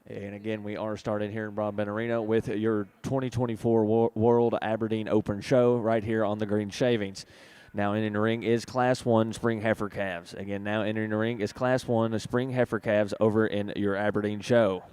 And again, we are starting here in Braunvieh Arena with your 2024 World Aberdeen Open Show right here on the Green Shavings. Now entering the ring is Class 1 Spring Heifer Calves. Again, now entering the ring is Class 1 Spring Heifer Calves over in your Aberdeen show.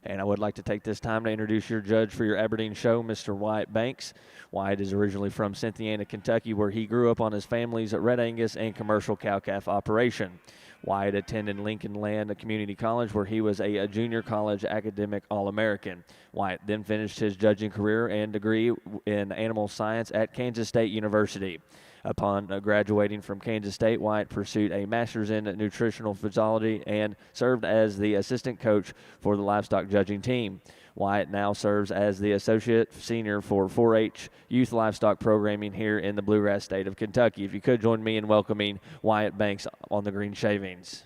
And I would like to take this time to introduce your judge for your Aberdeen show, Mr. Wyatt Banks. Wyatt is originally from Cynthiana, Kentucky, where he grew up on his family's Red Angus and commercial cow-calf operation. Wyatt attended Lincoln Land Community College, where he was a junior college academic All-American. Wyatt then finished his judging career and degree in animal science at Kansas State University. Upon graduating from Kansas State, Wyatt pursued a master's in nutritional physiology and served as the assistant coach for the livestock judging team. Wyatt now serves as the associate senior for 4-H youth livestock programming here in the Bluegrass State of Kentucky. If you could join me in welcoming Wyatt Banks on the Green Shavings.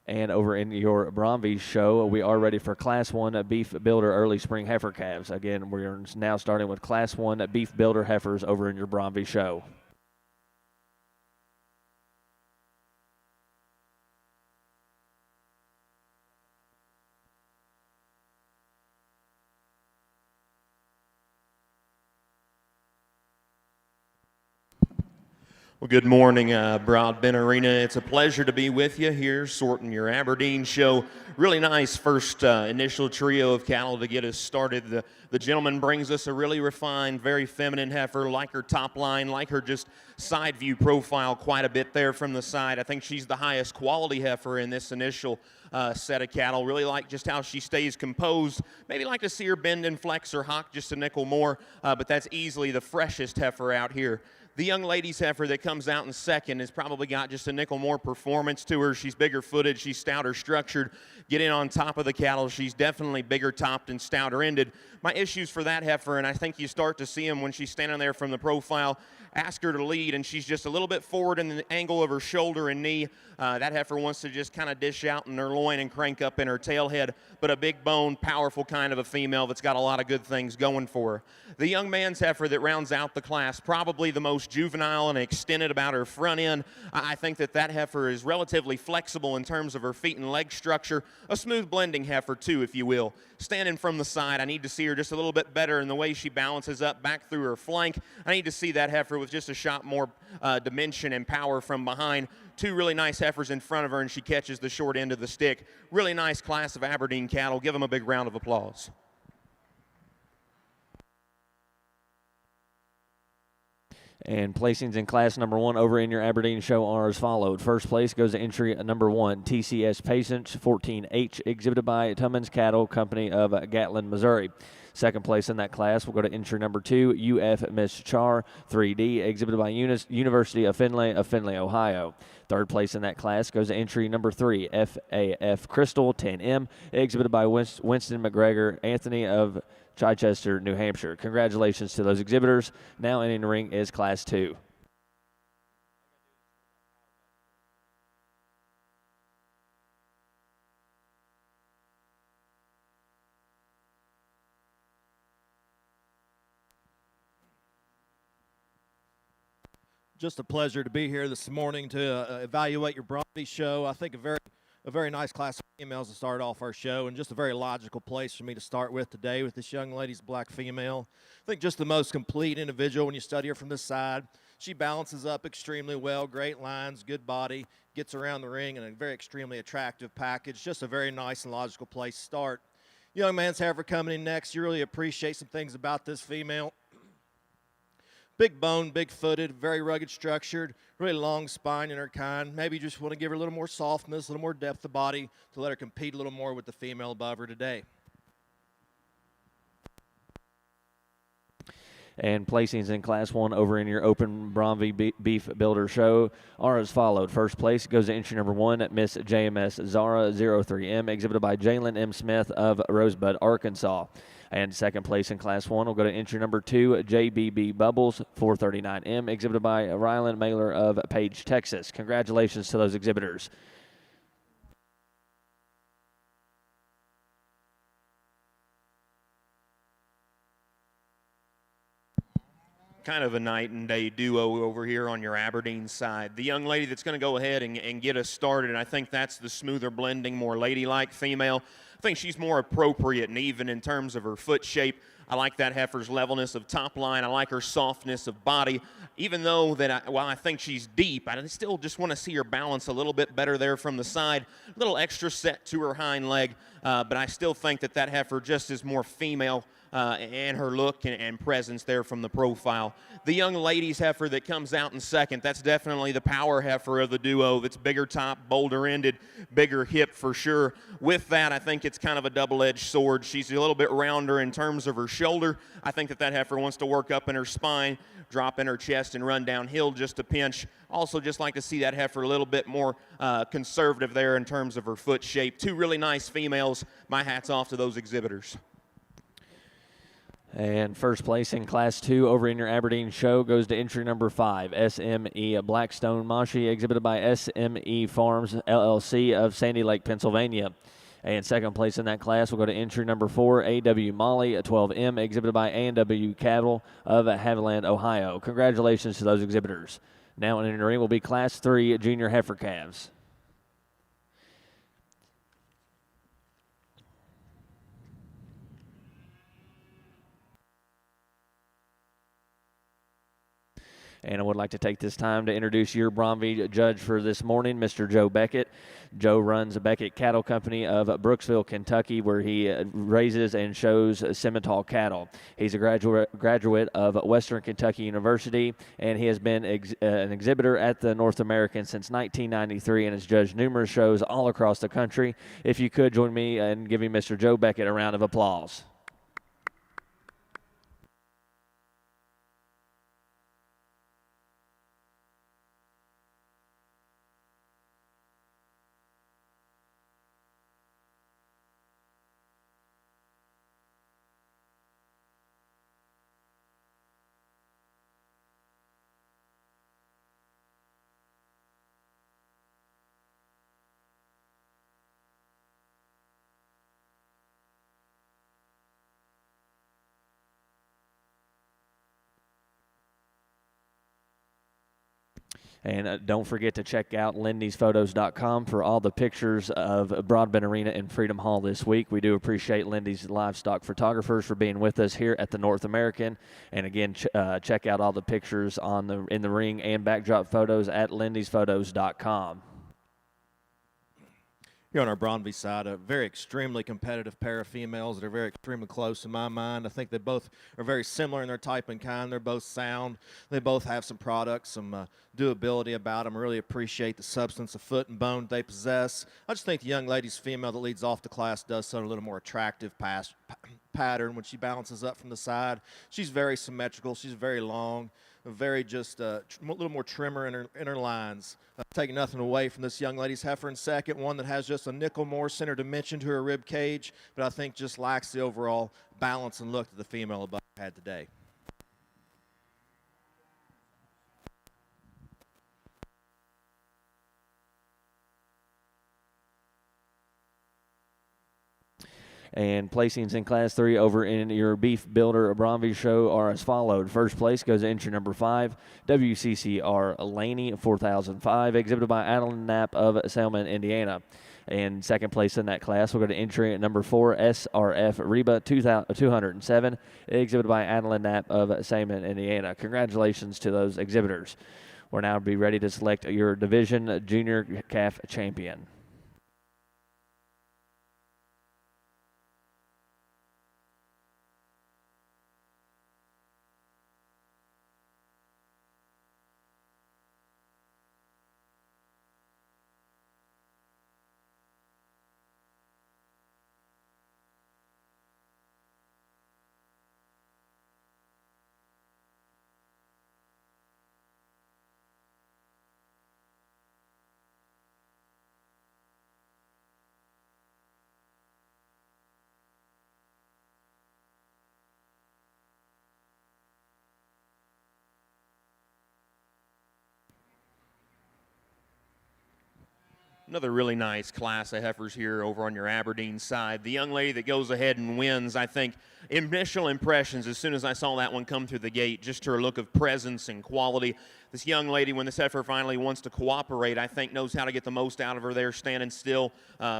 And over in your Braunvieh show, we are ready for Class 1 Beef Builder Early Spring Heifer Calves. Again, we're now starting with Class 1 Beef Builder Heifers over in your Braunvieh show. Well, good morning, Broadbent Arena. It's a pleasure to be with you here, sorting your Aberdeen show. Really nice first initial trio of cattle to get us started. The gentleman brings us a really refined, very feminine heifer, like her top line, like her just side view profile quite a bit there from the side. I think she's the highest quality heifer in this initial set of cattle. Really like just how she stays composed. Maybe like to see her bend and flex or hock just a nickel more, but that's easily the freshest heifer out here. The young lady's heifer that comes out in second has probably got just a nickel more performance to her. She's bigger footed, she's stouter structured. Getting on top of the cattle, she's definitely bigger topped and stouter ended. My issues for that heifer, and I think you start to see them when she's standing there from the profile, ask her to lead, and she's just a little bit forward in the angle of her shoulder and knee. That heifer wants to just kind of dish out in her loin and crank up in her tail head, but a big bone, powerful kind of a female that's got a lot of good things going for her. The young man's heifer that rounds out the class, probably the most juvenile and extended about her front end. I think that heifer is relatively flexible in terms of her feet and leg structure. A smooth blending heifer too, if you will. Standing from the side, I need to see her just a little bit better in the way she balances up back through her flank. I need to see that heifer with just a shot more dimension and power from behind. Two really nice heifers in front of her, and she catches the short end of the stick. Really nice class of Aberdeen cattle. Give them a big round of applause. And placings in Class number 1 over in your Aberdeen show are as followed. First place goes to entry number 1, TCS Patience 14H, exhibited by Tummins Cattle Company of Gatlin, Missouri. Second place in that class will go to entry number 2, UF Miss Char 3D, exhibited by University of Findlay, Ohio. Third place in that class goes to entry number 3, FAF Crystal 10M, exhibited by Winston McGregor Anthony of Chichester, New Hampshire. Congratulations to those exhibitors. Now in the ring is Class 2. Just a pleasure to be here this morning to evaluate your Braunvieh show. I think a very nice class of females to start off our show, and just a very logical place for me to start with today with this young lady's black female. I think just the most complete individual when you study her from this side. She balances up extremely well, great lines, good body, gets around the ring in a very extremely attractive package. Just a very nice and logical place to start. Young man's heifer coming in next. You really appreciate some things about this female. Big bone, big footed, very rugged structured, really long spine in her kind. Maybe you just want to give her a little more softness, a little more depth of body to let her compete a little more with the female above her today. And placings in Class 1 over in your open Braunvieh Beef Builder Show are as followed. First place goes to entry number 1, Miss JMS Zara 03M, exhibited by Jalen M. Smith of Rosebud, Arkansas. And second place in Class 1 will go to entry number 2, JBB Bubbles 439M, exhibited by Rylan Mailer of Page, Texas. Congratulations to those exhibitors. Kind of a night and day duo over here on your Aberdeen side. The young lady that's going to go ahead and get us started, and I think that's the smoother blending, more ladylike female. I think she's more appropriate and even in terms of her foot shape. I like that heifer's levelness of top line. I like her softness of body. Even though that while I think she's deep, I still just want to see her balance a little bit better there from the side. A little extra set to her hind leg, but I still think that heifer just is more female and her look and presence there from the profile. The young lady's heifer that comes out in second, that's definitely the power heifer of the duo. That's bigger top, bolder ended, bigger hip for sure. With that, I think it's kind of a double-edged sword. She's a little bit rounder in terms of her shoulder. I think that heifer wants to work up in her spine, drop in her chest, and run downhill just a pinch. Also just like to see that heifer a little bit more conservative there in terms of her foot shape. Two really nice females. My hat's off to those exhibitors. And first place in Class 2 over in your Aberdeen show goes to entry number 5, SME Blackstone Mashi, exhibited by SME Farms, LLC of Sandy Lake, Pennsylvania. And second place in that class will go to entry number 4, AW Molly 12M, exhibited by A&W Cattle of Haviland, Ohio. Congratulations to those exhibitors. Now in the ring will be Class 3 Junior Heifer Calves. And I would like to take this time to introduce your Braunvieh judge for this morning, Mr. Joe Beckett. Joe runs the Beckett Cattle Company of Brooksville, Kentucky, where he raises and shows Simmental cattle. He's a graduate of Western Kentucky University, and he has been an exhibitor at the North American since 1993 and has judged numerous shows all across the country. If you could join me in giving Mr. Joe Beckett a round of applause. And don't forget to check out lindysPhotos.com for all the pictures of Broadbent Arena and Freedom Hall this week. We do appreciate Lindy's livestock photographers for being with us here at the North American. And again, check out all the pictures in the ring and backdrop photos at lindysPhotos.com. Here on our Braunvieh side, a very extremely competitive pair of females that are very extremely close in my mind. I think they both are very similar in their type and kind. They're both sound. They both have some products, some doability about them. I really appreciate the substance of foot and bone they possess. I just think the young lady's female that leads off the class does so in a little more attractive pattern when she balances up from the side. She's very symmetrical. She's very long. Very just a little more trimmer in her lines. Taking nothing away from this young lady's heifer in second, one that has just a nickel more center dimension to her rib cage, but I think just lacks the overall balance and look that the female above had today. And placings in Class 3 over in your Beef Builder Braunvieh show are as followed. First place goes to entry number 5, WCCR Laney 4005, exhibited by Adeline Knapp of Selman, Indiana. And second place in that class will go to entry at number 4, SRF Reba 207, exhibited by Adeline Knapp of Selman, Indiana. Congratulations to those exhibitors. We're now be ready to select your division junior calf champion. Another really nice class of heifers here over on your Aberdeen side. The young lady that goes ahead and wins, I think, initial impressions as soon as I saw that one come through the gate, just her look of presence and quality. This young lady, when this heifer finally wants to cooperate, I think knows how to get the most out of her there, standing still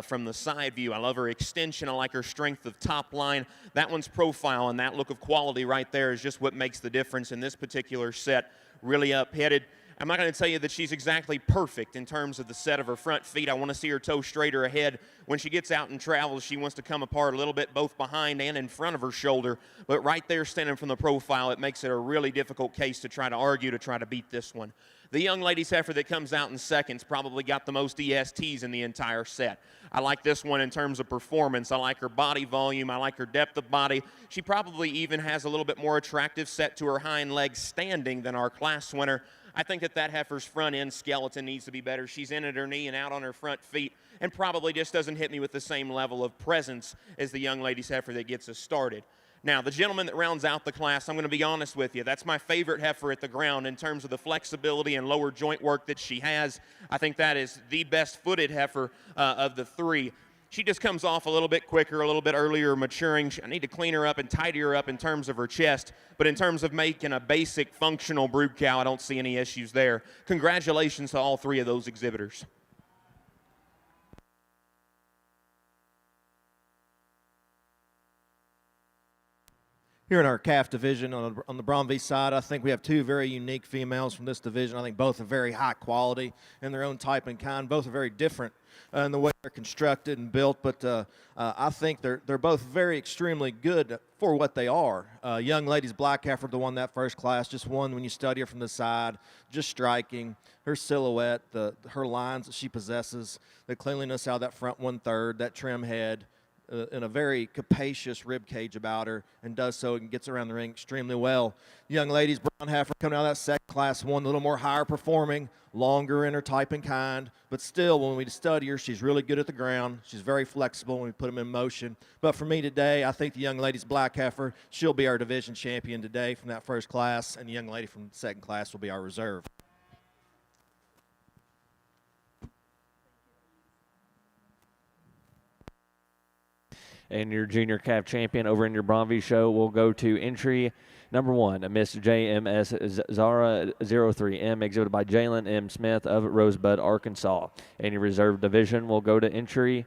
from the side view. I love her extension. I like her strength of top line. That one's profile and that look of quality right there is just what makes the difference in this particular set. Really up-headed. I'm not going to tell you that she's exactly perfect in terms of the set of her front feet. I want to see her toe straighter ahead. When she gets out and travels, she wants to come apart a little bit both behind and in front of her shoulder. But right there, standing from the profile, it makes it a really difficult case to try to argue, to try to beat this one. The young lady's heifer that comes out in seconds probably got the most ESTs in the entire set. I like this one in terms of performance. I like her body volume. I like her depth of body. She probably even has a little bit more attractive set to her hind legs standing than our class winner. I think that heifer's front end skeleton needs to be better. She's in at her knee and out on her front feet and probably just doesn't hit me with the same level of presence as the young lady's heifer that gets us started. Now, the gentleman that rounds out the class, I'm going to be honest with you, that's my favorite heifer at the ground in terms of the flexibility and lower joint work that she has. I think that is the best footed heifer of the three. She just comes off a little bit quicker, a little bit earlier maturing. I need to clean her up and tidy her up in terms of her chest. But in terms of making a basic functional brood cow, I don't see any issues there. Congratulations to all three of those exhibitors. Here in our calf division on the Braunvieh side, I think we have two very unique females from this division. I think both are very high quality in their own type and kind. Both are very different in the way they're constructed and built, but I think they're both very extremely good for what they are. Young lady's black heifer, the one that first class, just one when you study her from the side, just striking. Her silhouette, her lines that she possesses, the cleanliness out of that front 1/3, that trim head, in a very capacious rib cage about her, and does so and gets around the ring extremely well. Young lady's brown heifer coming out of that second class one, a little more higher performing, longer in her type and kind, but still when we study her, she's really good at the ground. She's very flexible when we put them in motion. But for me today, I think the young lady's black heifer, she'll be our division champion today from that first class, and the young lady from the second class will be our reserve. And your junior calf champion over in your Braunvieh show will go to entry number 1, Miss JMS Zara 03M, exhibited by Jalen M. Smith of Rosebud, Arkansas. And your reserve division will go to entry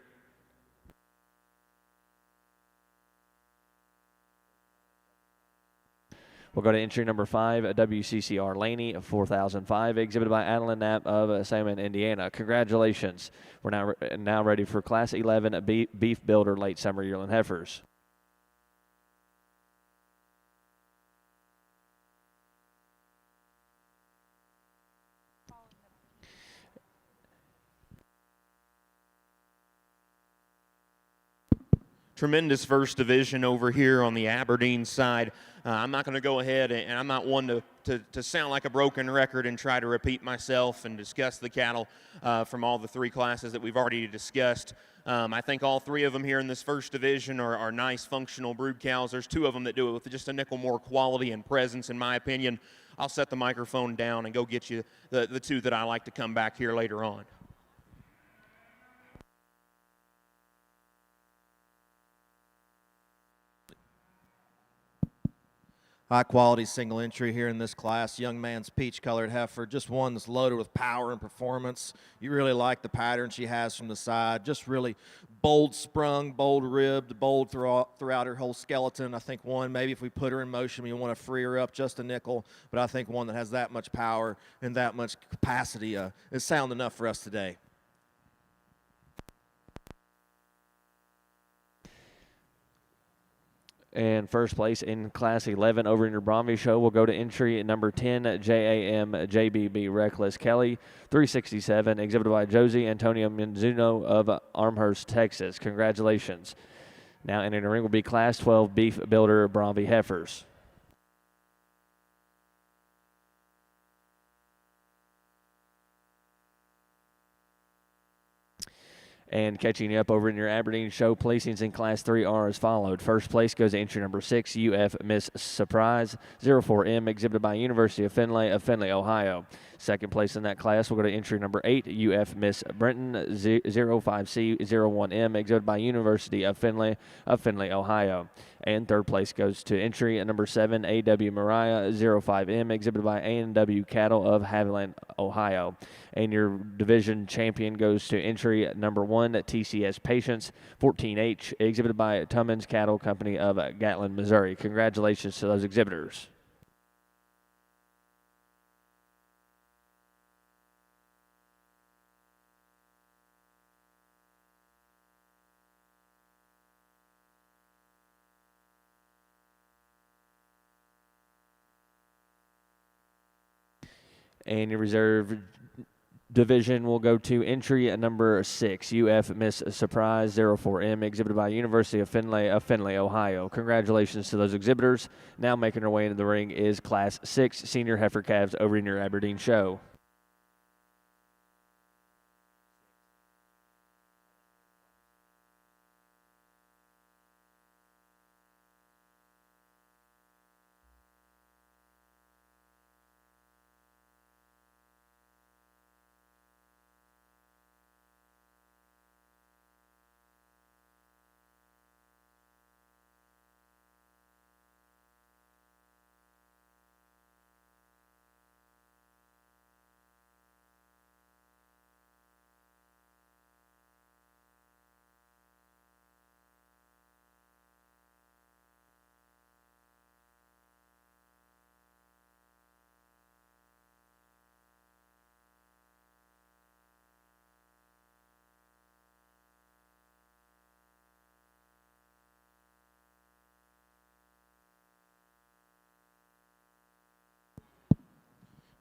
number 5, WCCR Laney of 4005, exhibited by Adeline Knapp of Salmon, Indiana. Congratulations. We're now ready for Class 11 Beef Builder Late Summer Yearling Heifers. Tremendous first division over here on the Aberdeen side. I'm not going to go ahead, and I'm not one to sound like a broken record and try to repeat myself and discuss the cattle from all the three classes that we've already discussed. I think all three of them here in this first division are nice functional brood cows. There's two of them that do it with just a nickel more quality and presence, in my opinion. I'll set the microphone down and go get you the two that I like to come back here later on. High quality single entry here in this class. Young man's peach colored heifer, just one that's loaded with power and performance. You really like the pattern she has from the side. Just really bold sprung, bold ribbed, bold throughout her whole skeleton. I think one, maybe if we put her in motion, we want to free her up just a nickel. But I think one that has that much power and that much capacity is sound enough for us today. And first place in Class 11 over in your Braunvieh show will go to entry number 10, JAM JBB Reckless Kelly, 367, exhibited by Josie Antonio Menzuno of Armhurst, Texas. Congratulations. Now entering the ring will be Class 12 Beef Builder Braunvieh Heifers. And catching you up over in your Aberdeen show, placings in Class 3 are as followed. First place goes to entry number 6, UF Miss Surprise 04M, exhibited by University of Findlay, Ohio. Second place in that class will go to entry number 8, UF Miss Brenton 05C01M, exhibited by University of Findlay, Ohio. And third place goes to entry number 7, AW Mariah 05M, exhibited by A&W Cattle of Haviland, Ohio. And your division champion goes to entry number 1, TCS Patience 14H, exhibited by Tummins Cattle Company of Gatlin, Missouri. Congratulations to those exhibitors. And your reserve division will go to entry number 6, UF Miss Surprise 04M, exhibited by University of Findlay, Ohio. Congratulations to those exhibitors. Now making their way into the ring is Class 6 Senior Heifer Calves over in your Aberdeen show.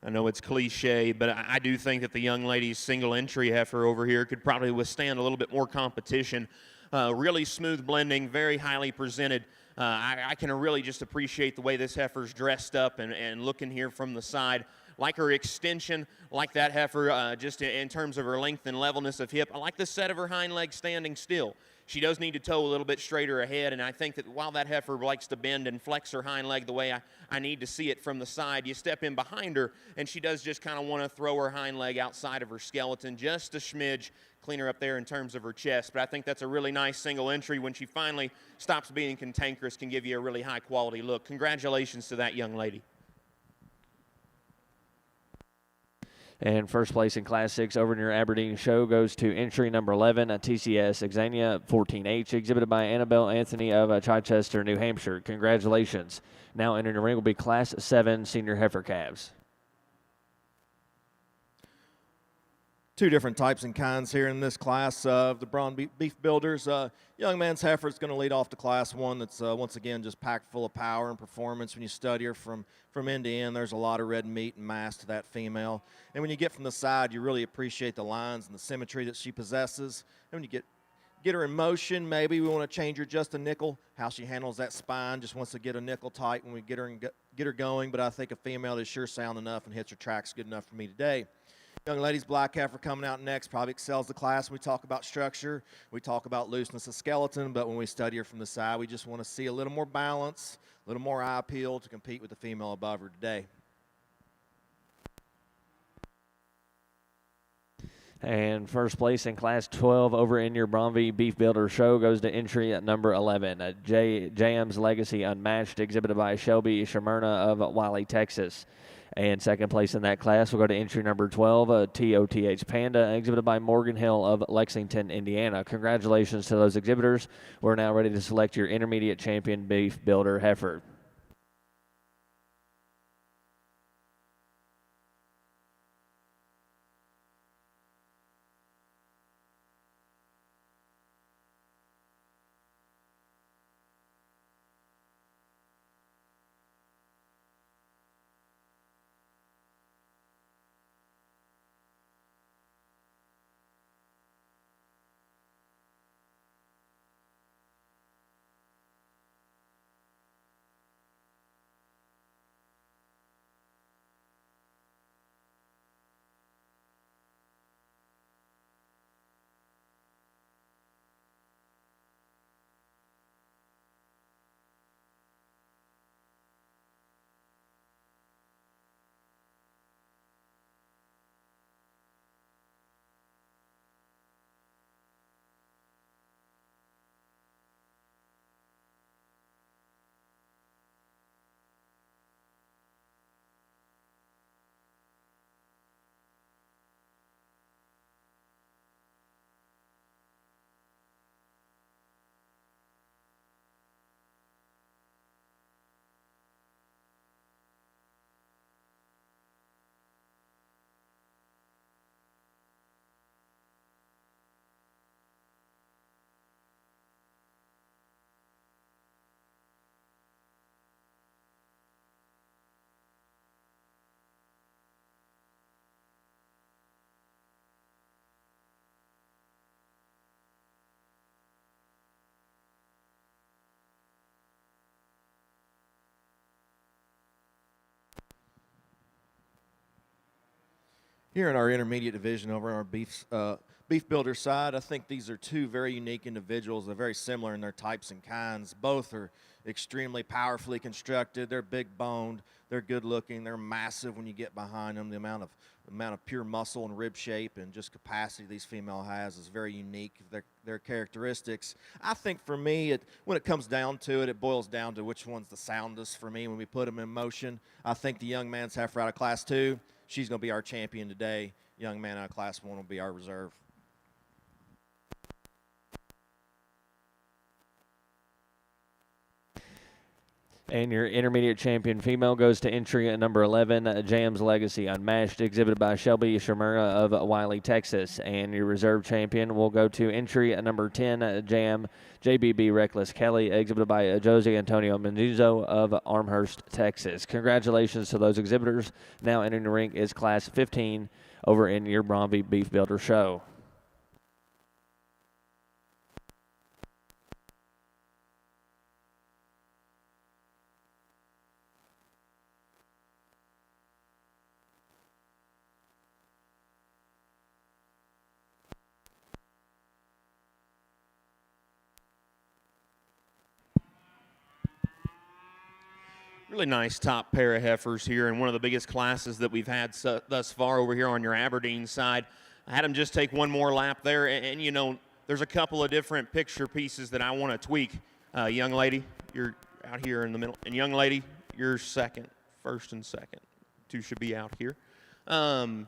I know it's cliche, but I do think that the young lady's single entry heifer over here could probably withstand a little bit more competition. Really smooth blending, very highly presented. I can really just appreciate the way this heifer's dressed up and looking here from the side. Like her extension, like that heifer, just in terms of her length and levelness of hip. I like the set of her hind legs standing still. She does need to toe a little bit straighter ahead, and I think that while that heifer likes to bend and flex her hind leg the way I need to see it from the side, you step in behind her, and she does just kind of want to throw her hind leg outside of her skeleton just a smidge, clean her up there in terms of her chest. But I think that's a really nice single entry. When she finally stops being cantankerous, can give you a really high-quality look. Congratulations to that young lady. And first place in Class 6 over in your Aberdeen show goes to entry number 11, TCS Xania 14H, exhibited by Annabelle Anthony of Chichester, New Hampshire. Congratulations. Now entering the ring will be Class 7 Senior Heifer Calves. Two different types and kinds here in this class of the Braunvieh builders. Young man's heifer is going to lead off to Class 1. That's once again just packed full of power and performance. When you study her from end to end, there's a lot of red meat and mass to that female. And when you get from the side, you really appreciate the lines and the symmetry that she possesses. And when you get her in motion, maybe we want to change her just a nickel. How she handles that spine, just wants to get a nickel tight when we get her going. But I think a female is sure sound enough and hits her tracks good enough for me today. Young lady's black heifer coming out next probably excels the class. We talk about structure, we talk about looseness of skeleton, but when we study her from the side, we just want to see a little more balance, a little more eye appeal to compete with the female above her today. And first place in Class 12 over in your Braunvieh Beef Builder show goes to entry at number 11, JM's Legacy Unmatched, exhibited by Shelby Shimerna of Wiley, Texas. And second place in that class will go to entry number 12, TOTH Panda, exhibited by Morgan Hill of Lexington, Indiana. Congratulations to those exhibitors. We're now ready to select your intermediate champion beef builder heifer. Here in our intermediate division over on our beef builder side, I think these are two very unique individuals. They're very similar in their types and kinds. Both are extremely powerfully constructed. They're big boned. They're good looking. They're massive when you get behind them. The amount of pure muscle and rib shape and just capacity these female has is very unique. Their characteristics. I think for me, when it comes down to it, it boils down to which one's the soundest for me when we put them in motion. I think the young man's heifer out of Class 2. She's going to be our champion today. Young man out of Class 1 will be our reserve. And your intermediate champion female goes to entry at number 11, Jam's Legacy Unmatched, exhibited by Shelby Shimura of Wiley, Texas. And your reserve champion will go to entry at number 10, Jam JBB Reckless Kelly, exhibited by Jose Antonio Mendoza of Armhurst, Texas. Congratulations to those exhibitors. Now entering the ring is Class 15 over in your Braunvieh Beef Builder Show. Really nice top pair of heifers here, and one of the biggest classes that we've had thus far over here on your Aberdeen side. I had them just take one more lap there, and you know, there's a couple of different picture pieces that I want to tweak. Young lady, you're out here in the middle, and young lady, you're first and second. Two should be out here. The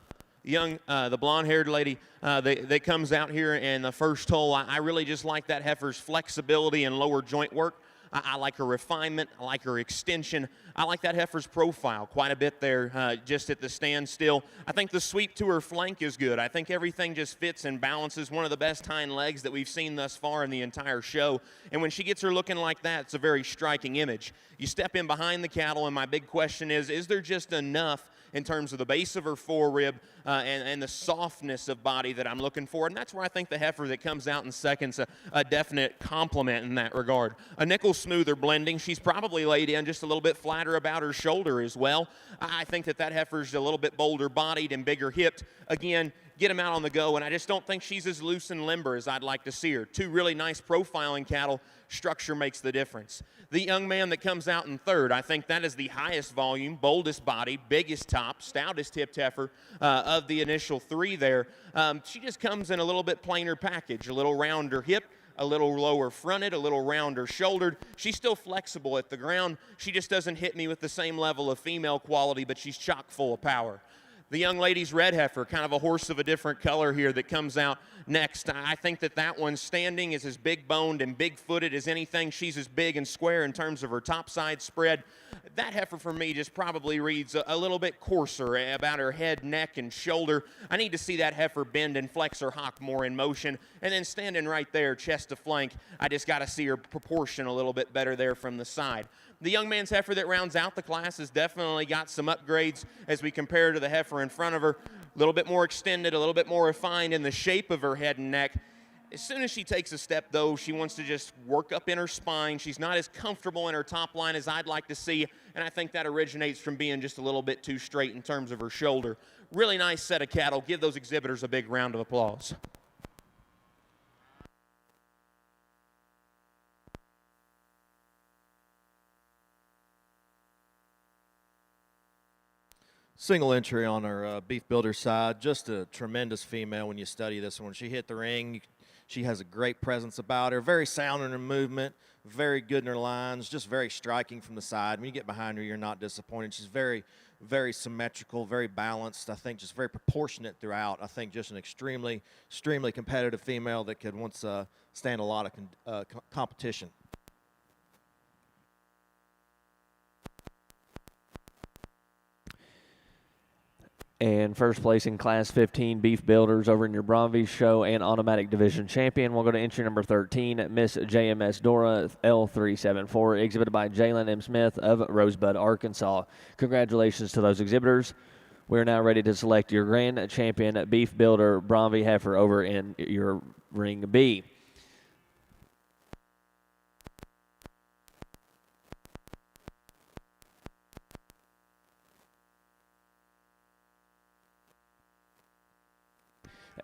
blonde-haired lady that comes out here in the first hole, I really just like that heifer's flexibility and lower joint work. I like her refinement. I like her extension. I like that heifer's profile quite a bit there, just at the standstill. I think the sweep to her flank is good. I think everything just fits and balances. One of the best hind legs that we've seen thus far in the entire show. And when she gets her looking like that, it's a very striking image. You step in behind the cattle, and my big question is there just enough in terms of the base of her forerib and the softness of body that I'm looking for? And that's where I think the heifer that comes out in second's a definite compliment in that regard. A nickel smoother blending. She's probably laid in just a little bit flatter about her shoulder as well. I think that heifer's a little bit bolder bodied and bigger hipped. Again, get them out on the go, and I just don't think she's as loose and limber as I'd like to see her. Two really nice profiling cattle. Structure makes the difference. The young man that comes out in third, I think that is the highest volume, boldest body, biggest top, stoutest hipped heifer of the initial three there. She just comes in a little bit plainer package, a little rounder hip, a little lower fronted, a little rounder shouldered. She's still flexible at the ground. She just doesn't hit me with the same level of female quality, but she's chock full of power. The young lady's red heifer, kind of a horse of a different color here that comes out next. I think that one standing is as big-boned and big-footed as anything. She's as big and square in terms of her topside spread. That heifer for me just probably reads a little bit coarser about her head, neck, and shoulder. I need to see that heifer bend and flex her hock more in motion. And then standing right there, chest to flank, I just got to see her proportion a little bit better there from the side. The young man's heifer that rounds out the class has definitely got some upgrades as we compare to the heifer in front of her. A little bit more extended, a little bit more refined in the shape of her head and neck. As soon as she takes a step, though, she wants to just work up in her spine. She's not as comfortable in her top line as I'd like to see, and I think that originates from being just a little bit too straight in terms of her shoulder. Really nice set of cattle. Give those exhibitors a big round of applause. Single entry on our beef builder side. Just a tremendous female when you study this one. When she hit the ring, she has a great presence about her. Very sound in her movement, very good in her lines, just very striking from the side. When you get behind her, you're not disappointed. She's very, very symmetrical, very balanced. I think just very proportionate throughout. I think just an extremely, extremely competitive female that could once stand a lot of competition. And first place in Class 15 Beef Builders over in your Braunvieh Show and Automatic Division Champion. We'll go to entry number 13, Miss JMS Dora L374, exhibited by Jalen M. Smith of Rosebud, Arkansas. Congratulations to those exhibitors. We're now ready to select your grand champion Beef Builder Braunvieh heifer over in your Ring B.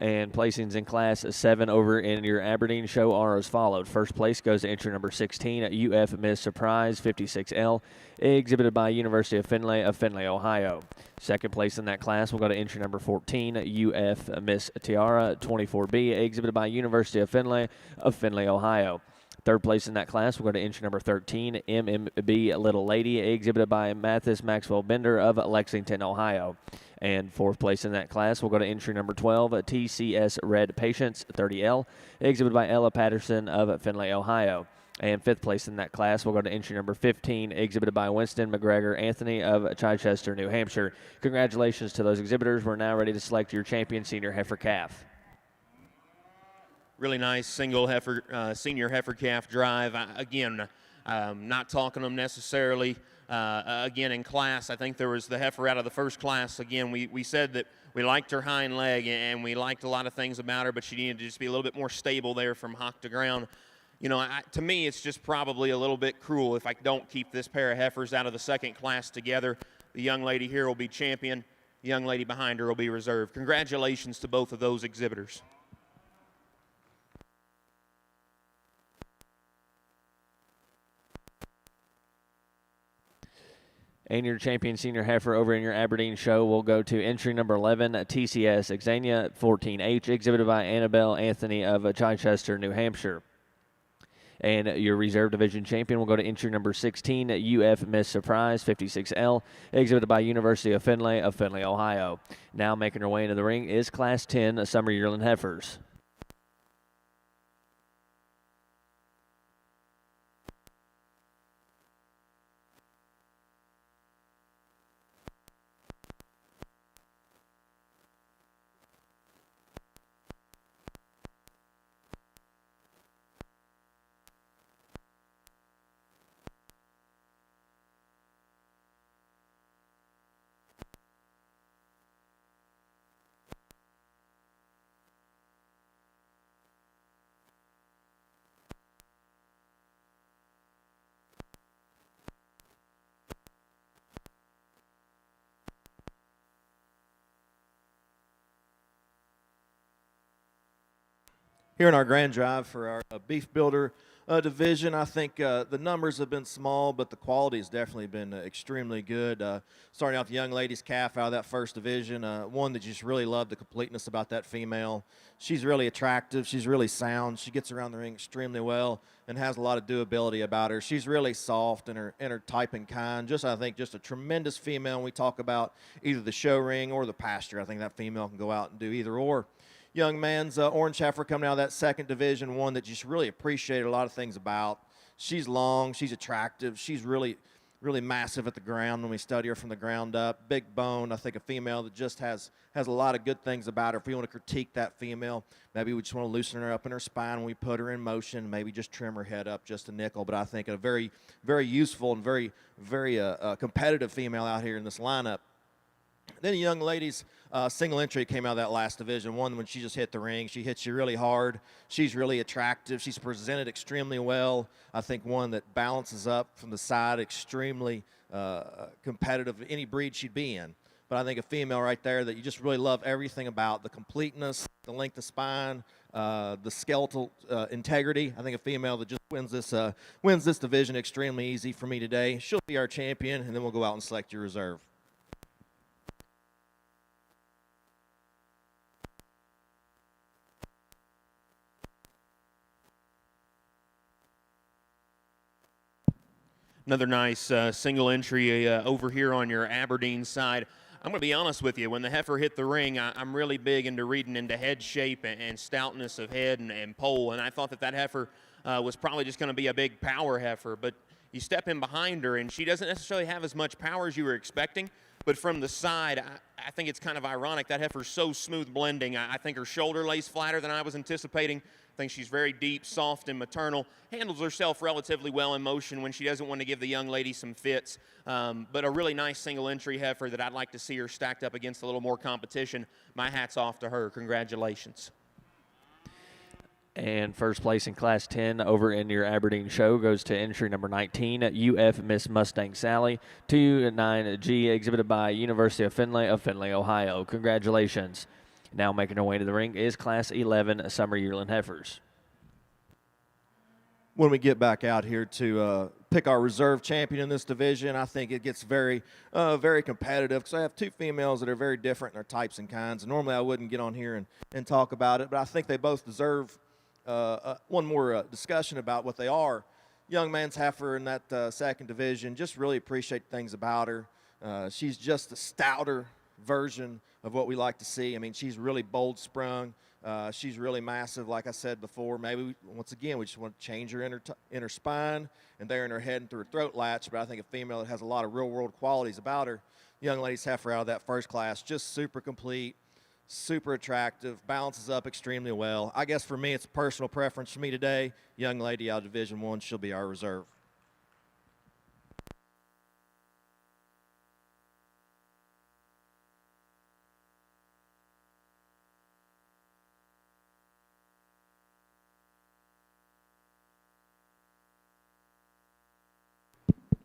And placings in Class 7 over in your Aberdeen show are as followed. First place goes to entry number 16, UF Miss Surprise 56L, exhibited by University of Findlay, Ohio. Second place in that class will go to entry number 14, UF Miss Tiara 24B, exhibited by University of Findlay, Ohio. Third place in that class will go to entry number 13, MMB Little Lady, exhibited by Mathis Maxwell Bender of Lexington, Ohio. And fourth place in that class will go to entry number 12, TCS Red Patience 30L, exhibited by Ella Patterson of Findlay, Ohio. And fifth place in that class will go to entry number 15, exhibited by Winston McGregor Anthony of Chichester, New Hampshire. Congratulations to those exhibitors. We're now ready to select your champion senior heifer calf. Really nice single heifer, senior heifer calf drive. Again, not talking them necessarily. Again, in class, I think there was the heifer out of the first class. Again, we said that we liked her hind leg and we liked a lot of things about her, but she needed to just be a little bit more stable there from hock to ground. You know, to me, it's just probably a little bit cruel if I don't keep this pair of heifers out of the second class together. The young lady here will be champion. The young lady behind her will be reserve. Congratulations to both of those exhibitors. And your champion senior heifer over in your Aberdeen show will go to entry number 11, TCS Xania 14H, exhibited by Annabelle Anthony of Chichester, New Hampshire. And your reserve division champion will go to entry number 16, UF Miss Surprise 56L, exhibited by University of Findlay, Ohio. Now making her way into the ring is Class 10 Summer Yearling Heifers. Here in our grand drive for our beef builder division, I think the numbers have been small, but the quality has definitely been extremely good. Starting out the young ladies calf out of that first division, one that you just really love the completeness about that female. She's really attractive. She's really sound. She gets around the ring extremely well and has a lot of doability about her. She's really soft in her type and kind. I think just a tremendous female. When we talk about either the show ring or the pasture, I think that female can go out and do either or. Young man's orange heifer coming out of that second division, one that you just really appreciated a lot of things about. She's long, she's attractive, she's really massive at the ground when we study her from the ground up. Big bone, I think a female that just has a lot of good things about her. If we want to critique that female, maybe we just want to loosen her up in her spine when we put her in motion, maybe just trim her head up just a nickel. But I think a very, very useful and very competitive female out here in this lineup. Then the young ladies single entry came out of that last division. One, when she just hit the ring, she hits you really hard. She's really attractive. She's presented extremely well. I think one that balances up from the side, extremely competitive, any breed she'd be in. But I think a female right there that you just really love everything about, the completeness, the length of spine, the skeletal integrity. I think a female that just wins this division extremely easy for me today. She'll be our champion, and then we'll go out and select your reserve. Another nice single entry over here on your Aberdeen side. I'm going to be honest with you. When the heifer hit the ring, I'm really big into reading into head shape and stoutness of head and pole, and I thought that heifer was probably just going to be a big power heifer. But you step in behind her, and she doesn't necessarily have as much power as you were expecting. But from the side, I think it's kind of ironic. That heifer's so smooth blending. I think her shoulder lays flatter than I was anticipating. I think she's very deep, soft, and maternal. Handles herself relatively well in motion when she doesn't want to give the young lady some fits. But a really nice single entry heifer that I'd like to see her stacked up against a little more competition. My hat's off to her. Congratulations. And first place in Class 10 over in your Aberdeen show goes to entry number 19, UF Miss Mustang Sally, 29G, exhibited by University of Findlay, Ohio. Congratulations. Now making her way to the ring is Class 11 Summer Yearling Heifers. When we get back out here to pick our reserve champion in this division, I think it gets very competitive because I have two females that are very different in their types and kinds. Normally I wouldn't get on here and talk about it, but I think they both deserve one more discussion about what they are. Young man's heifer in that second division, just really appreciate things about her. She's just a stouter version of what we like to see. I mean, she's really bold sprung. She's really massive, like I said before. Maybe, once again, we just want to change her in her spine and there in her head and through her throat latch. But I think a female that has a lot of real-world qualities about her. Young lady's heifer out of that first class, just super complete, super attractive, balances up extremely well. I guess for me, it's a personal preference for me today. Young lady out of Division I, she'll be our reserve.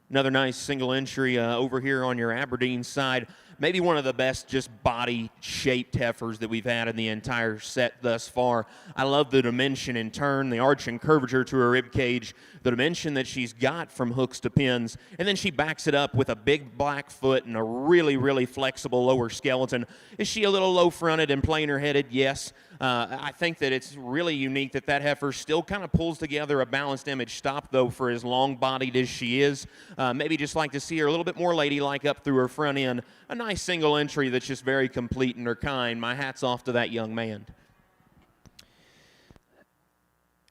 Another nice single entry over here on your Aberdeen side. Maybe one of the best just body-shaped heifers that we've had in the entire set thus far. I love the dimension and turn, the arch and curvature to her rib cage, the dimension that she's got from hooks to pins, and then she backs it up with a big black foot and a really flexible lower skeleton. Is she a little low-fronted and plainer-headed? Yes. I think that it's really unique that heifer still kind of pulls together a balanced image stop, though, for as long-bodied as she is. Maybe just like to see her a little bit more ladylike up through her front end. A nice single entry that's just very complete in her kind. My hat's off to that young man.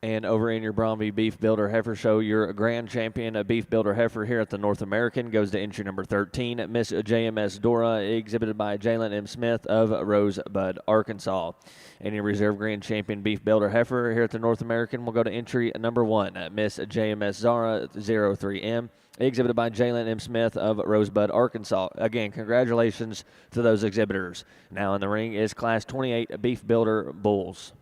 And over in your Braunvieh Beef Builder Heifer Show, your grand champion, a Beef Builder Heifer here at the North American, goes to entry number 13, Miss JMS Dora, exhibited by Jalen M. Smith of Rosebud, Arkansas. And your reserve grand champion Beef Builder Heifer here at the North American will go to entry number 1, Miss JMS Zara 03M, exhibited by Jalen M. Smith of Rosebud, Arkansas. Again, congratulations to those exhibitors. Now in the ring is Class 28 Beef Builder Bulls.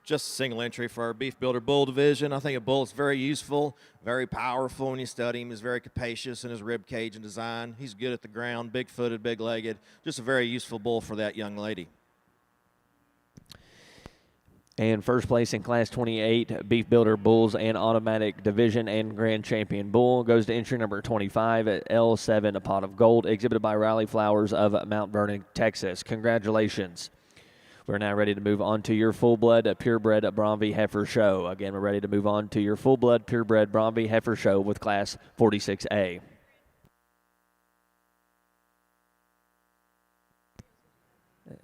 Just a single entry for our Beef Builder Bull division. I think a bull is very useful, very powerful when you study him. He's very capacious in his rib cage and design. He's good at the ground, big-footed, big-legged. Just a very useful bull for that young lady. And first place in Class 28, Beef Builder Bulls and Automatic Division and Grand Champion Bull goes to entry number 25 at L7, A Pot of Gold, exhibited by Riley Flowers of Mount Vernon, Texas. Congratulations. We're now ready to move on to your full-blood, purebred Braunvieh Heifer Show. Again, we're ready to move on to your full-blood, purebred Braunvieh Heifer Show with Class 46A.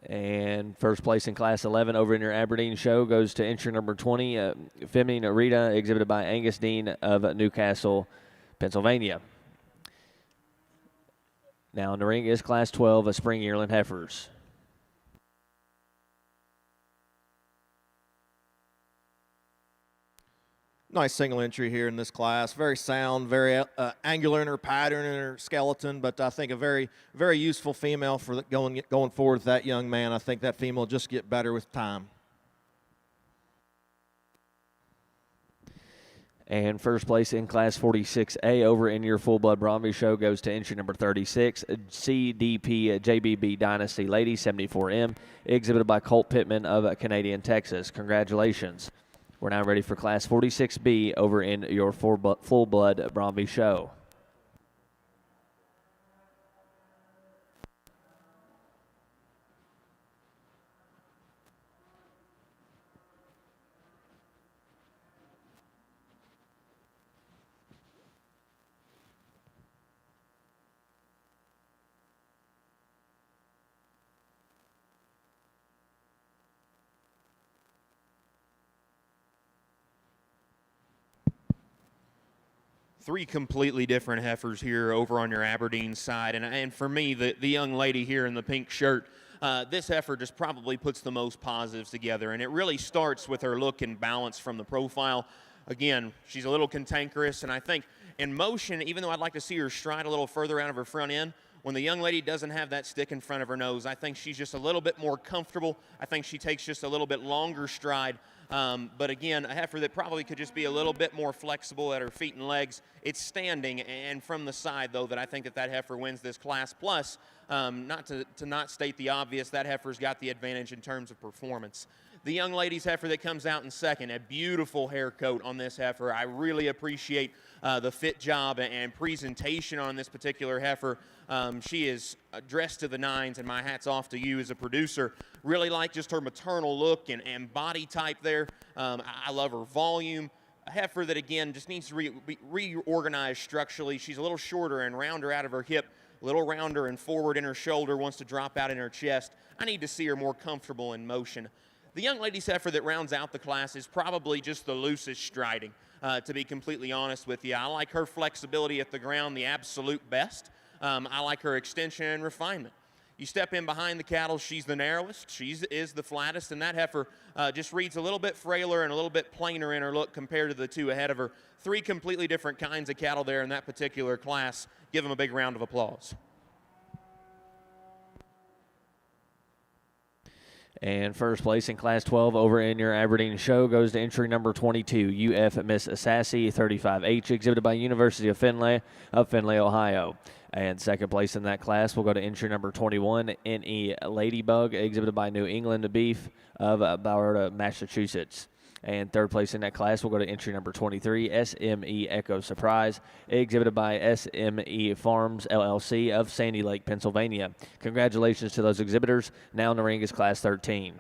And first place in Class 11 over in your Aberdeen show goes to entry number 20, Feminine Rita, exhibited by Angus Dean of Newcastle, Pennsylvania. Now in the ring is Class 12, Spring Yearling Heifers. Nice single entry here in this class. Very sound, very angular in her pattern and her skeleton, but I think a very useful female for going forward with that young man. I think that female will just get better with time. And first place in Class 46A over in your full-blood Braunvieh show goes to entry number 36, CDP JBB Dynasty Lady 74M, exhibited by Colt Pittman of Canadian, Texas. Congratulations. We're now ready for Class 46B over in your full-blood Braunvieh show. Three completely different heifers here over on your Aberdeen side. And for me, the young lady here in the pink shirt, this heifer just probably puts the most positives together. And it really starts with her look and balance from the profile. Again, she's a little cantankerous, and I think in motion, even though I'd like to see her stride a little further out of her front end, when the young lady doesn't have that stick in front of her nose, I think she's just a little bit more comfortable. I think she takes just a little bit longer stride. But again, a heifer that probably could just be a little bit more flexible at her feet and legs. It's standing and from the side, though, that I think that heifer wins this class. Plus, not to not state the obvious, that heifer's got the advantage in terms of performance. The young lady's heifer that comes out in second, a beautiful hair coat on this heifer. I really appreciate the fit job and presentation on this particular heifer. She is dressed to the nines, and my hat's off to you as a producer. Really like just her maternal look and body type there. I love her volume. A heifer that, again, just needs to be reorganized structurally. She's a little shorter and rounder out of her hip, a little rounder and forward in her shoulder, wants to drop out in her chest. I need to see her more comfortable in motion. The young lady's heifer that rounds out the class is probably just the loosest striding, to be completely honest with you. I like her flexibility at the ground the absolute best. I like her extension and refinement. You step in behind the cattle, she's the narrowest, she is the flattest, and that heifer just reads a little bit frailer and a little bit plainer in her look compared to the two ahead of her. Three completely different kinds of cattle there in that particular class. Give them a big round of applause. And first place in Class 12 over in your Aberdeen show goes to entry number 22, UF Miss Sassy 35H, exhibited by University of Findlay, Ohio. And second place in that class will go to entry number 21, NE Ladybug, exhibited by New England Beef of Boward, Massachusetts. And third place in that class will go to entry number 23, SME Echo Surprise, exhibited by SME Farms, LLC of Sandy Lake, Pennsylvania. Congratulations to those exhibitors. Now in the ring is Class 13.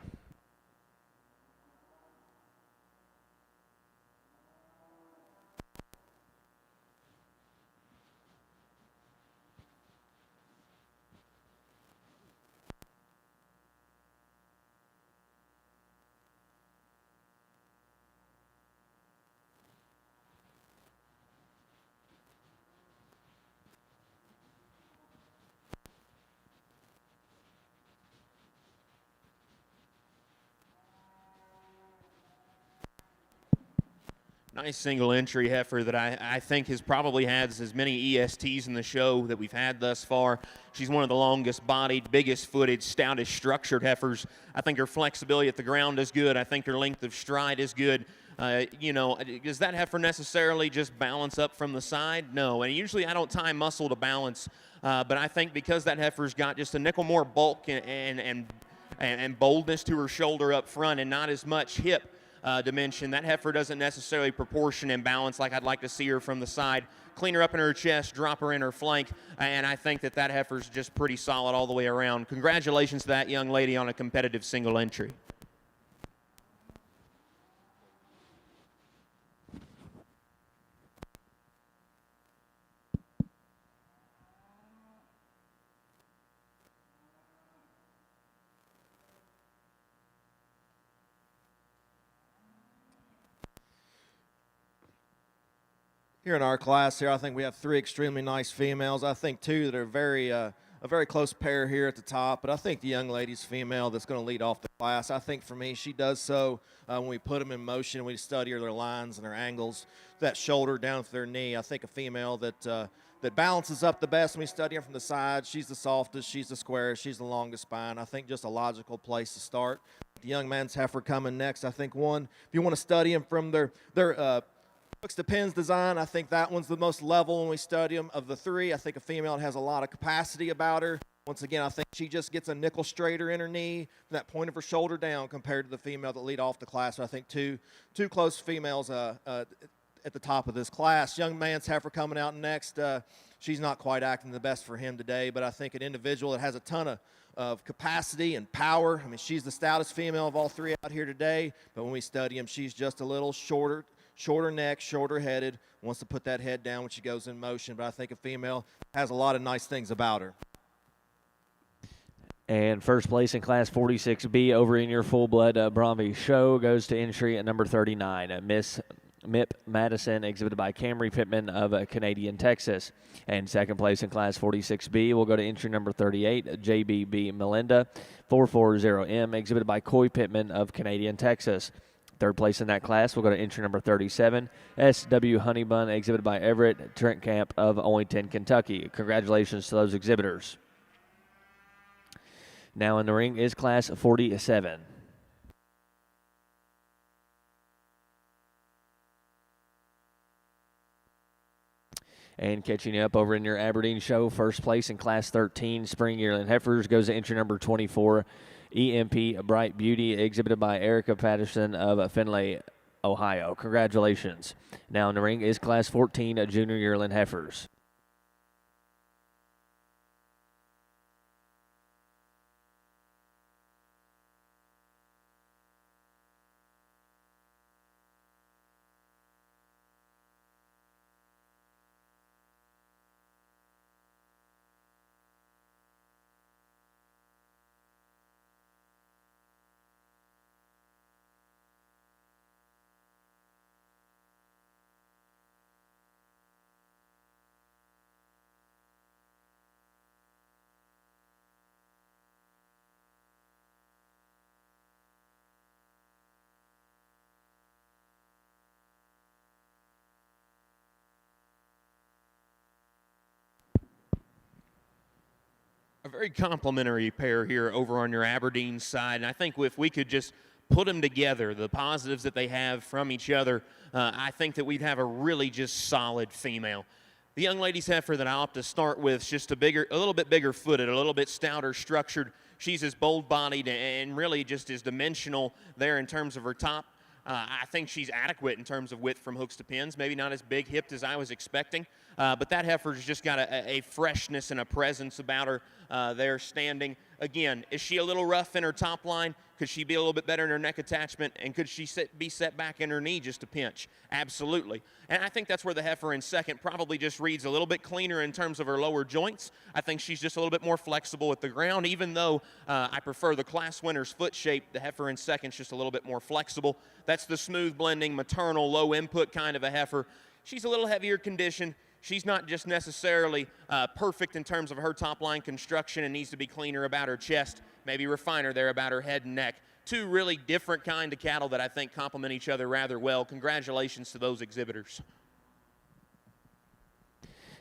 Nice single entry heifer that I think has probably had as many ESTs in the show that we've had thus far. She's one of the longest bodied, biggest footed, stoutest structured heifers. I think her flexibility at the ground is good. I think her length of stride is good. Does that heifer necessarily just balance up from the side? No, and usually I don't tie muscle to balance, but I think because that heifer's got just a nickel more bulk and boldness to her shoulder up front and not as much hip dimension, that heifer doesn't necessarily proportion and balance like I'd like to see her from the side. Clean her up in her chest, drop her in her flank, and I think that heifer's just pretty solid all the way around. Congratulations to that young lady on a competitive single entry. Here in our class here, I think we have three extremely nice females. I think two that are a very close pair here at the top, but I think the young lady's female that's going to lead off the class. I think for me, she does so when we put them in motion, we study their lines and their angles, that shoulder down to their knee. I think a female that balances up the best when we study them from the side. She's the softest, she's the squarest, she's the longest spine. I think just a logical place to start. The young man's heifer coming next. I think one, if you want to study them from their hooks to pins design, I think that one's the most level when we study them. Of the three, I think a female that has a lot of capacity about her. Once again, I think she just gets a nickel straighter in her knee from that point of her shoulder down compared to the female that lead off the class. So I think two close females at the top of this class. Young man's heifer coming out next. She's not quite acting the best for him today, but I think an individual that has a ton of capacity and power. I mean, she's the stoutest female of all three out here today, but when we study them, she's just a little shorter neck, shorter headed, wants to put that head down when she goes in motion. But I think a female has a lot of nice things about her. And first place in Class 46B over in your full-blood Braunvieh show goes to entry at number 39, Miss Mip Madison, exhibited by Camry Pittman of Canadian, Texas. And second place in Class 46B will go to entry number 38, JBB Melinda 440M, exhibited by Coy Pittman of Canadian, Texas. Third place in that class will go to entry number 37, SW Honeybun, exhibited by Everett Trentcamp of Owington, Kentucky. Congratulations to those exhibitors. Now in the ring is class 47. And catching you up over in your Aberdeen show, first place in Class 13 Spring Yearling Heifers goes to entry number 24, EMP Bright Beauty, exhibited by Erica Patterson of Findlay, Ohio. Congratulations. Now in the ring is Class 14 Junior Yearling Heifers. A very complimentary pair here over on your Aberdeen side, and I think if we could just put them together, the positives that they have from each other, I think that we'd have a really just solid female. The young lady's heifer that I opt to start with is just a little bit bigger footed, a little bit stouter structured. She's as bold-bodied and really just as dimensional there in terms of her top. I think she's adequate in terms of width from hooks to pins. Maybe not as big hipped as I was expecting, but that heifer's just got a freshness and a presence about her there standing. Again, is she a little rough in her top line? Could she be a little bit better in her neck attachment? And could she be set back in her knee just a pinch? Absolutely. And I think that's where the heifer in second probably just reads a little bit cleaner in terms of her lower joints. I think she's just a little bit more flexible at the ground, even though I prefer the class winner's foot shape. The heifer in second's just a little bit more flexible. That's the smooth blending, maternal, low input kind of a heifer. She's a little heavier condition. She's not just necessarily perfect in terms of her top line construction and needs to be cleaner about her chest, maybe refiner there about her head and neck. Two really different kind of cattle that I think complement each other rather well. Congratulations to those exhibitors.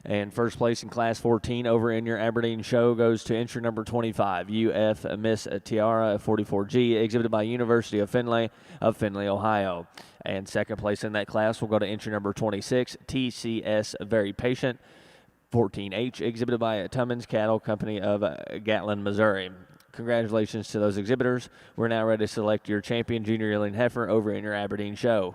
And first place in Class 14 over in your Aberdeen show goes to entry number 25, UF Miss Tiara 44G, exhibited by University of Findlay, Ohio. And second place in that class will go to entry number 26, TCS Very Patient 14H, exhibited by Tummins Cattle Company of Gatlin, Missouri. Congratulations to those exhibitors. We're now ready to select your champion junior yearling heifer over in your Aberdeen show.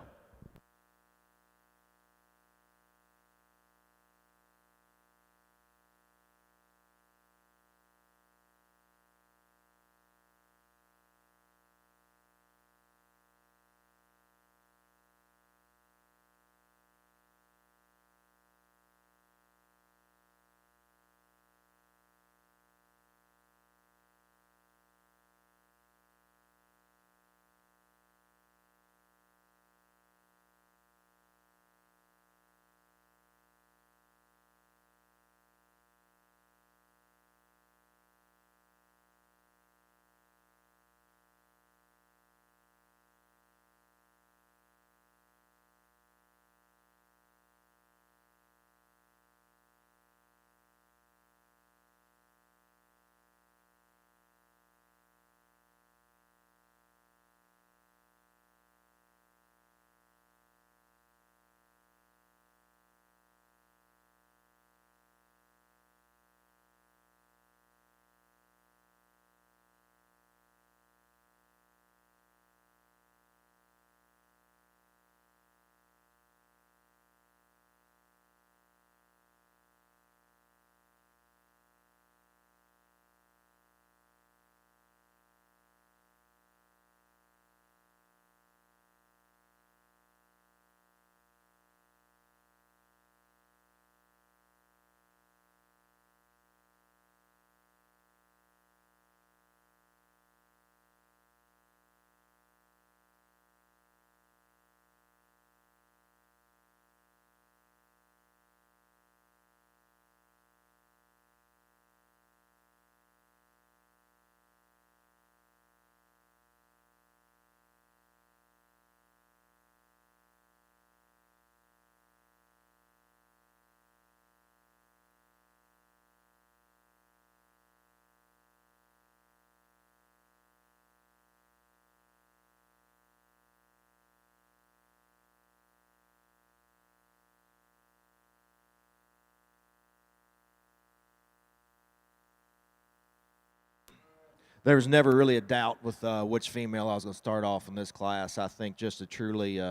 there was never really a doubt with which female I was going to start off in this class. I think just a truly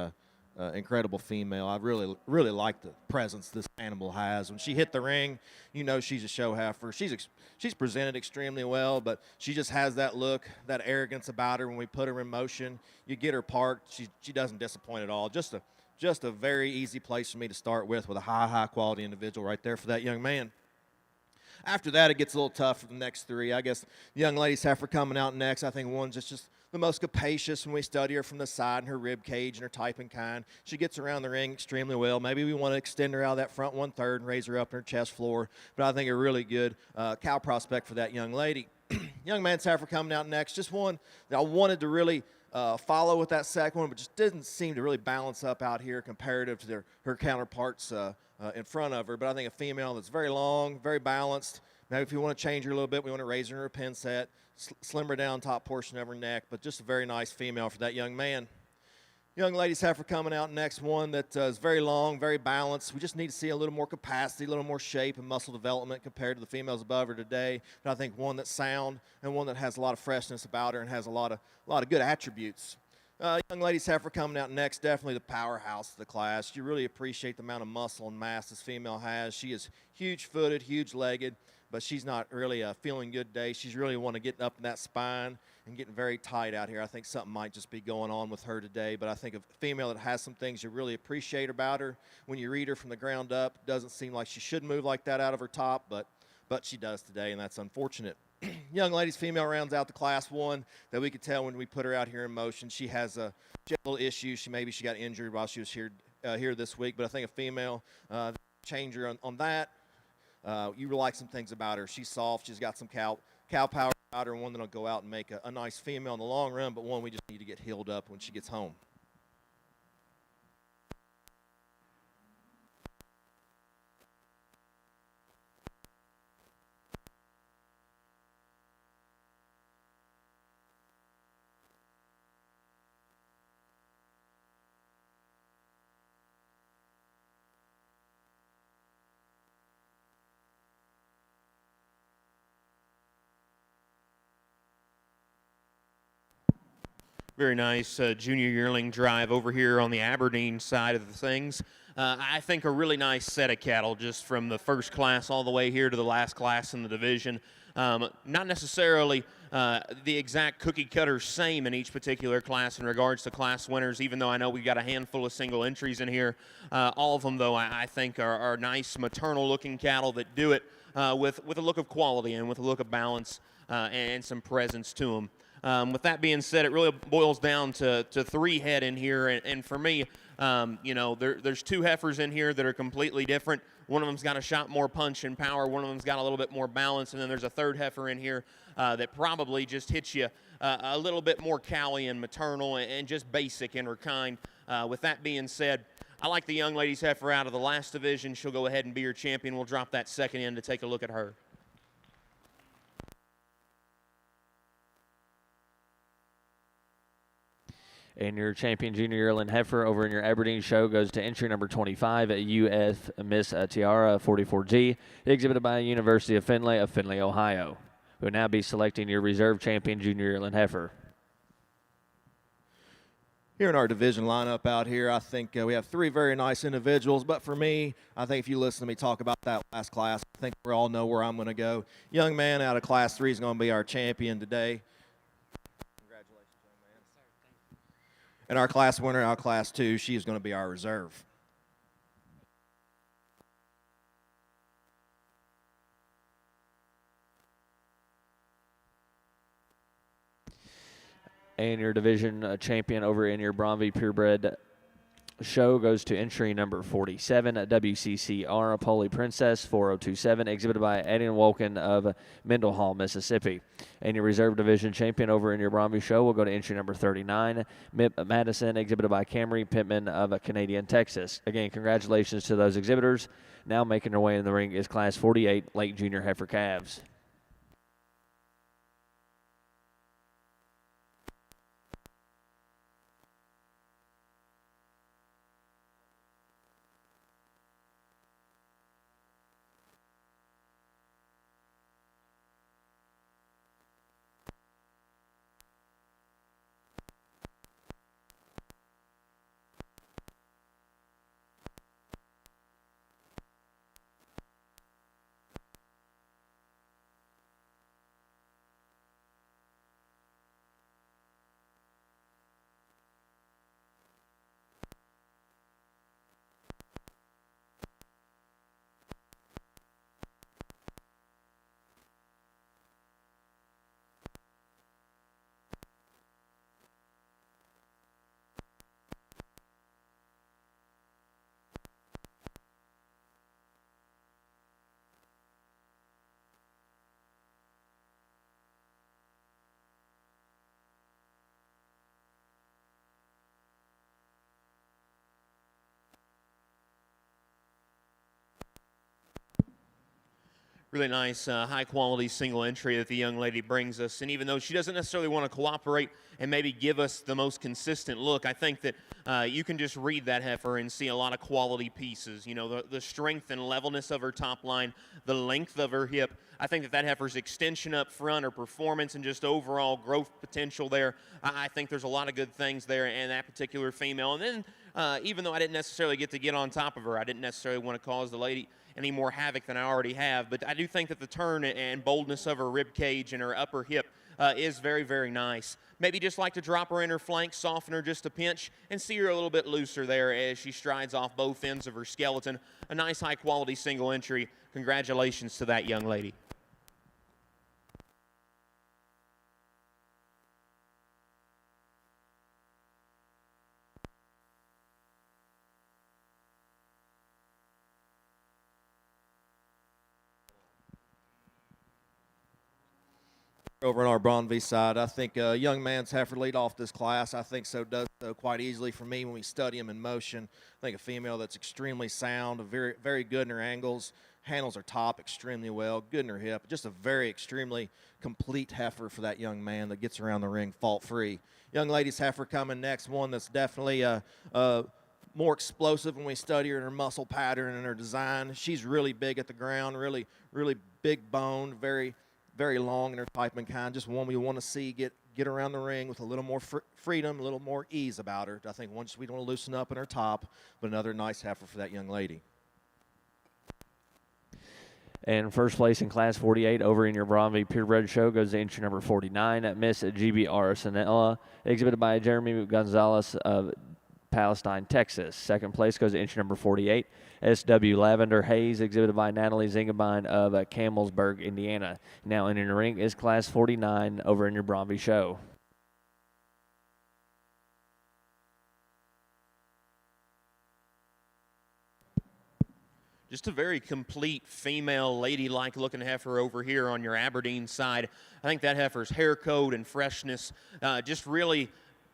incredible female. I really like the presence this animal has. When she hit the ring, you know she's a show heifer. She's presented extremely well, but she just has that look, that arrogance about her. When we put her in motion, you get her parked. She doesn't disappoint at all. Just a very easy place for me to start with a high quality individual right there for that young man. After that, it gets a little tough for the next three. I guess the young lady's heifer coming out next. I think one's just the most capacious when we study her from the side and her rib cage and her type and kind. She gets around the ring extremely well. Maybe we want to extend her out of that front 1/3 and raise her up in her chest floor. But I think a really good cow prospect for that young lady. Young man's heifer coming out next. Just one that I wanted to really follow with that second one, but just didn't seem to really balance up out here comparative to her counterparts in front of her. But I think a female that's very long, very balanced. Maybe if you want to change her a little bit, we want to raise her in her pin set, slim her down top portion of her neck, but just a very nice female for that young man. Young lady's heifer coming out next, one that is very long, very balanced. We just need to see a little more capacity, a little more shape and muscle development compared to the females above her today. But I think one that's sound and one that has a lot of freshness about her and has a lot of good attributes. Young lady's heifer coming out next, definitely the powerhouse of the class. You really appreciate the amount of muscle and mass this female has. She is huge-footed, huge-legged, but she's not really feeling good today. She's really want to get up in that spine and getting very tight out here. I think something might just be going on with her today, but I think a female that has some things you really appreciate about her. When you read her from the ground up, doesn't seem like she should move like that out of her top, but she does today, and that's unfortunate. Young lady's female rounds out the class one that we could tell when we put her out here in motion. She has a little issue. Maybe she got injured while she was here this week, but I think a female changer on that. You really like some things about her. She's soft. She's got some cow power about her, and one that'll go out and make a nice female in the long run, but one we just need to get healed up when she gets home. Very nice junior yearling drive over here on the Aberdeen side of the things. I think a really nice set of cattle just from the first class all the way here to the last class in the division. Not necessarily the exact cookie cutter same in each particular class in regards to class winners, even though I know we've got a handful of single entries in here. All of them, though, I think are nice maternal looking cattle that do it with a look of quality and with a look of balance and some presence to them. With that being said, it really boils down to three head in here, and for me, there's two heifers in here that are completely different. One of them's got a shot more punch and power. One of them's got a little bit more balance, and then there's a third heifer in here that probably just hits you a little bit more cowy and maternal and just basic in her kind. With that being said, I like the young lady's heifer out of the last division. She'll go ahead and be your champion. We'll drop that second in to take a look at her. And your champion junior yearling heifer over in your Aberdeen show goes to entry number 25 at UF Miss Tiara 44G, exhibited by University of Findlay, Ohio. We'll now be selecting your reserve champion junior yearling heifer. Here in our division lineup out here, I think we have three very nice individuals. But for me, I think if you listen to me talk about that last class, I think we all know where I'm going to go. Young man out of Class 3 is going to be our champion today. Congratulations, young man. And our class winner out of Class 2, she is going to be our reserve. And your division champion over in your Braunvieh purebred show goes to entry number 47 at WCCR Polly Princess 4027, exhibited by Aiden Wolkin of Mendenhall, Mississippi. And your reserve division champion over in your Braunvieh show will go to entry number 39, Mip Madison, exhibited by Camry Pittman of Canadian, Texas. Again, congratulations to those exhibitors. Now making their way in the ring is Class 48 Lake Junior Heifer Calves. Really nice, high-quality single entry that the young lady brings us. And even though she doesn't necessarily want to cooperate and maybe give us the most consistent look, I think that you can just read that heifer and see a lot of quality pieces. You know, the strength and levelness of her top line, the length of her hip. I think that heifer's extension up front, her performance, and just overall growth potential there. I think there's a lot of good things there in that particular female. And then even though I didn't necessarily get on top of her, I didn't necessarily want to cause the lady any more havoc than I already have, but I do think that the turn and boldness of her rib cage and her upper hip is very, very nice. Maybe just like to drop her in her flank, soften her just a pinch, and see her a little bit looser there as she strides off both ends of her skeleton. A nice high-quality single entry. Congratulations to that young lady. Over on our Braunvieh side, I think young man's heifer lead off this class. I think so does so quite easily for me when we study him in motion. I think a female that's extremely sound, very, very good in her angles, handles her top extremely well, good in her hip. Just a very extremely complete heifer for that young man that gets around the ring fault-free. Young lady's heifer coming next, one that's definitely more explosive when we study her in her muscle pattern and her design. She's really big at the ground, really, really big boned, very long in her type and kind, just one we want to see get around the ring with a little more freedom, a little more ease about her. I think once we don't want to loosen up in her top, but another nice heifer for that young lady. And first place in Class 48 over in your Braunvieh Purebred Show goes to entry number 49 at Miss GB Arsenella, exhibited by Jeremy Gonzalez of Palestine, Texas. Second place goes to entry number 48, SW Lavender Hayes, exhibited by Natalie Zingebine of Campbellsburg, Indiana. Now in the ring is Class 49 over in your Braunvieh Show. Just a very complete female ladylike looking heifer over here on your Aberdeen side. I think that heifer's hair coat and freshness just really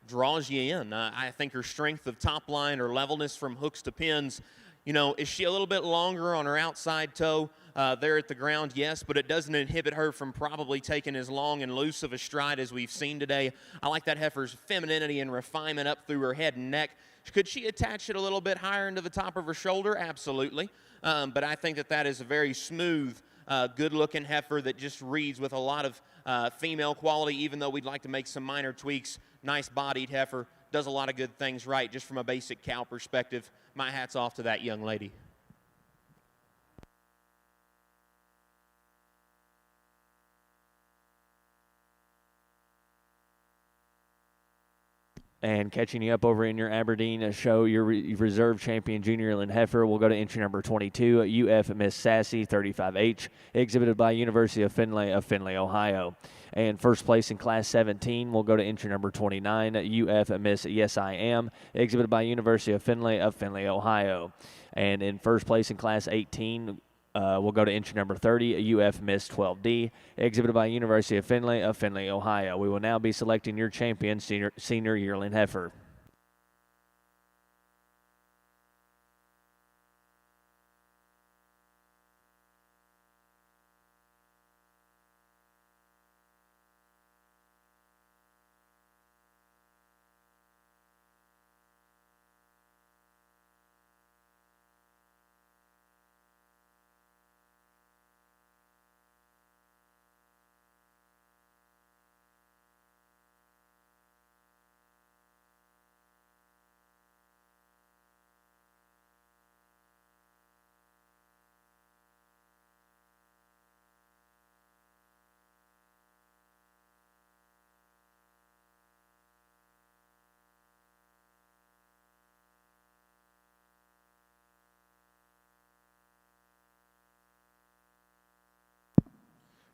draws you in. I think her strength of top line, her levelness from hooks to pins. You know, is she a little bit longer on her outside toe there at the ground? Yes, but it doesn't inhibit her from probably taking as long and loose of a stride as we've seen today. I like that heifer's femininity and refinement up through her head and neck. Could she attach it a little bit higher into the top of her shoulder? Absolutely. But I think that is a very smooth, good-looking heifer that just reads with a lot of female quality, even though we'd like to make some minor tweaks. Nice bodied heifer, does a lot of good things right just from a basic cow perspective. My hat's off to that young lady. And catching you up over in your Aberdeen show, your reserve champion junior yearling heifer will go to entry number 22, UF Miss Sassy 35H, exhibited by University of Findlay, Ohio. And first place in Class 17 will go to entry number 29, UF Miss Yes I Am, exhibited by University of Findlay, Ohio. And in first place in Class 18, we'll go to entry number 30, UF Miss 12D, exhibited by University of Findlay, Ohio. We will now be selecting your champion senior yearling heifer.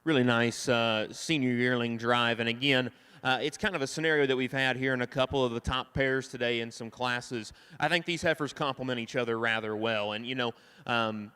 Really nice senior yearling drive. And again, it's kind of a scenario that we've had here in a couple of the top pairs today in some classes. I think these heifers complement each other rather well. And, you know,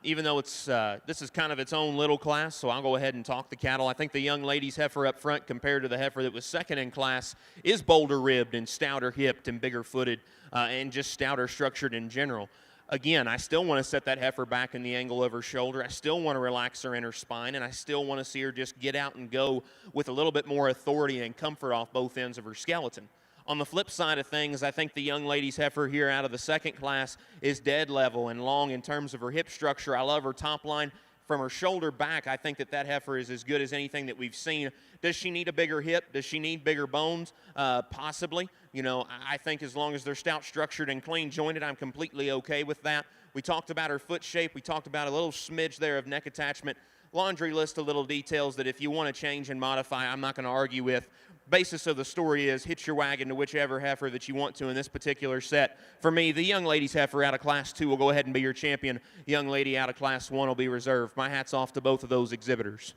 even though it's this is kind of its own little class, so I'll go ahead and talk the cattle. I think the young lady's heifer up front compared to the heifer that was second in class is bolder ribbed and stouter hipped and bigger footed and just stouter structured in general. Again, I still want to set that heifer back in the angle of her shoulder. I still want to relax her inner spine, and I still want to see her just get out and go with a little bit more authority and comfort off both ends of her skeleton. On the flip side of things, I think the young lady's heifer here out of the second class is dead level and long in terms of her hip structure. I love her top line. From her shoulder back, I think that heifer is as good as anything that we've seen. Does she need a bigger hip? Does she need bigger bones? Possibly. You know, I think as long as they're stout structured and clean jointed, I'm completely okay with that. We talked about her foot shape. We talked about a little smidge there of neck attachment. Laundry list of little details that if you want to change and modify, I'm not going to argue with. Basis of the story is hitch your wagon to whichever heifer that you want to in this particular set. For me, the young lady's heifer out of Class 2 will go ahead and be your champion. Young lady out of Class 1 will be reserved. My hat's off to both of those exhibitors.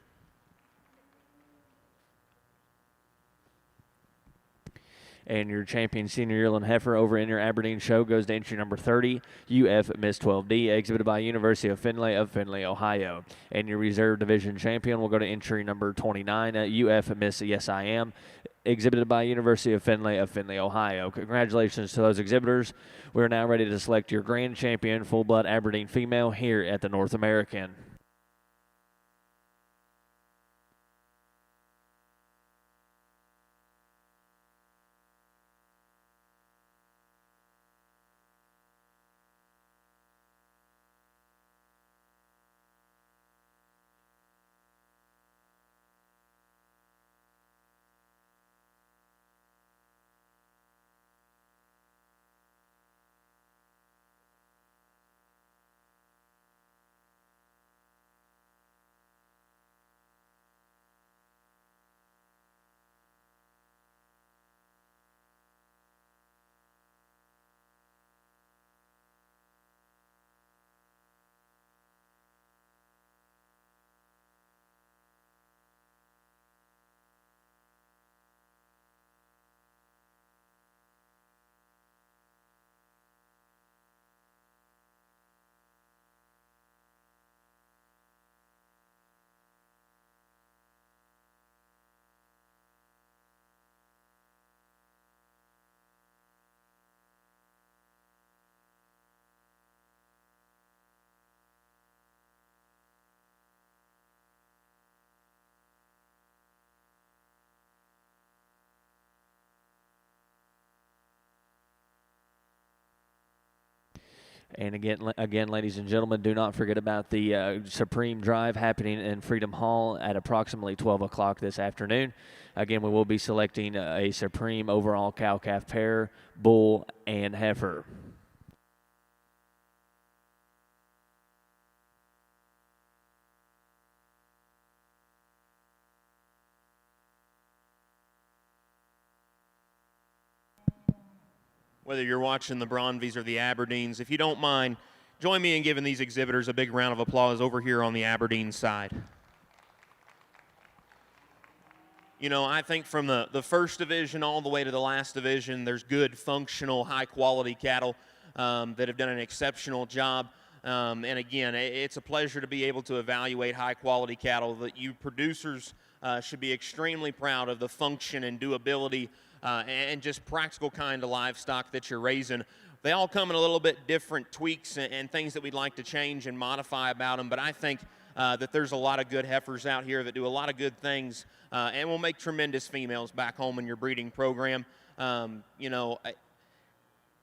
And your champion senior yearling heifer over in your Aberdeen show goes to entry number 30, UF Miss 12D, exhibited by University of Findlay, Ohio. And your reserve division champion will go to entry number 29, UF Miss Yes I Am, exhibited by University of Findlay, Ohio. Congratulations to those exhibitors. We're now ready to select your grand champion, full-blood Aberdeen female, here at the North American. And again, ladies and gentlemen, do not forget about the Supreme Drive happening in Freedom Hall at approximately 12 o'clock this afternoon. Again, we will be selecting a Supreme overall cow-calf pair, bull, and heifer. Whether you're watching the Braunviehs or the Aberdeens, if you don't mind, join me in giving these exhibitors a big round of applause over here on the Aberdeen side. You know, I think from the first division all the way to the last division, there's good, functional, high-quality cattle that have done an exceptional job. And again, it's a pleasure to be able to evaluate high-quality cattle. That you producers should be extremely proud of the function and durability and just practical kind of livestock that you're raising. They all come in a little bit different tweaks and things that we'd like to change and modify about them, but I think that there's a lot of good heifers out here that do a lot of good things and will make tremendous females back home in your breeding program. You know,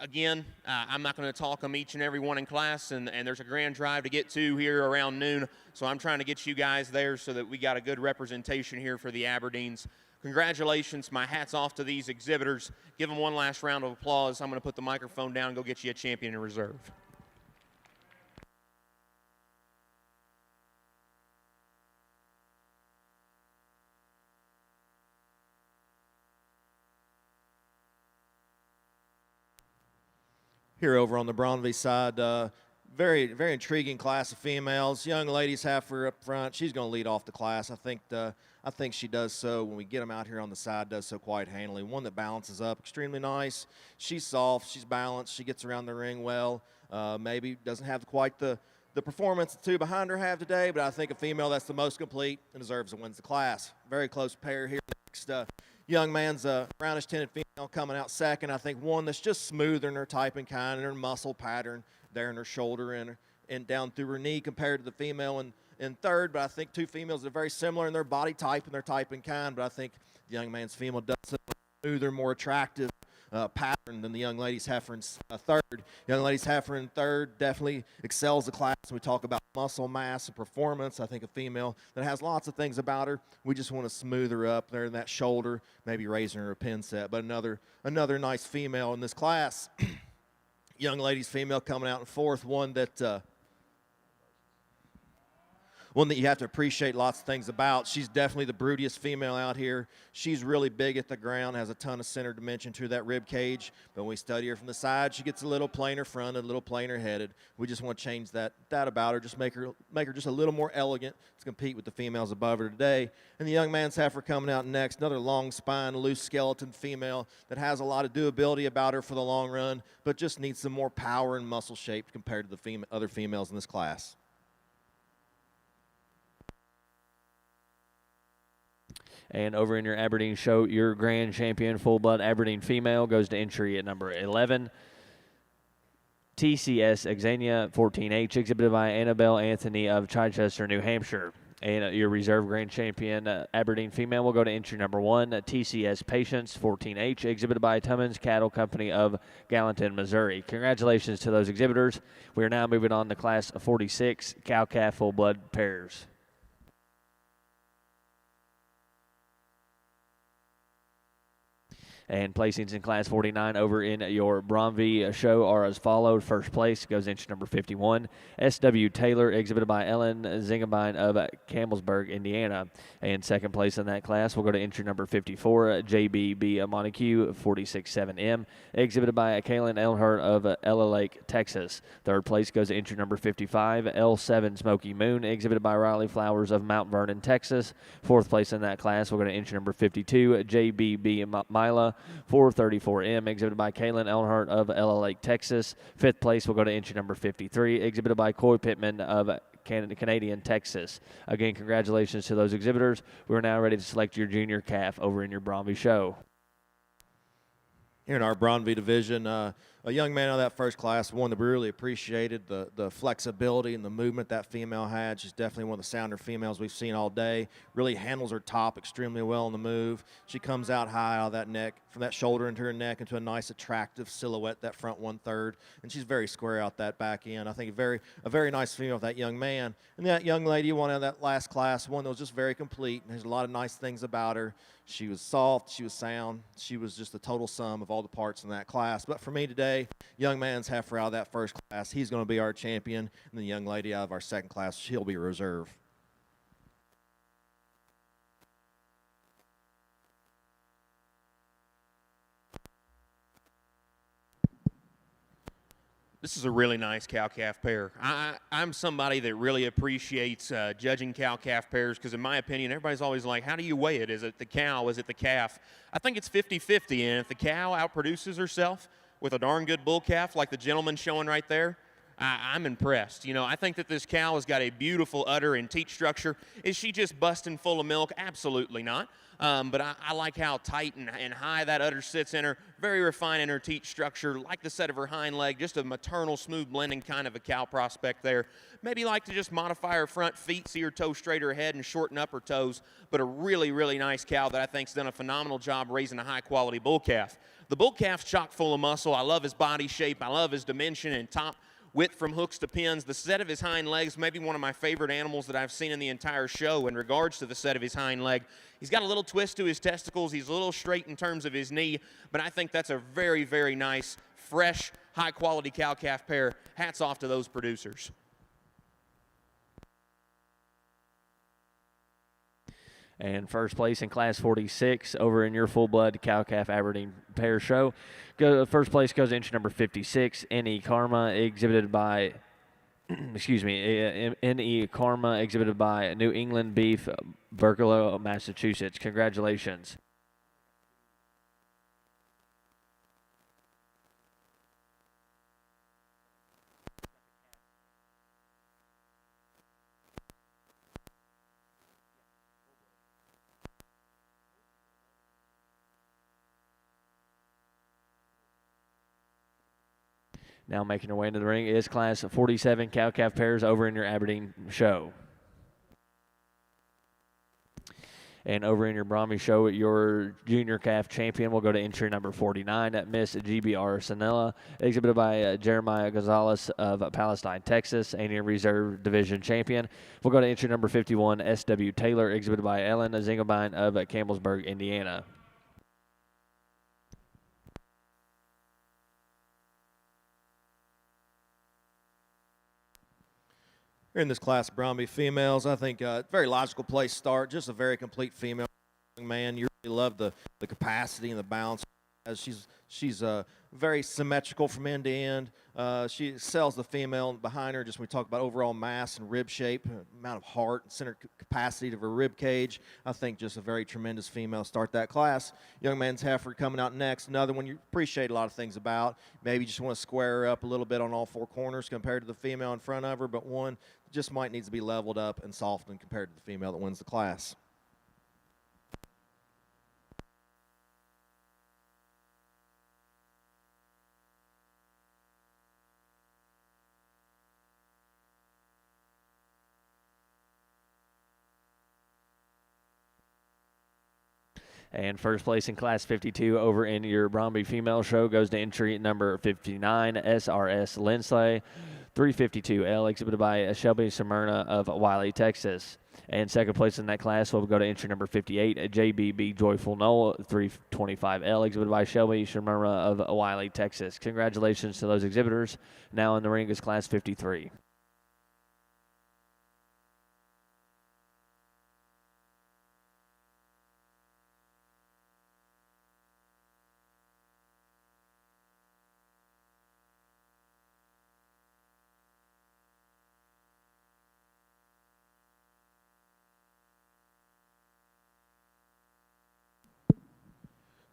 again, I'm not going to talk them each and every one in class, and there's a grand drive to get to here around noon, so I'm trying to get you guys there so that we got a good representation here for the Aberdeens. Congratulations. My hat's off to these exhibitors. Give them one last round of applause. I'm going to put the microphone down and go get you a champion in reserve. Here over on the Braunvieh side, very, very intriguing class of females. Young ladies heifer up front. She's going to lead off the class. I think she does so when we get them out here on the side, does so quite handily. One that balances up extremely nice. She's soft. She's balanced. She gets around the ring well. Maybe doesn't have quite the performance the two behind her have today, but I think a female that's the most complete and deserves to win the class. Very close pair here. Next, young man's a brownish tinted female coming out second. I think one that's just smoother in her type and kind and her muscle pattern there in her shoulder and down through her knee compared to the female in third. But I think two females are very similar in their body type and their type and kind. But I think the young man's female does it smoother, more attractive pattern than the young lady's heifer in third. Young lady's heifer in third definitely excels the class. We talk about muscle mass and performance. I think a female that has lots of things about her. We just want to smooth her up there in that shoulder, maybe raising her a pin set. But another nice female in this class. Young lady's female coming out in fourth, one that you have to appreciate lots of things about. She's definitely the broodiest female out here. She's really big at the ground, has a ton of center dimension to that rib cage. But when we study her from the side, she gets a little plainer fronted, a little plainer headed. We just want to change that about her, just make her just a little more elegant to compete with the females above her today. And the young man's heifer coming out next, another long spine, loose skeleton female that has a lot of doability about her for the long run, but just needs some more power and muscle shape compared to the other females in this class. And over in your Aberdeen show, your grand champion full-blood Aberdeen female goes to entry at number 11. TCS Xenia 14H, exhibited by Annabelle Anthony of Chichester, New Hampshire. And your reserve grand champion Aberdeen female will go to entry number 1. TCS Patience 14H, exhibited by Tummins Cattle Company of Gallatin, Missouri. Congratulations to those exhibitors. We are now moving on to Class 46, cow-calf full-blood pairs. And placings in Class 49 over in your Braunvieh show are as followed. First place goes entry number 51, S.W. Taylor, exhibited by Ellen Zingenbein of Campbellsburg, Indiana. And second place in that class will go to entry number 54, J.B.B. Montague, 46-7M, exhibited by Kaylin Elnhart of Ella Lake, Texas. Third place goes to entry number 55, L7 Smoky Moon, exhibited by Riley Flowers of Mount Vernon, Texas. Fourth place in that class will go to entry number 52, J.B.B. Mila, 434M, exhibited by Kaylin Elnhart of Ella Lake, Texas. Fifth place will go to entry number 53, exhibited by Coy Pittman of Canadian, Texas. Again, congratulations to those exhibitors. We're now ready to select your junior calf over in your Braunvieh show. Here in our Braunvieh division, a young man out of that first class, one that we really appreciated, the flexibility and the movement that female had. She's definitely one of the sounder females we've seen all day. Really handles her top extremely well on the move. She comes out high out of that neck, from that shoulder into her neck, into a nice attractive silhouette, that front 1/3. And she's very square out that back end. I think a very nice female with that young man. And that young lady, one out of that last class, one that was just very complete. And there's a lot of nice things about her. She was soft, she was sound, she was just the total sum of all the parts in that class. But for me today, young man's heifer out of that first class, he's going to be our champion. And the young lady out of our second class, she'll be reserve. This is a really nice cow-calf pair. I'm somebody that really appreciates judging cow-calf pairs because, in my opinion, everybody's always like, how do you weigh it? Is it the cow? Is it the calf? I think it's 50-50, and if the cow outproduces herself with a darn good bull calf like the gentleman showing right there, I'm impressed. You know, I think that this cow has got a beautiful udder and teat structure. Is she just busting full of milk? Absolutely not. But I like how tight and high that udder sits in her. Very refined in her teat structure, like the set of her hind leg, just a maternal, smooth blending kind of a cow prospect there. Maybe like to just modify her front feet, see her toes straighter ahead and shorten up her toes. But a really, really nice cow that I think's done a phenomenal job raising a high-quality bull calf. The bull calf's chock full of muscle. I love his body shape. I love his dimension and top width from hooks to pins. The set of his hind legs, maybe one of my favorite animals that I've seen in the entire show in regards to the set of his hind leg. He's got a little twist to his testicles. He's a little straight in terms of his knee, but I think that's a very, very nice, fresh, high-quality cow-calf pair. Hats off to those producers. And first place in Class 46 over in your full-blood cow-calf Aberdeen pair show. First place goes to entry number 56, N.E. Karma, exhibited by, N.E. Karma, exhibited by New England Beef, Berkeley, Massachusetts. Congratulations. Now making her way into the ring is Class 47 cow-calf pairs over in your Aberdeen show. And over in your Braunvieh show, your junior calf champion will go to entry number 49 at Miss GBR Sanella, exhibited by Jeremiah Gonzalez of Palestine, Texas, and your reserve division champion will go to entry number 51 SW Taylor, exhibited by Ellen Zingelbein of Campbellsburg, Indiana. Here in this class of Braunvieh females, I think very logical place to start. Just a very complete female young man. You really love the capacity and the balance. She's very symmetrical from end to end. She excels the female behind her. Just when we talk about overall mass and rib shape, amount of heart and center capacity of her rib cage, I think just a very tremendous female to start that class. Young man's heifer coming out next. Another one you appreciate a lot of things about. Maybe you just want to square her up a little bit on all four corners compared to the female in front of her, but one just might needs to be leveled up and softened compared to the female that wins the class. And first place in Class 52 over in your Braunvieh female show goes to entry number 59, SRS Lindsley, 352L, exhibited by Shelby Smyrna of Wiley, Texas. And second place in that class will go to entry number 58, JBB Joyful Knoll, 325L, exhibited by Shelby Smyrna of Wiley, Texas. Congratulations to those exhibitors. Now in the ring is Class 53.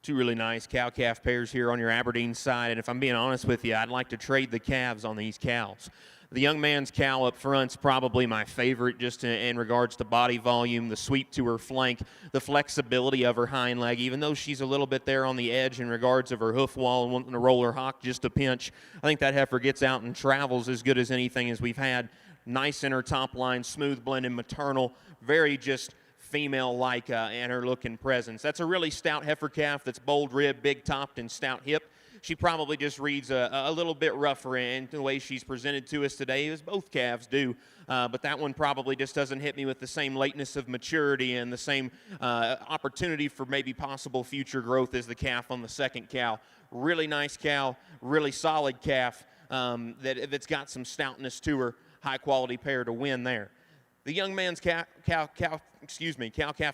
Two really nice cow-calf pairs here on your Aberdeen side, and if I'm being honest with you, I'd like to trade the calves on these cows. The young man's cow up front's probably my favorite just in regards to body volume, the sweep to her flank, the flexibility of her hind leg, even though she's a little bit there on the edge in regards of her hoof wall and wanting to roll her hock just a pinch. I think that heifer gets out and travels as good as anything as we've had. Nice in her top line, smooth blended maternal, very just female-like in her look and presence. That's a really stout heifer calf that's bold rib, big topped, and stout hip. She probably just reads a little bit rougher in the way she's presented to us today, as both calves do. But that one probably just doesn't hit me with the same lateness of maturity and the same opportunity for maybe possible future growth as the calf on the second cow. Really nice cow, really solid calf that's got some stoutness to her. High-quality pair to win there. The young man's cow-calf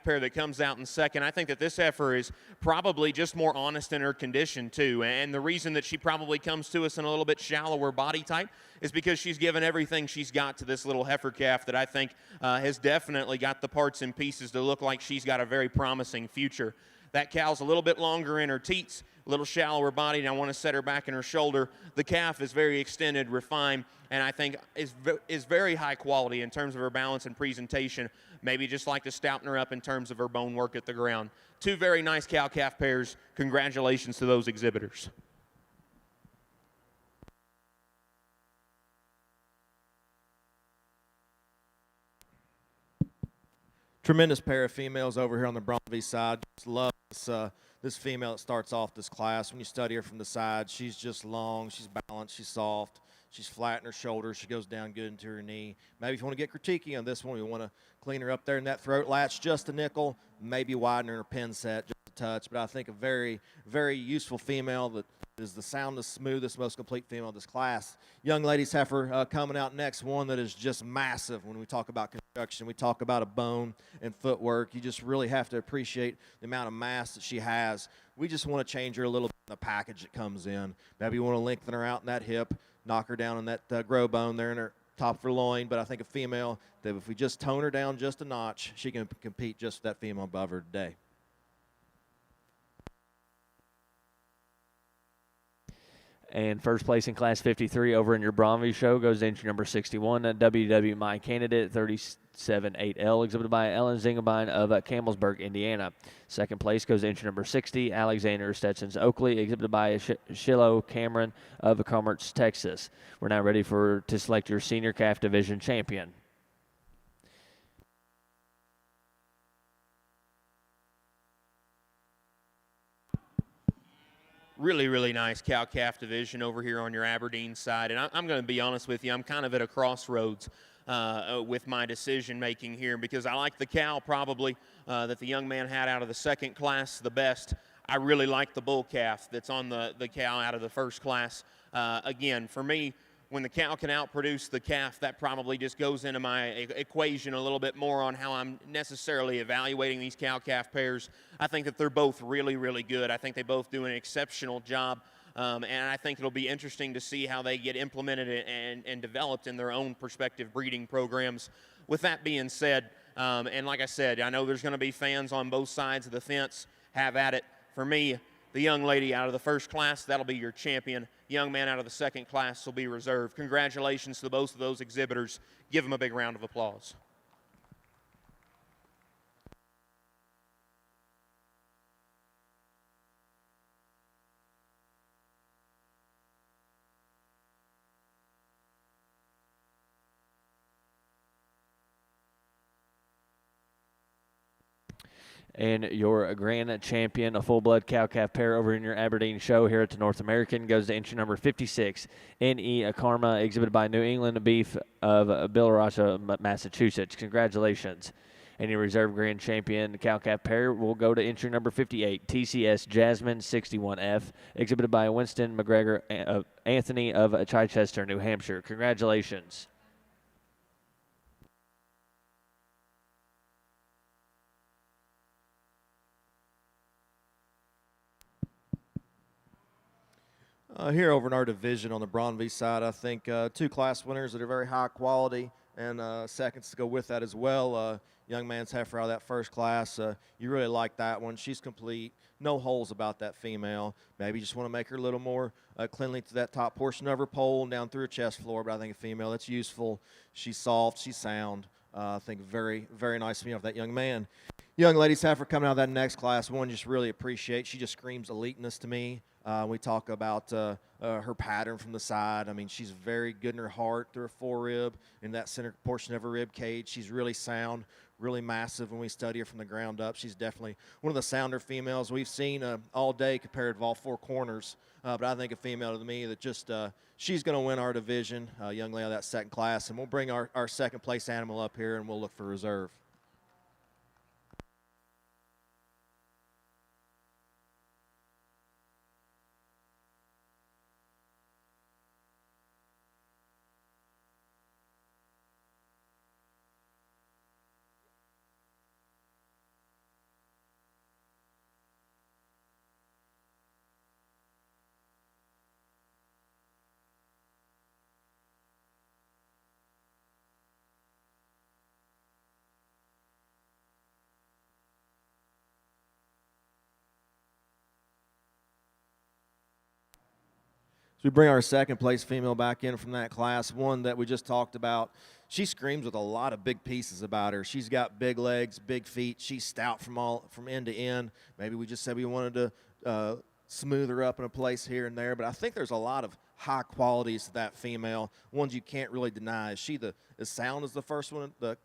pair that comes out in second, I think that this heifer is probably just more honest in her condition too. And the reason that she probably comes to us in a little bit shallower body type is because she's given everything she's got to this little heifer calf that I think has definitely got the parts and pieces to look like she's got a very promising future. That cow's a little bit longer in her teats, a little shallower body, and I want to set her back in her shoulder. The calf is very extended, refined, and I think is very high quality in terms of her balance and presentation. Maybe just like to stouten her up in terms of her bone work at the ground. Two very nice cow-calf pairs. Congratulations to those exhibitors. Tremendous pair of females over here on the Braunvieh side. Just love this female that starts off this class. When you study her from the side, she's just long, she's balanced, she's soft, she's flat in her shoulders, she goes down good into her knee. Maybe if you want to get critiquey on this one, you want to clean her up there in that throat latch just a nickel, maybe widen her pin set just a touch. But I think a very, very useful female that is the soundest, smoothest, most complete female of this class. Young lady's heifer coming out next, one that is just massive when we talk about construction. We talk about a bone and footwork. You just really have to appreciate the amount of mass that she has. We just want to change her a little bit in the package that comes in. Maybe you want to lengthen her out in that hip, knock her down on that grow bone there in her top of her loin. But I think a female that if we just tone her down just a notch, she can compete just with that female above her today. And first place in Class 53 over in your Braunvieh show goes to entry number 61, WW My Candidate, 378L, exhibited by Ellen Zingelbein of Campbellsburg, Indiana. Second place goes to entry number 60, Alexander Stetson's Oakley, exhibited by Shiloh Cameron of Commerce, Texas. We're now ready to select your senior calf division champion. Really, really nice cow-calf division over here on your Aberdeen side. And I'm going to be honest with you, I'm kind of at a crossroads with my decision-making here, because I like the cow probably that the young man had out of the second class the best. I really like the bull calf that's on the cow out of the first class. Again, for me, when the cow can outproduce the calf, that probably just goes into my equation a little bit more on how I'm necessarily evaluating these cow-calf pairs. I think that they're both really, really good. I think they both do an exceptional job, and I think it'll be interesting to see how they get implemented and developed in their own prospective breeding programs. With that being said, and like I said, I know there's going to be fans on both sides of the fence. Have at it. For me, the young lady out of the first class, that'll be your champion. The young man out of the second class will be reserved. Congratulations to both of those exhibitors. Give them a big round of applause. And your grand champion, a full-blood cow-calf pair over in your Aberdeen show here at the North American, goes to entry number 56, N.E. Karma, exhibited by New England Beef of Billerica, Massachusetts. Congratulations. And your reserve grand champion, cow-calf pair, will go to entry number 58, TCS Jasmine 61F, exhibited by Winston McGregor Anthony of Chichester, New Hampshire. Congratulations. Here over in our division on the Braunvieh side, I think two class winners that are very high quality, and seconds to go with that as well. Young man's heifer out of that first class. You really like that one. She's complete. No holes about that female. Maybe you just want to make her a little more cleanly to that top portion of her pole and down through her chest floor, but I think a female that's useful. She's soft. She's sound. I think very, very nice female of that young man. Young lady's heifer coming out of that next class, one just really appreciate. She just screams eliteness to me. We talk about her pattern from the side. I mean, she's very good in her heart through her forerib, in that center portion of her rib cage. She's really sound, really massive when we study her from the ground up. She's definitely one of the sounder females we've seen all day compared to all four corners. But I think a female to me that just she's going to win our division, young lady of that second class. And we'll bring our second place animal up here, and we'll look for reserve. So we bring our second place female back in from that class, one that we just talked about. She screams with a lot of big pieces about her. She's got big legs, big feet. She's stout from end to end. Maybe we just said we wanted to smooth her up in a place here and there, but I think there's a lot of high qualities to that female, ones you can't really deny. Is she as sound as the first one, the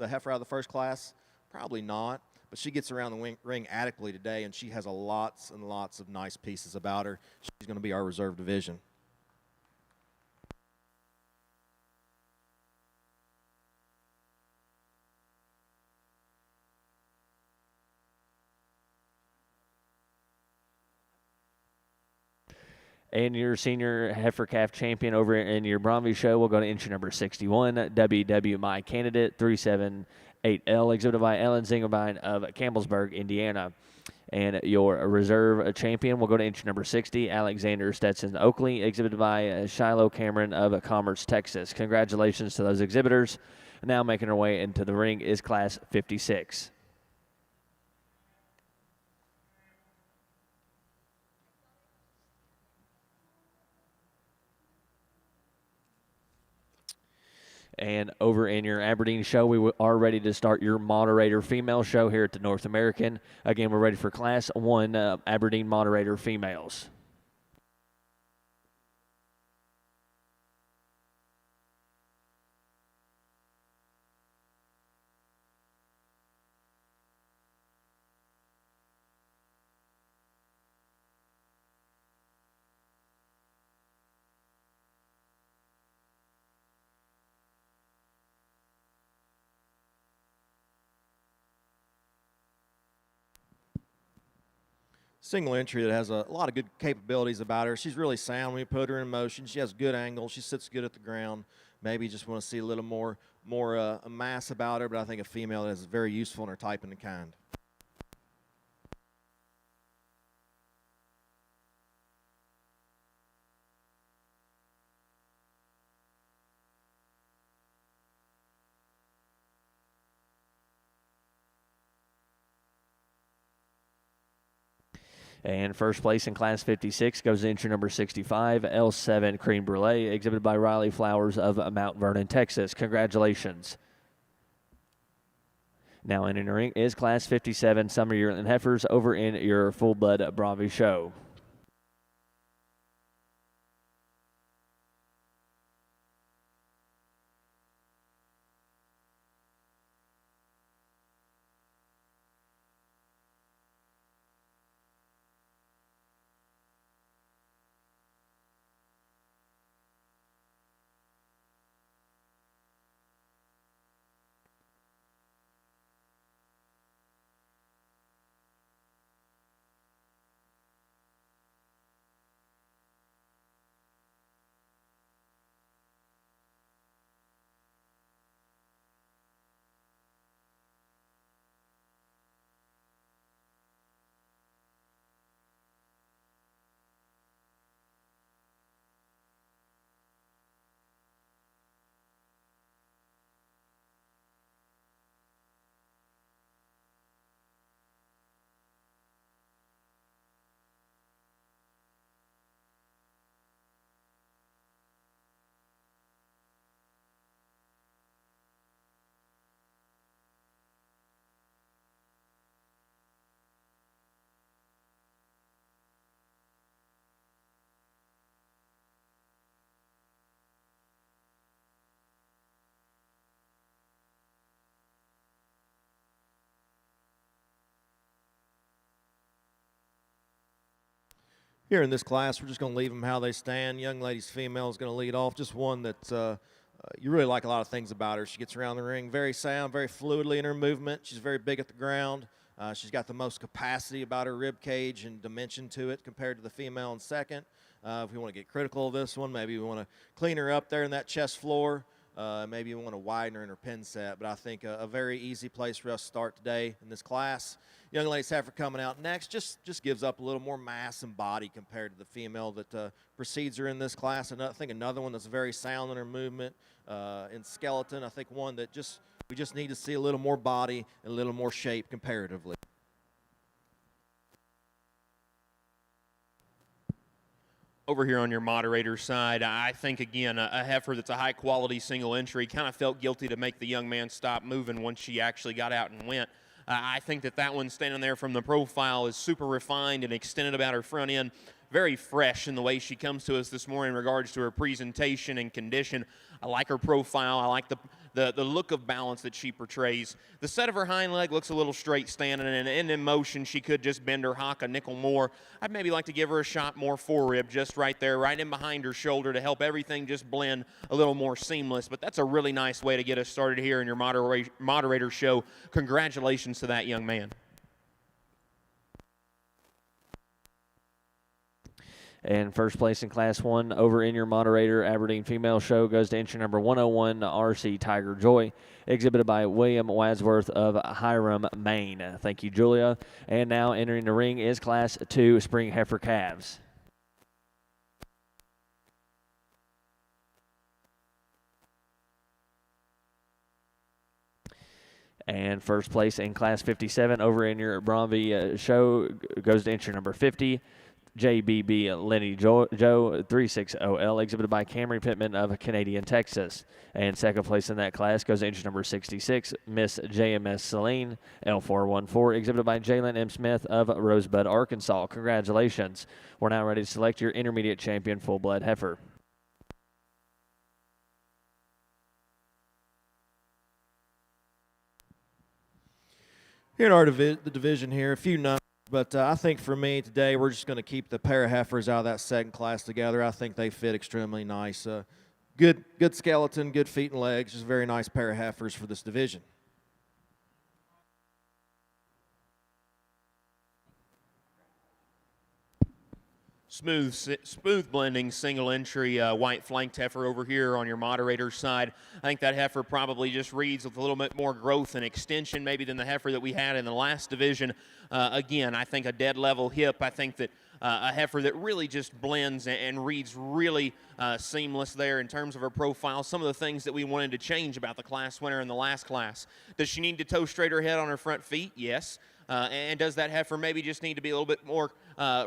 heifer out of the first class? Probably not. But she gets around the ring adequately today, and she has lots and lots of nice pieces about her. She's going to be our reserve division. And your senior heifer calf champion over in your Braunvieh show will go to entry number 61, WWMI candidate 378L, exhibited by Ellen Zingelbein of Campbellsburg, Indiana. And your reserve champion will go to entry number 60, Alexander Stetson Oakley, exhibited by Shiloh Cameron of Commerce, Texas. Congratulations to those exhibitors. Now making her way into the ring is class 56. And over in your Aberdeen show, we are ready to start your moderator female show here at the North American. Again, we're ready for Class 1 Aberdeen moderator females. Single entry that has a lot of good capabilities about her. She's really sound when you put her in motion. She has good angle. She sits good at the ground. Maybe you just want to see a little more mass about her, but I think a female that is very useful in her type and kind. And first place in Class 56 goes to entry number 65, L7 Cream Brulee, exhibited by Riley Flowers of Mount Vernon, Texas. Congratulations. Now entering the ring is Class 57 Summer Yearling Heifers over in your Full Blood Braunvieh show. Here in this class, we're just going to leave them how they stand. Young lady's female is going to lead off. Just one that you really like a lot of things about her. She gets around the ring very sound, very fluidly in her movement. She's very big at the ground. She's got the most capacity about her rib cage and dimension to it compared to the female in second. If we want to get critical of this one, maybe we want to clean her up there in that chest floor. Maybe we want to widen her in her pin set. But I think a very easy place for us to start today in this class. Young lady's heifer coming out next just gives up a little more mass and body compared to the female that precedes her in this class. And I think another one that's very sound in her movement and skeleton. I think one that we just need to see a little more body and a little more shape comparatively. Over here on your moderator side, I think, again, a heifer that's a high-quality single entry. Kind of felt guilty to make the young man stop moving once she actually got out and went. I think that one standing there from the profile is super refined and extended about her front end. Very fresh in the way she comes to us this morning in regards to her presentation and condition. I like her profile. I like the look of balance that she portrays. The set of her hind leg looks a little straight standing, and in motion she could just bend her hock a nickel more. I'd maybe like to give her a shot more forerib just right there, right in behind her shoulder to help everything just blend a little more seamless. But that's a really nice way to get us started here in your moderator show. Congratulations to that young man. And first place in Class 1 over in your moderator Aberdeen female show goes to entry number 101, RC Tiger Joy, exhibited by William Wadsworth of Hiram, Maine. Thank you, Julia. And now entering the ring is Class 2 Spring Heifer Calves. And first place in Class 57 over in your Braunvieh show goes to entry number 50, JBB Lenny Joe 360L, exhibited by Camry Pittman of Canadian, Texas. And second place in that class goes to entry number 66, Miss JMS Celine L414, exhibited by Jalen M. Smith of Rosebud, Arkansas. Congratulations. We're now ready to select your intermediate champion full-blood heifer. Here in our the division here, a few numbers, but I think for me today, we're just going to keep the pair of heifers out of that second class together. I think they fit extremely nice. Good skeleton, good feet and legs, just a very nice pair of heifers for this division. Smooth blending single entry white flanked heifer over here on your moderator's side. I think that heifer probably just reads with a little bit more growth and extension maybe than the heifer that we had in the last division. Again, I think a dead level hip. I think that a heifer that really just blends and reads really seamless there in terms of her profile. Some of the things that we wanted to change about the class winner in the last class. Does she need to toe straight her head on her front feet? Yes. And does that heifer maybe just need to be a little bit more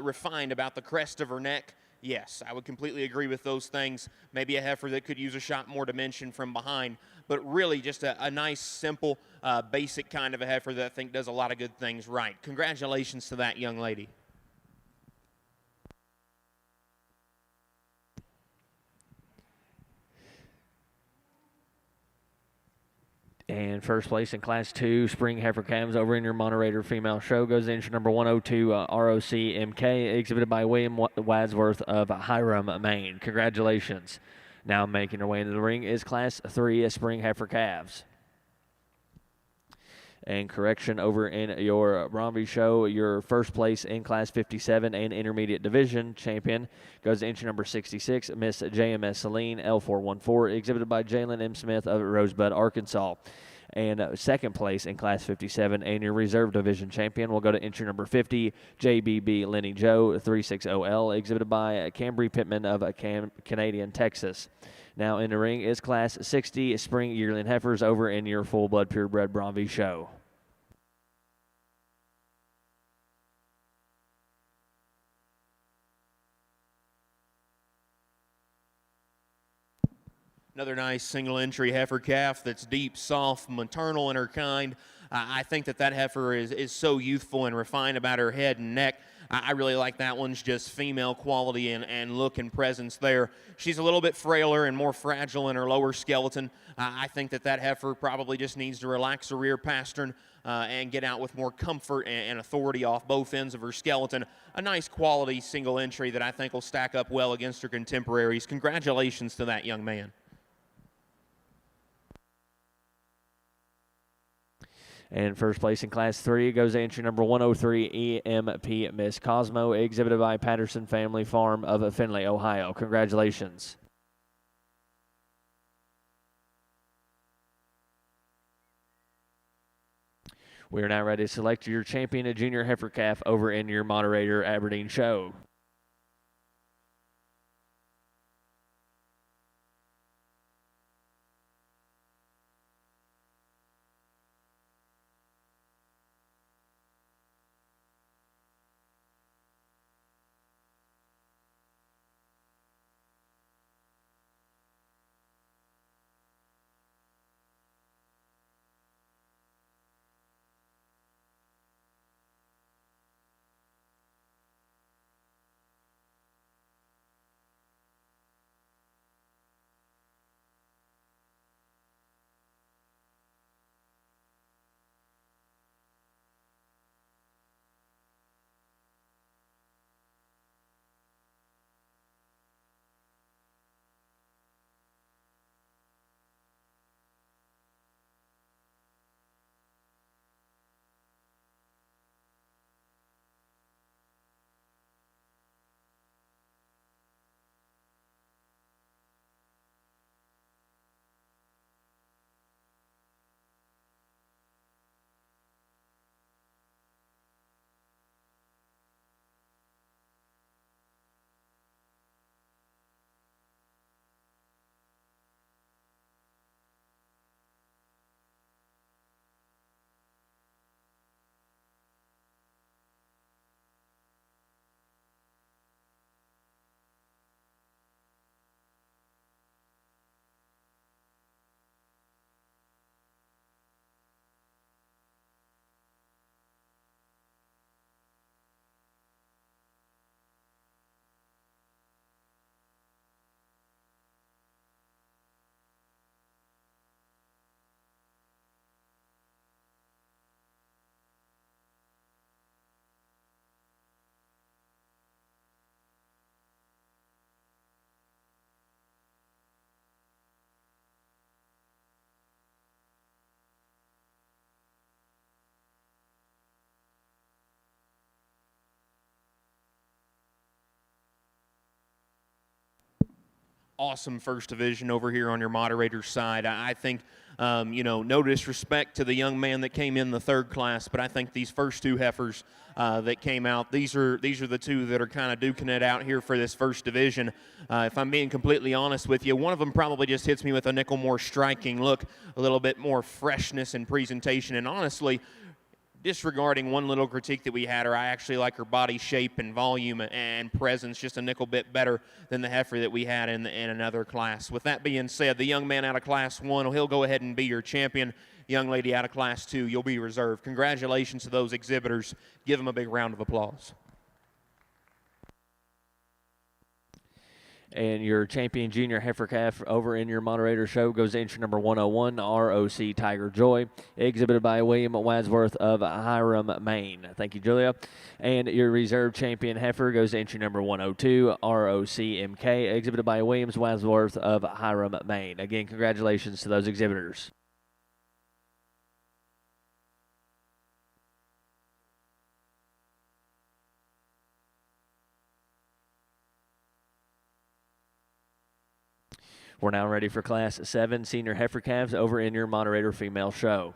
refined about the crest of her neck? Yes, I would completely agree with those things. Maybe a heifer that could use a shot more dimension from behind, but really just a nice, simple, basic kind of a heifer that I think does a lot of good things right. Congratulations to that young lady. And first place in Class 2 Spring Heifer Calves over in your moderator female show goes to entry number 102 ROC MK, exhibited by William Wadsworth of Hiram, Maine. Congratulations. Now making her way into the ring is Class 3 Spring Heifer Calves. And correction over in your Braunvieh show, your first place in Class 57 and Intermediate Division champion goes to entry number 66, Miss JMS Celine L414, exhibited by Jalen M. Smith of Rosebud, Arkansas. And second place in Class 57 and your Reserve Division champion will go to entry number 50, JBB Lenny Joe 360L, exhibited by Camry Pittman of Canadian, Texas. Now in the ring is Class 60 Spring Yearling Heifers over in your full-blood purebred Braunvieh show. Another nice single entry heifer calf that's deep, soft, maternal in her kind. I think that heifer is so youthful and refined about her head and neck. I really like that one's just female quality and look and presence there. She's a little bit frailer and more fragile in her lower skeleton. I think that heifer probably just needs to relax her rear pastern and get out with more comfort and authority off both ends of her skeleton. A nice quality single entry that I think will stack up well against her contemporaries. Congratulations to that young man. And first place in Class 3 goes to entry number 103 EMP Miss Cosmo, exhibited by Patterson Family Farm of Findlay, Ohio. Congratulations. We are now ready to select your champion of junior heifer calf over in your moderator Aberdeen show. awesome first division over here on your moderator's side. I think, no disrespect to the young man that came in the third class, but I think these first two heifers that came out, these are the two that are kind of duking it out here for this first division. If I'm being completely honest with you, one of them probably just hits me with a nickel more striking look, a little bit more freshness and presentation, and honestly, disregarding one little critique that we had her, I actually like her body shape and volume and presence just a nickel bit better than the heifer that we had in another class. With that being said, the young man out of Class 1, he'll go ahead and be your champion. Young lady out of Class 2, you'll be reserved. Congratulations to those exhibitors. Give them a big round of applause. And your champion junior heifer calf over in your moderator show goes to entry number 101, ROC Tiger Joy, exhibited by William Wadsworth of Hiram, Maine. Thank you, Julia. And your reserve champion heifer goes to entry number 102, ROC MK, exhibited by Williams Wadsworth of Hiram, Maine. Again, congratulations to those exhibitors. We're now ready for Class 7 senior heifer calves over in your moderator female show.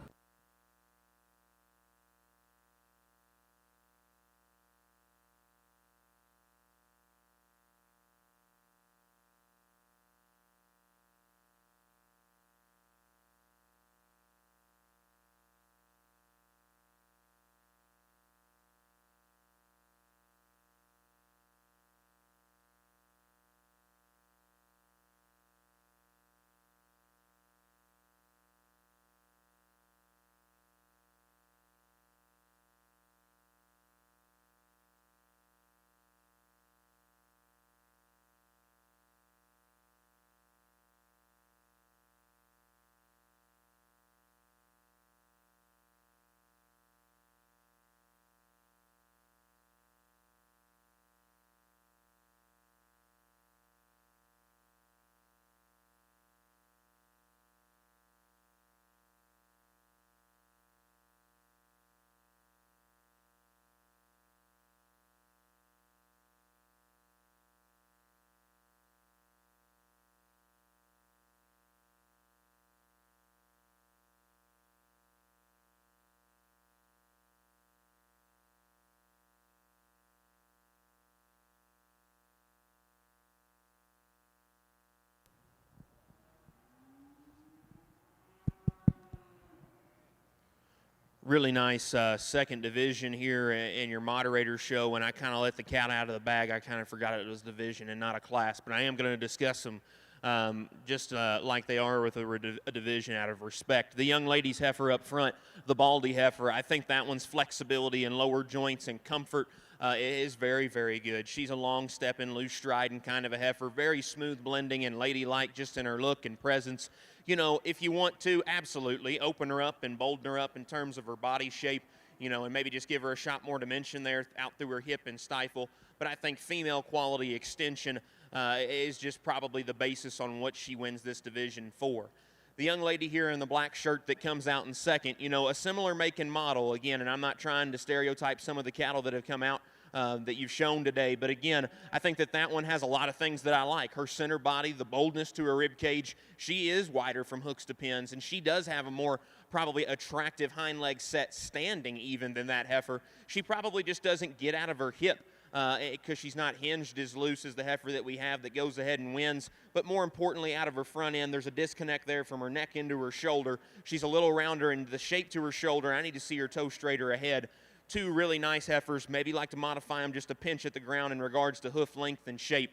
Really nice second division here in your moderator show. When I kind of let the cat out of the bag, I kind of forgot it was division and not a class. But I am going to discuss them just like they are with a division out of respect. The young lady's heifer up front, the Baldy heifer, I think that one's flexibility and lower joints and comfort is very, very good. She's a long stepping, loose striding kind of a heifer, very smooth blending and ladylike just in her look and presence. You know, if you want to, absolutely, open her up and bolden her up in terms of her body shape, you know, and maybe just give her a shot more dimension there out through her hip and stifle. But I think female quality extension is just probably the basis on what she wins this division for. The young lady here in the black shirt that comes out in second, you know, a similar make and model, again, and I'm not trying to stereotype some of the cattle that have come out that you've shown today. But again, I think that one has a lot of things that I like. Her center body, the boldness to her rib cage. She is wider from hooks to pins, and she does have a more probably attractive hind leg set standing even than that heifer. She probably just doesn't get out of her hip because she's not hinged as loose as the heifer that we have that goes ahead and wins. But more importantly, out of her front end, there's a disconnect there from her neck into her shoulder. She's a little rounder, and the shape to her shoulder, I need to see her toe straighter ahead. Two really nice heifers, maybe like to modify them just a pinch at the ground in regards to hoof length and shape.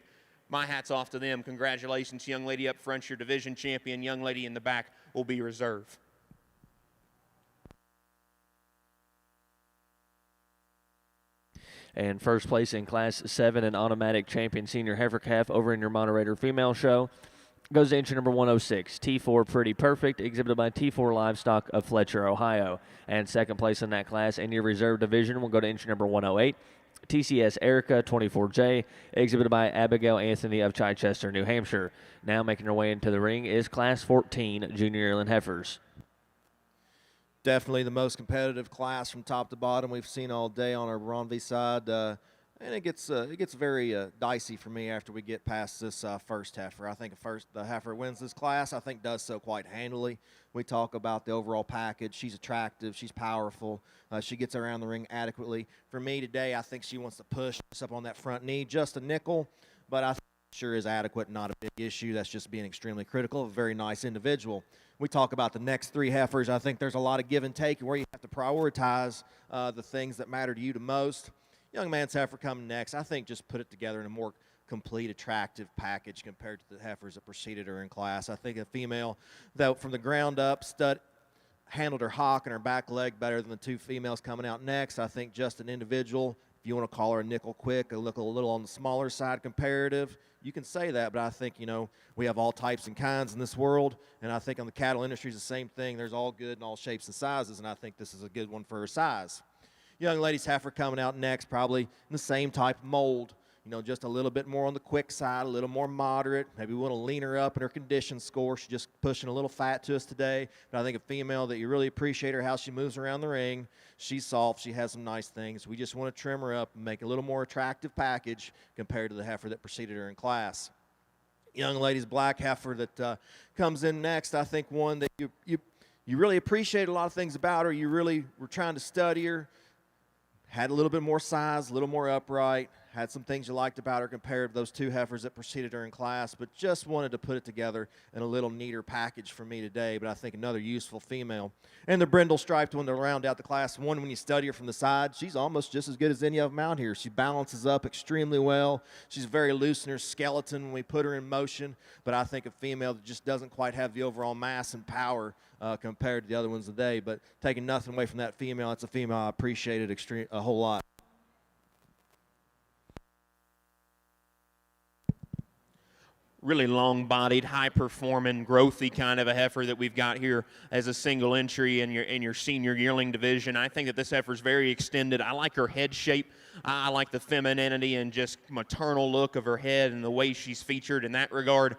My hat's off to them. Congratulations, young lady up front, your division champion. Young lady in the back will be reserved. And first place in Class 7 and automatic champion senior heifer calf over in your moderator female show goes to entry number 106, T4 Pretty Perfect, exhibited by T4 Livestock of Fletcher, Ohio. And second place in that class in your reserve division will go to entry number 108, TCS Erica 24J, exhibited by Abigail Anthony of Chichester, New Hampshire. Now making her way into the ring is Class 14 Junior Yearling Heifers. Definitely the most competitive class from top to bottom we've seen all day on our Braunvieh side. And it gets very dicey for me after we get past this first heifer. I think the heifer wins this class. I think does so quite handily. We talk about the overall package. She's attractive. She's powerful. She gets around the ring adequately. For me today, I think she wants to push us up on that front knee just a nickel, but I think sure is adequate, not a big issue. That's just being extremely critical. A very nice individual. We talk about the next three heifers. I think there's a lot of give and take where you have to prioritize the things that matter to you the most. Young man's heifer coming next. I think just put it together in a more complete, attractive package compared to the heifers that preceded her in class. I think a female that from the ground up handled her hock and her back leg better than the two females coming out next. I think just an individual, if you want to call her a nickel quick, look a little on the smaller side comparative, you can say that, but I think, we have all types and kinds in this world, and I think on the cattle industry is the same thing. There's all good in all shapes and sizes, and I think this is a good one for her size. Young lady's heifer coming out next, probably in the same type of mold. Just a little bit more on the quick side, a little more moderate. Maybe we want to lean her up in her condition score. She's just pushing a little fat to us today. But I think a female that you really appreciate her, how she moves around the ring. She's soft. She has some nice things. We just want to trim her up and make a little more attractive package compared to the heifer that preceded her in class. Young lady's black heifer that comes in next, I think one that you really appreciate a lot of things about her. You really were trying to study her. Had a little bit more size, a little more upright, had some things you liked about her compared to those two heifers that preceded her in class, but just wanted to put it together in a little neater package for me today, but I think another useful female. And the brindle striped one to round out the class. One, when you study her from the side, she's almost just as good as any of them out here. She balances up extremely well. She's very loose in her skeleton when we put her in motion, but I think a female that just doesn't quite have the overall mass and power compared to the other ones today. But taking nothing away from that female, it's a female I appreciated a whole lot. Really long-bodied, high-performing, growthy kind of a heifer that we've got here as a single entry in your senior yearling division. I think that this heifer is very extended. I like her head shape. I like the femininity and just maternal look of her head and the way she's featured in that regard.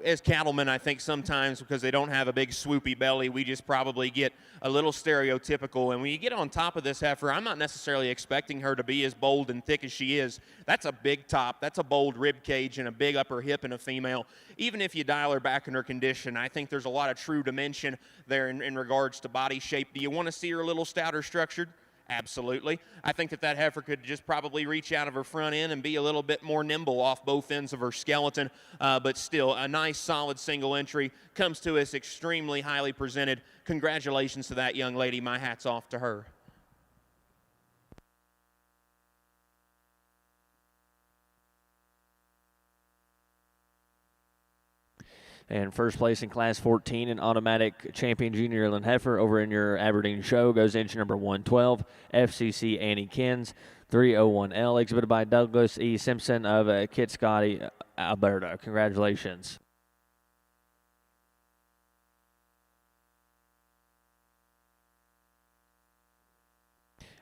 As cattlemen, I think sometimes because they don't have a big swoopy belly, we just probably get a little stereotypical. And when you get on top of this heifer, I'm not necessarily expecting her to be as bold and thick as she is. That's a big top. That's a bold rib cage and a big upper hip in a female. Even if you dial her back in her condition, I think there's a lot of true dimension there in regards to body shape. Do you want to see her a little stouter structured? Absolutely. I think that heifer could just probably reach out of her front end and be a little bit more nimble off both ends of her skeleton, but still a nice solid single entry. Comes to us extremely highly presented. Congratulations to that young lady. My hat's off to her. And first place in Class 14, an automatic champion junior yearling heifer over in your Aberdeen show goes entry number 112, FCC Annie Kins, 301L, exhibited by Douglas E. Simpson of Kit Scotty, Alberta. Congratulations.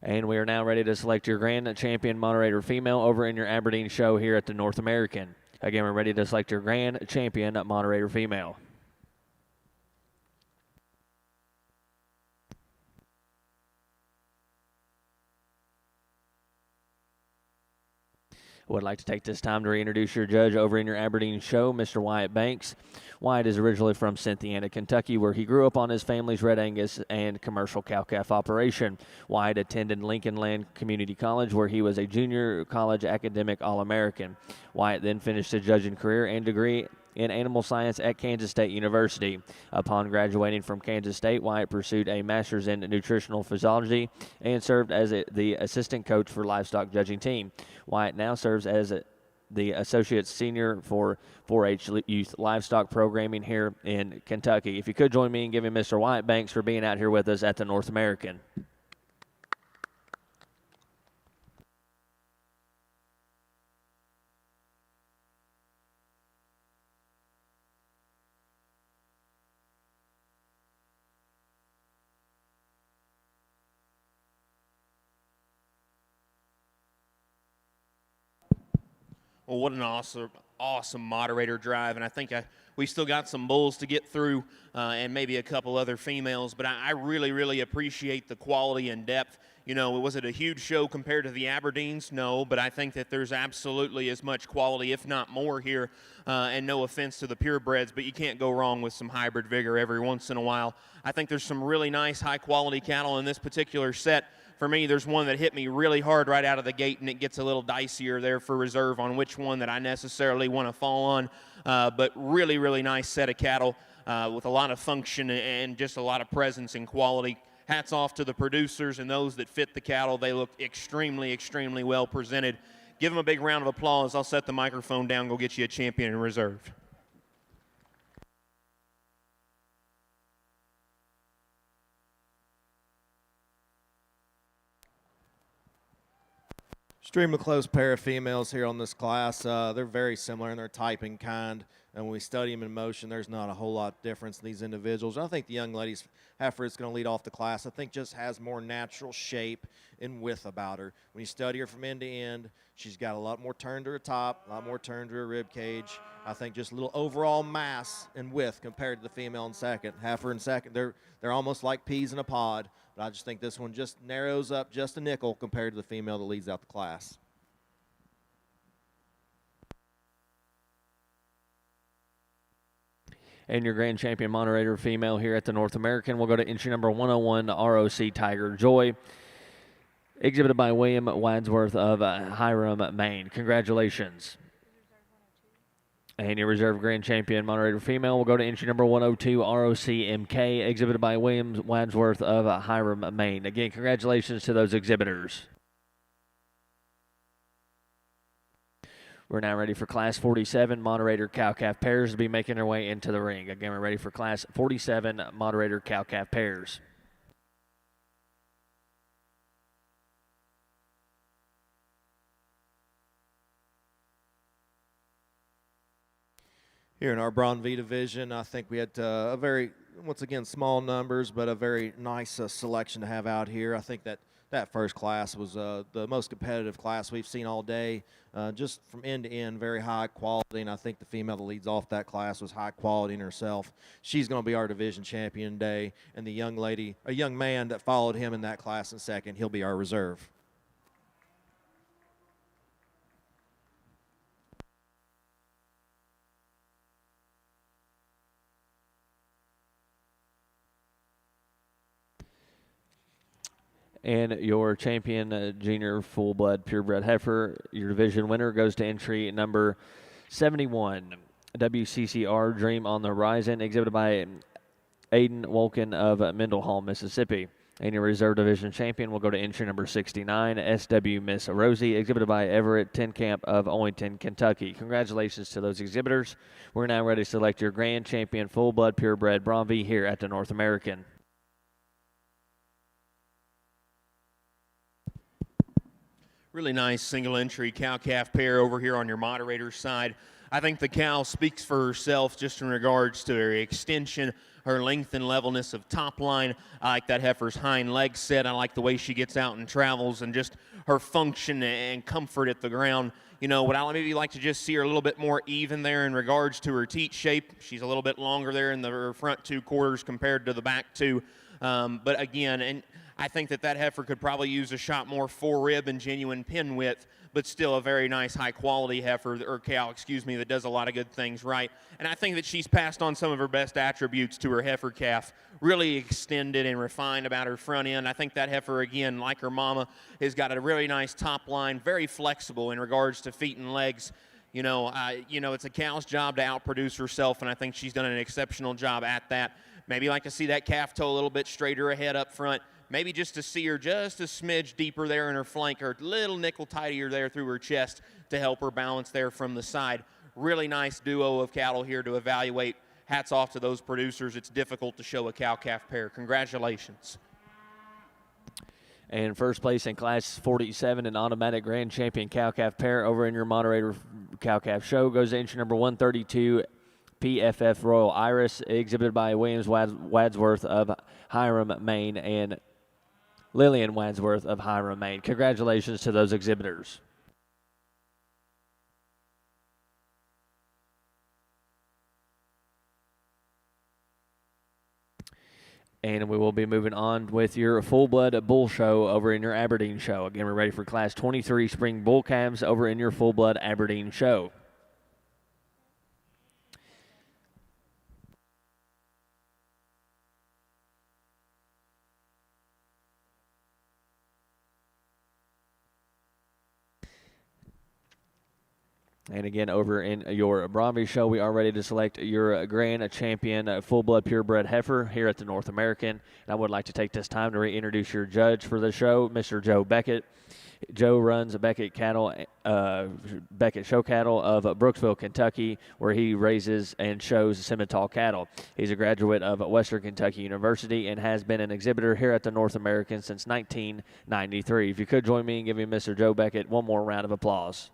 And we are now ready to select your grand champion moderator female over in your Aberdeen show here at the North American. Again, we're ready to select your grand champion moderator female. I would like to take this time to reintroduce your judge over in your Aberdeen show, Mr. Wyatt Banks. Wyatt is originally from Cynthiana, Kentucky, where he grew up on his family's Red Angus and commercial cow-calf operation. Wyatt attended Lincoln Land Community College, where he was a junior college academic All-American. Wyatt then finished his judging career and degree in animal science at Kansas State University. Upon graduating from Kansas State, Wyatt pursued a master's in nutritional physiology and served as the assistant coach for livestock judging team. Wyatt now serves as the associate senior for 4-H youth livestock programming here in Kentucky. If you could join me in giving Mr. Wyatt Banks for being out here with us at the North American. Well, what an awesome moderator drive, and I think we still got some bulls to get through and maybe a couple other females, but I really appreciate the quality and depth. You know, was it a huge show compared to the Aberdeens? No, but I think that there's absolutely as much quality, if not more here, and no offense to the purebreds, but you can't go wrong with some hybrid vigor every once in a while. I think there's some really nice high-quality cattle in this particular set. For me, there's one that hit me really hard right out of the gate, and it gets a little dicier there for reserve on which one that I necessarily want to fall on. But really nice set of cattle with a lot of function and just a lot of presence and quality. Hats off to the producers and those that fit the cattle. They look extremely well presented. Give them a big round of applause. I'll set the microphone down, go get you a champion in reserve. Extremely close pair of females here on this class. They're very similar in their type and kind, and when we study them in motion, there's not a whole lot of difference in these individuals. I think the young lady's heifer is going to lead off the class. I think just has more natural shape and width about her. When you study her from end to end, she's got a lot more turn to her top, a lot more turn to her rib cage. I think just a little overall mass and width compared to the female in second. Heifer in second, they're almost like peas in a pod. But I just think this one just narrows up just a nickel compared to the female that leads out the class. And your grand champion moderator female here at the North American will go to entry number 101, ROC Tiger Joy, exhibited by William Wadsworth of Hiram, Maine. Congratulations. And your reserve grand champion moderator female will go to entry number 102, ROC MK, exhibited by William Wadsworth of Hiram, Maine. Again, congratulations to those exhibitors. We're now ready for Class 47 moderator cow-calf pairs to be making their way into the ring. Again, we're ready for Class 47 moderator cow-calf pairs. Here in our Braunvieh division, I think we had a very, once again, small numbers, but a very nice selection to have out here. I think that first class was the most competitive class we've seen all day, just from end to end, very high quality, and I think the female that leads off that class was high quality in herself. She's going to be our division champion today, and the young lady, a young man that followed him in that class in second, he'll be our reserve. And your champion junior full-blood purebred heifer, your division winner, goes to entry number 71, WCCR Dream on the Horizon, exhibited by Aiden Wolkin of Mendenhall, Mississippi. And your reserve division champion will go to entry number 69, SW Miss Rosie, exhibited by Everett Tenkamp of Owington, Kentucky. Congratulations to those exhibitors. We're now ready to select your grand champion full-blood purebred Braunvieh here at the North American. Really nice single entry cow-calf pair over here on your moderator's side. I think the cow speaks for herself just in regards to her extension, her length and levelness of top line. I like that heifer's hind leg set. I like the way she gets out and travels and just her function and comfort at the ground. You know, would I maybe like to just see her a little bit more even there in regards to her teat shape. She's a little bit longer there in her front two quarters compared to the back two. But again, and I think that heifer could probably use a shot more fore-rib and genuine pin width, but still a very nice high-quality heifer, or cow, excuse me, that does a lot of good things right. And I think that she's passed on some of her best attributes to her heifer calf, really extended and refined about her front end. I think that heifer, again, like her mama, has got a really nice top line, very flexible in regards to feet and legs. You know, it's a cow's job to outproduce herself, and I think she's done an exceptional job at that. Maybe like to see that calf toe a little bit straighter ahead up front. Maybe just to see her just a smidge deeper there in her flank, or a little nickel tighter there through her chest to help her balance there from the side. Really nice duo of cattle here to evaluate. Hats off to those producers. It's difficult to show a cow-calf pair. Congratulations. And first place in Class 47 and automatic grand champion cow-calf pair over in your moderator cow-calf show goes to entry number 132, PFF Royal Iris, exhibited by Williams Wadsworth of Hiram, Maine, and Lillian Wadsworth of Hiram, Maine. Congratulations to those exhibitors. And we will be moving on with your full-blood bull show over in your Aberdeen show. Again, we're ready for Class 23 Spring Bull Calves over in your full-blood Aberdeen show. And again, over in your Braunvieh show, we are ready to select your grand champion full-blood purebred heifer here at the North American. And I would like to take this time to reintroduce your judge for the show, Mr. Joe Beckett. Joe runs Beckett Show Cattle of Brooksville, Kentucky, where he raises and shows Simmental cattle. He's a graduate of Western Kentucky University and has been an exhibitor here at the North American since 1993. If you could join me in giving Mr. Joe Beckett one more round of applause.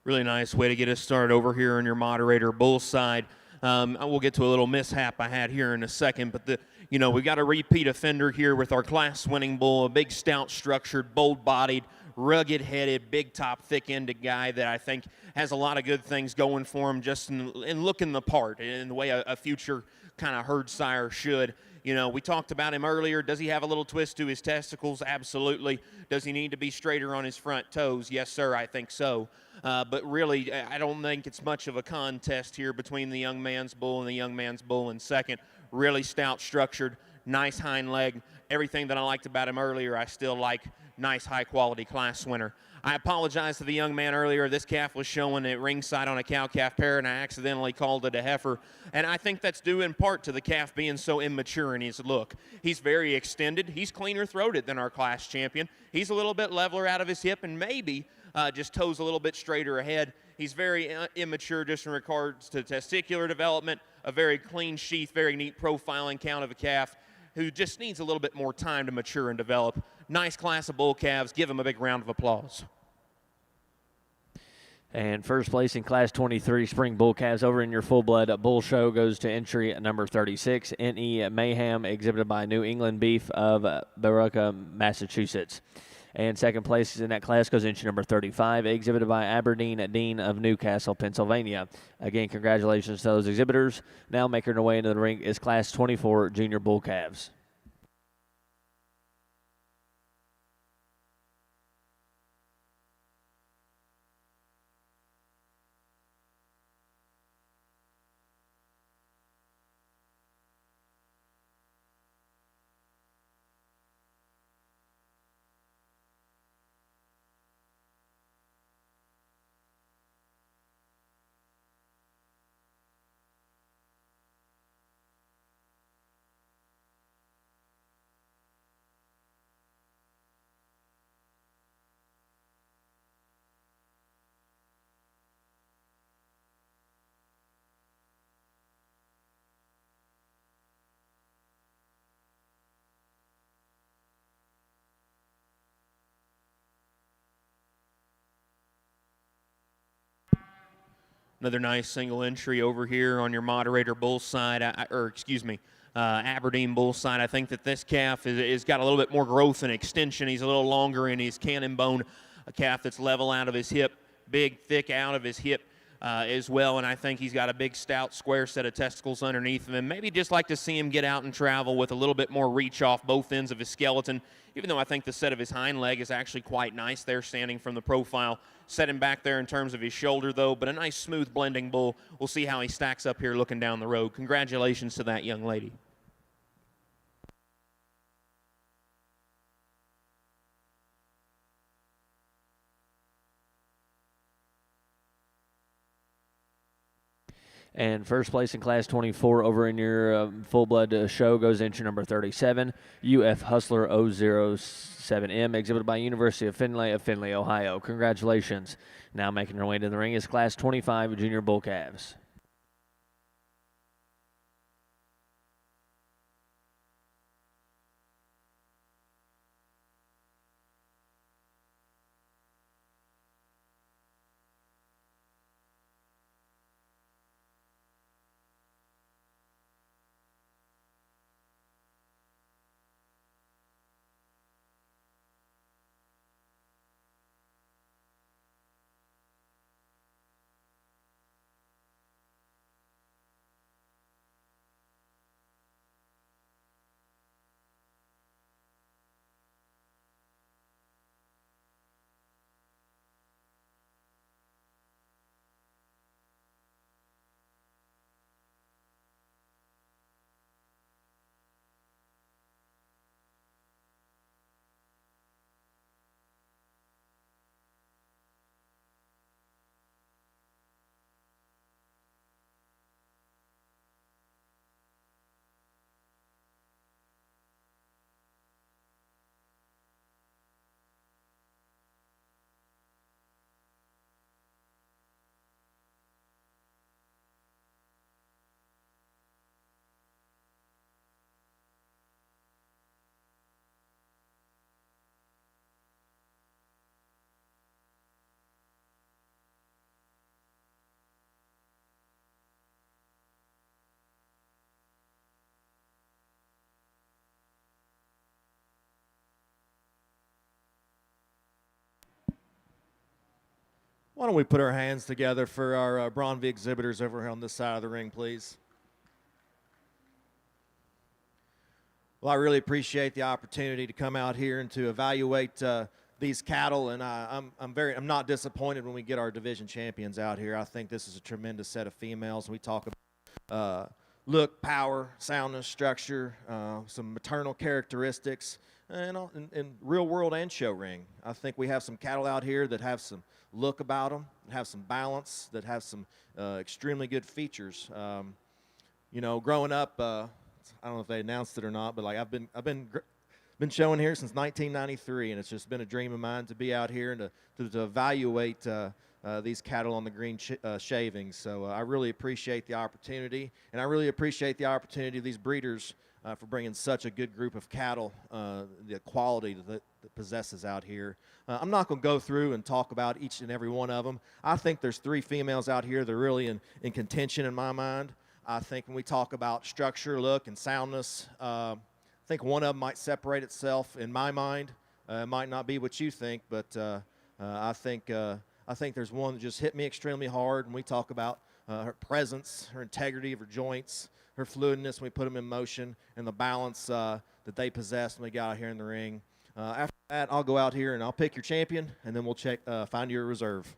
Really nice way to get us started over here on your moderator bull side. I will get to a little mishap I had here in a second, but we got a repeat offender here with our class-winning bull, a big, stout, structured, bold-bodied, rugged-headed, big top, thick-ended guy that I think has a lot of good things going for him just in looking the part, in the way a future kind of herd sire should. We talked about him earlier. Does he have a little twist to his testicles? Absolutely. Does he need to be straighter on his front toes? Yes, sir, I think so. But really, I don't think it's much of a contest here between the young man's bull and the young man's bull in second. Really stout, structured, nice hind leg. Everything that I liked about him earlier, I still like. Nice, high-quality class winner. I apologize to the young man earlier. This calf was showing at ringside on a cow-calf pair, and I accidentally called it a heifer. And I think that's due in part to the calf being so immature in his look. He's very extended. He's cleaner-throated than our class champion. He's a little bit leveler out of his hip and maybe just toes a little bit straighter ahead. He's very immature just in regards to testicular development, a very clean sheath, very neat profiling count of a calf who just needs a little bit more time to mature and develop. Nice class of bull calves. Give him a big round of applause. And first place in Class 23 Spring Bull Calves over in your full-blood bull show goes to entry number 36, N.E. Mayhem, exhibited by New England Beef of Baraca, Massachusetts. And second place in that class goes entry number 35, exhibited by Aberdeen Dean of Newcastle, Pennsylvania. Again, congratulations to those exhibitors. Now making their way into the ring is Class 24 Junior Bull Calves. Another nice single entry over here on your moderator bull side, Aberdeen bull side. I think that this calf is got a little bit more growth and extension. He's a little longer in his cannon bone, a calf that's level out of his hip, big, thick out of his hip as well. And I think he's got a big, stout, square set of testicles underneath him. And maybe just like to see him get out and travel with a little bit more reach off both ends of his skeleton, even though I think the set of his hind leg is actually quite nice there standing from the profile. Set him back there in terms of his shoulder, though, but a nice, smooth, blending bull. We'll see how he stacks up here looking down the road. Congratulations to that young lady. And first place in Class 24 over in your full-blood show goes entry number 37, UF Hustler 007M, exhibited by University of Findlay, Ohio. Congratulations. Now making her way to the ring is Class 25 Junior Bull Calves. Why don't we put our hands together for our Braunvieh exhibitors over here on this side of the ring, please? Well, I really appreciate the opportunity to come out here and to evaluate these cattle, and I'm not disappointed when we get our division champions out here. I think this is a tremendous set of females. We talk about look, power, soundness, structure, some maternal characteristics, and in real world and show ring. I think we have some cattle out here that have some look about them, have some balance, that have some extremely good features. You know, growing up, I don't know if they announced it or not, but like I've been showing here since 1993, and it's just been a dream of mine to be out here and to evaluate these cattle on the green shavings. So I really appreciate the opportunity, and I really appreciate the opportunity of these breeders for bringing such a good group of cattle, the quality that possesses out here. I'm not going to go through and talk about each and every one of them. I think there's 3 females out here that are really in contention in my mind. I think when we talk about structure, look, and soundness, I think one of them might separate itself in my mind. It might not be what you think, but I think there's one that just hit me extremely hard when we talk about her presence, her integrity of her joints, her fluidness when we put them in motion, and the balance that they possess when we got out here in the ring. After that, I'll go out here and I'll pick your champion, and then we'll find your reserve.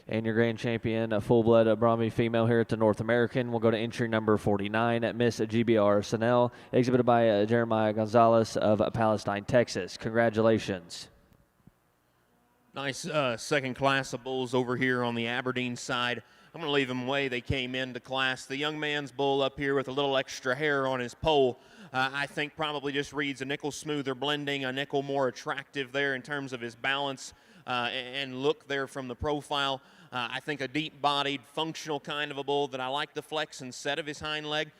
And your grand champion, a full-blood Braunvieh female here at the North American, will go to entry number 49 at Miss GBR Sanel, exhibited by Jeremiah Gonzalez of Palestine, Texas. Congratulations. Nice second class of bulls over here on the Aberdeen side. I'm going to leave them way they came into class. The young man's bull up here with a little extra hair on his poll, I think probably just reads a nickel smoother blending, a nickel more attractive there in terms of his balance and look there from the profile. I think a deep-bodied, functional kind of a bull that I like the flex and set of his hind leg.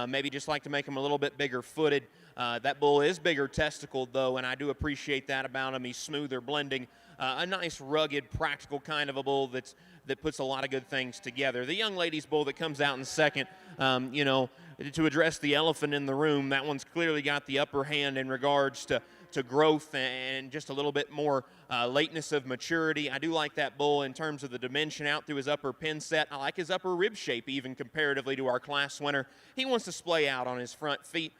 Maybe just like to make him a little bit bigger footed. That bull is bigger testicled, though, and I do appreciate that about him. He's smoother blending. A nice, rugged, practical kind of a bull that puts a lot of good things together. The young lady's bull that comes out in second, you know, to address the elephant in the room, that one's clearly got the upper hand in regards to to growth and just a little bit more lateness of maturity. I do like that bull in terms of the dimension out through his upper pin set. I like his upper rib shape even comparatively to our class winner. He wants to splay out on his front feet.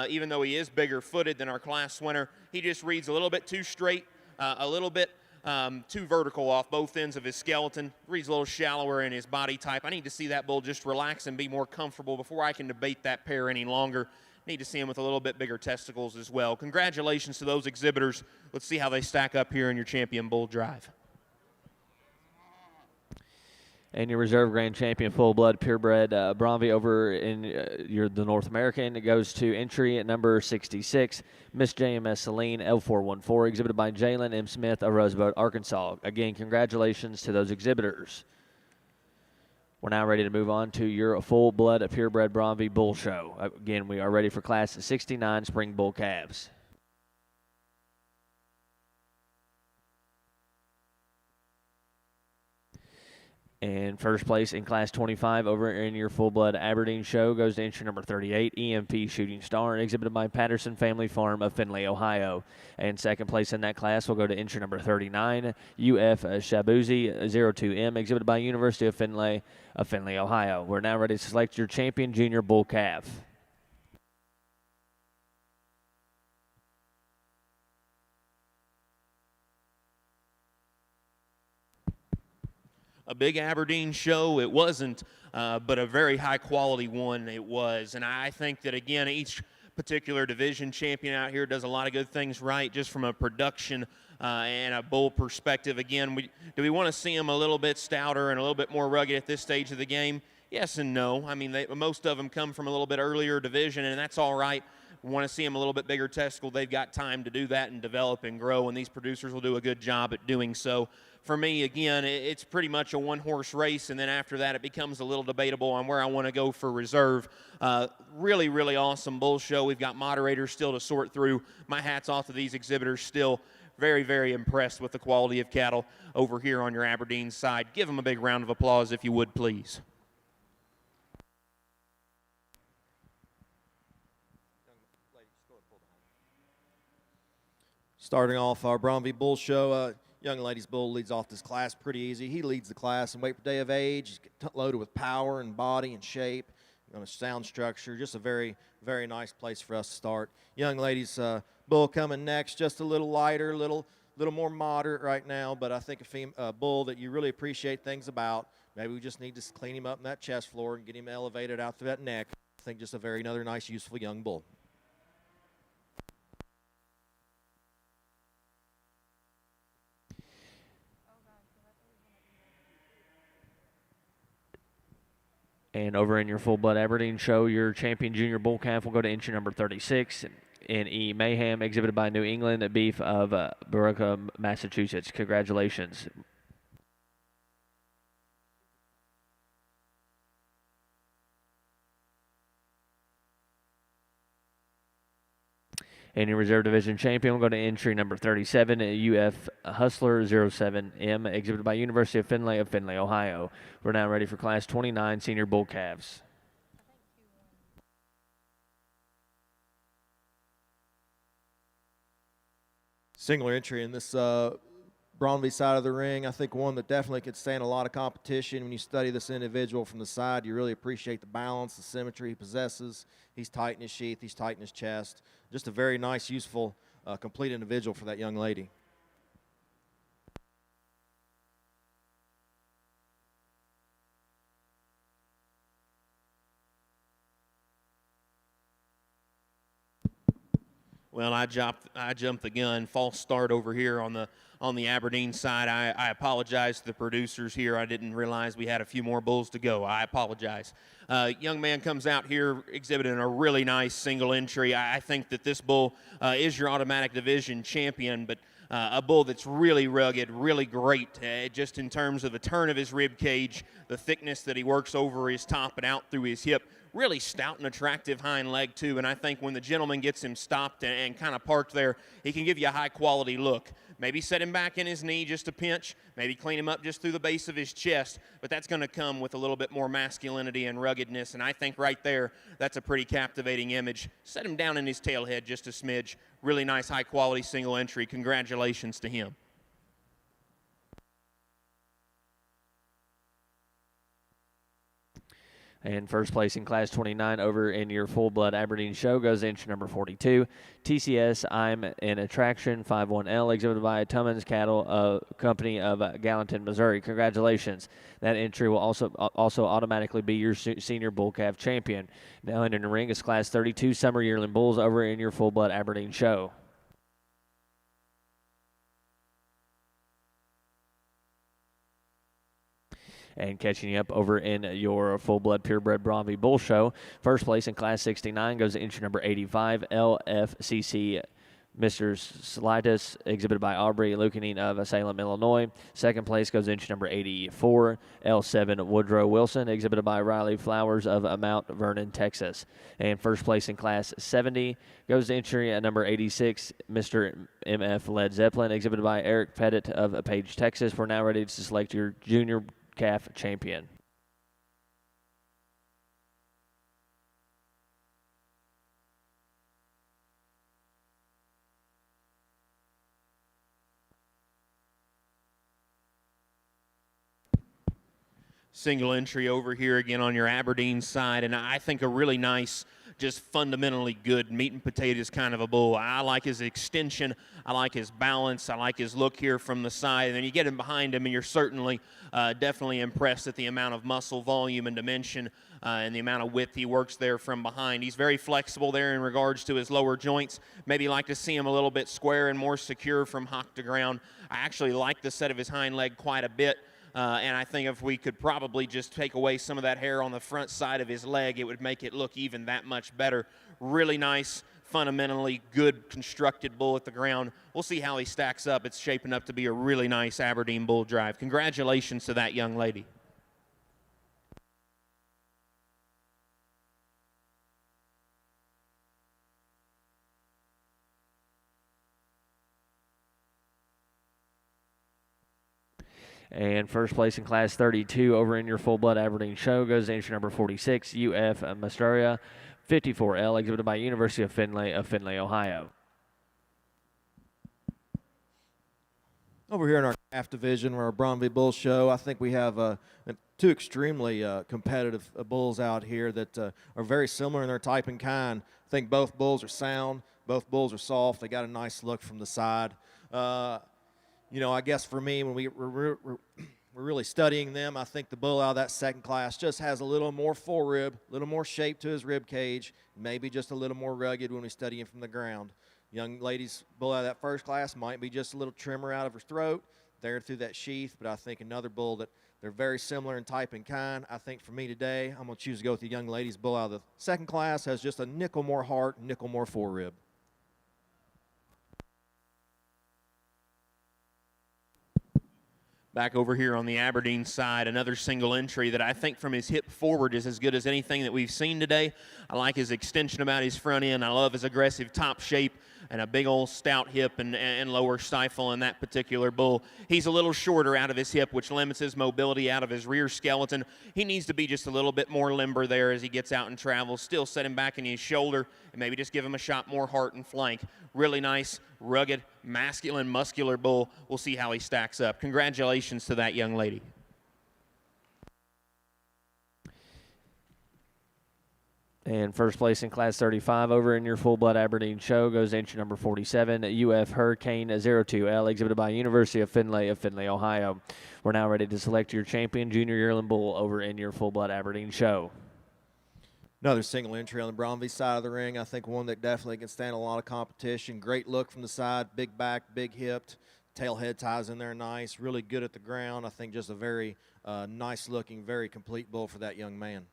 Even though he is bigger footed than our class winner, he just reads a little bit too straight, a little bit too vertical off both ends of his skeleton. Reads a little shallower in his body type. I need to see that bull just relax and be more comfortable before I can debate that pair any longer. Need to see him with a little bit bigger testicles as well. Congratulations to those exhibitors. Let's see how they stack up here in your champion bull drive. And your reserve grand champion, full-blood, purebred Braunvieh over in the North American. It goes to entry at number 66, Miss JMS Celine, L414, exhibited by Jalen M. Smith of Rosebud, Arkansas. Again, congratulations to those exhibitors. We're now ready to move on to your full-blood, purebred Braunvieh bull show. Again, we are ready for class 69 spring bull calves. And first place in Class 25 over in your full-blood Aberdeen show goes to entry number 38, EMP Shooting Star, exhibited by Patterson Family Farm of Findlay, Ohio. And second place in that class will go to entry number 39, UF Shabuzi 02M, exhibited by University of Findlay, Ohio. We're now ready to select your champion junior bull calf. A big Aberdeen show. It wasn't, but a very high-quality one it was. And I think that, again, each particular division champion out here does a lot of good things right just from a production and a bull perspective. Again, do we want to see them a little bit stouter and a little bit more rugged at this stage of the game? Yes and no. I mean, most of them come from a little bit earlier division, and that's all right. We want to see them a little bit bigger testicle. They've got time to do that and develop and grow, and these producers will do a good job at doing so. For me, again, it's pretty much a one-horse race, and then after that it becomes a little debatable on where I want to go for reserve. Really, really awesome bull show. We've got moderators still to sort through. My hat's off to these exhibitors still. Very, very impressed with the quality of cattle over here on your Aberdeen side. Give them a big round of applause if you would, please. Starting off our Braunvieh bull show, young ladies bull leads off this class pretty easy. He leads the class in weight per day of age. He's loaded with power and body and shape, on a sound structure. Just a very, very nice place for us to start. Young ladies bull coming next, just a little lighter, little more moderate right now, but I think a bull that you really appreciate things about. Maybe we just need to clean him up in that chest floor and get him elevated out through that neck. I think just another nice, useful young bull. And over in your full-blood Aberdeen show, your champion junior bull calf will go to entry number 36 in E. Mayhem, exhibited by New England Beef of Baraga, Massachusetts. Congratulations. And your reserve division champion will go to entry number 37, UF Hustler 07M, exhibited by University of Findlay, Ohio. We're now ready for Class 29 senior bull calves. Singular entry in this Braunvieh side of the ring. I think one that definitely could stand a lot of competition. When you study this individual from the side, you really appreciate the balance, the symmetry he possesses. He's tight in his sheath. He's tight in his chest. Just a very nice, useful, complete individual for that young lady. Well, I jumped the gun. False start over here on the Aberdeen side. I apologize to the producers here. I didn't realize we had a few more bulls to go. I apologize. Young man comes out here exhibiting a really nice single entry. I think that this bull is your automatic division champion, but a bull that's really rugged, really great, just in terms of the turn of his rib cage, the thickness that he works over his top and out through his hip. Really stout and attractive hind leg, too, and I think when the gentleman gets him stopped and kind of parked there, he can give you a high-quality look. Maybe set him back in his knee just a pinch, maybe clean him up just through the base of his chest, but that's going to come with a little bit more masculinity and ruggedness, and I think right there, that's a pretty captivating image. Set him down in his tail head just a smidge. Really nice, high-quality single entry. Congratulations to him. And first place in Class 29 over in your full-blood Aberdeen show goes entry number 42, TCS I'm an Attraction 51L, exhibited by Tummins Cattle Company of Gallatin, Missouri. Congratulations. That entry will also automatically be your senior bull calf champion. Now entering the ring is Class 32 Summer Yearling Bulls over in your full-blood Aberdeen show. And catching you up over in your full-blood purebred Braunvieh Bull Show. First place in Class 69 goes to entry number 85, LFCC Mr. Slitus, exhibited by Aubrey Lucaning of Salem, Illinois. Second place goes entry number 84, L7 Woodrow Wilson, exhibited by Riley Flowers of Mount Vernon, Texas. And first place in Class 70 goes to entry number 86, Mr. MF Led Zeppelin, exhibited by Eric Pettit of Page, Texas. We're now ready to select your junior calf champion. Single entry over here again on your Aberdeen side, and I think a really nice, just fundamentally good meat and potatoes kind of a bull. I like his extension. I like his balance. I like his look here from the side. And then you get him behind him, and you're certainly definitely impressed at the amount of muscle, volume, and dimension and the amount of width he works there from behind. He's very flexible there in regards to his lower joints. Maybe like to see him a little bit square and more secure from hock to ground. I actually like the set of his hind leg quite a bit. And I think if we could probably just take away some of that hair on the front side of his leg, it would make it look even that much better. Really nice, fundamentally good constructed bull at the ground. We'll see how he stacks up. It's shaping up to be a really nice Aberdeen bull drive. Congratulations to that young lady. And first place in Class 32 over in your full-blood Aberdeen show goes to entry number 46, UF Masteria 54L, exhibited by University of Findlay, Ohio. Over here in our calf division, our Braunvieh Bull Show, I think we have two extremely competitive bulls out here that are very similar in their type and kind. I think both bulls are sound, both bulls are soft. They got a nice look from the side. You know, I guess for me, when we're really studying them, I think the bull out of that second class just has a little more forerib, a little more shape to his rib cage, maybe just a little more rugged when we study him from the ground. Young lady's bull out of that first class might be just a little trimmer out of her throat there through that sheath, but I think another bull that they're very similar in type and kind. I think for me today, I'm going to choose to go with the young lady's bull out of the second class, has just a nickel more heart, nickel more forerib. Back over here on the Aberdeen side, another single entry that I think from his hip forward is as good as anything that we've seen today. I like his extension about his front end. I love his aggressive top shape and a big old stout hip and lower stifle in that particular bull. He's a little shorter out of his hip, which limits his mobility out of his rear skeleton. He needs to be just a little bit more limber there as he gets out and travels. Still set him back in his shoulder and maybe just give him a shot more heart and flank. Really nice, rugged, masculine, muscular bull. We'll see how he stacks up. Congratulations to that young lady. And first place in Class 35 over in your full-blood Aberdeen show goes entry number 47, UF Hurricane 02L, exhibited by University of Findlay, Ohio. We're now ready to select your champion junior yearling bull over in your full-blood Aberdeen show. Another single entry on the Braunvieh side of the ring. I think one that definitely can stand a lot of competition. Great look from the side, big back, big hipped. Tail head ties in there nice, really good at the ground. I think just a very nice looking, very complete bull for that young man.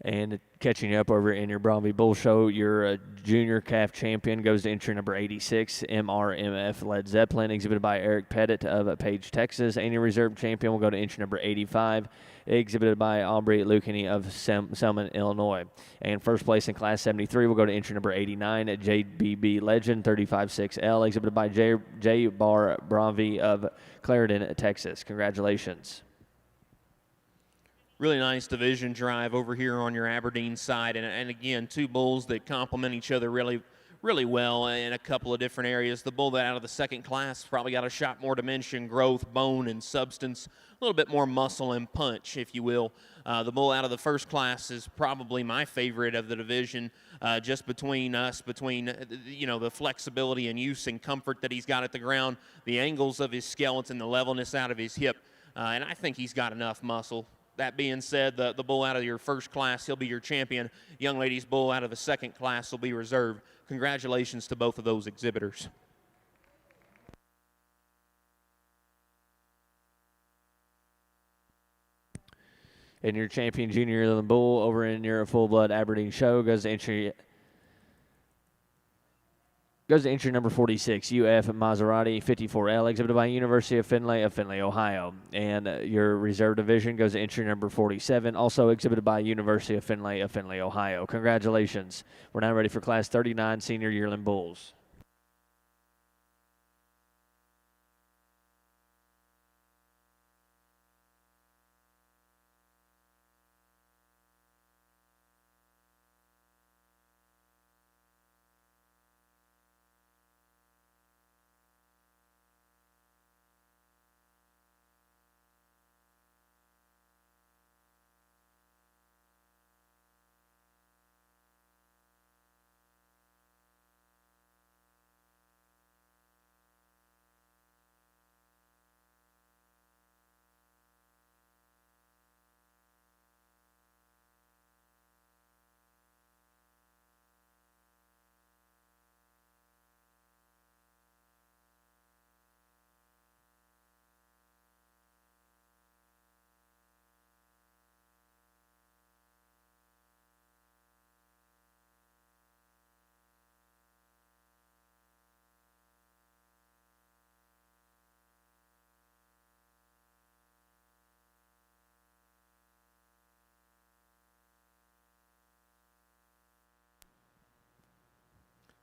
And catching up over in your Braunvieh Bull Show, your junior calf champion goes to entry number 86, MRMF Led Zeppelin, exhibited by Eric Pettit of Page, Texas. And your reserve champion will go to entry number 85, exhibited by Aubrey Lucaney of Selman, Illinois. And first place in Class 73 will go to entry number 89 at JBB Legend 35-6L, exhibited by J. Bar Braunvieh of Clarendon, Texas. Congratulations. Really nice division drive over here on your Aberdeen side. And again, two bulls that complement each other really well in a couple of different areas. The bull that out of the second class probably got a shot more dimension, growth, bone, and substance, a little bit more muscle and punch, if you will. The bull out of the first class is probably my favorite of the division, just between the flexibility and use and comfort that he's got at the ground, the angles of his skeleton, the levelness out of his hip, and I think he's got enough muscle. That being said, the bull out of your first class, he'll be your champion. Young ladies' bull out of the second class will be reserved. Congratulations to both of those exhibitors. And your champion junior yearling bull over in your full-blood Aberdeen show goes to entry number 46, UF Maserati 54L, exhibited by University of Findlay, Ohio. And your reserve division goes to entry number 47, also exhibited by University of Findlay, Ohio. Congratulations. We're now ready for Class 39 senior yearling bulls.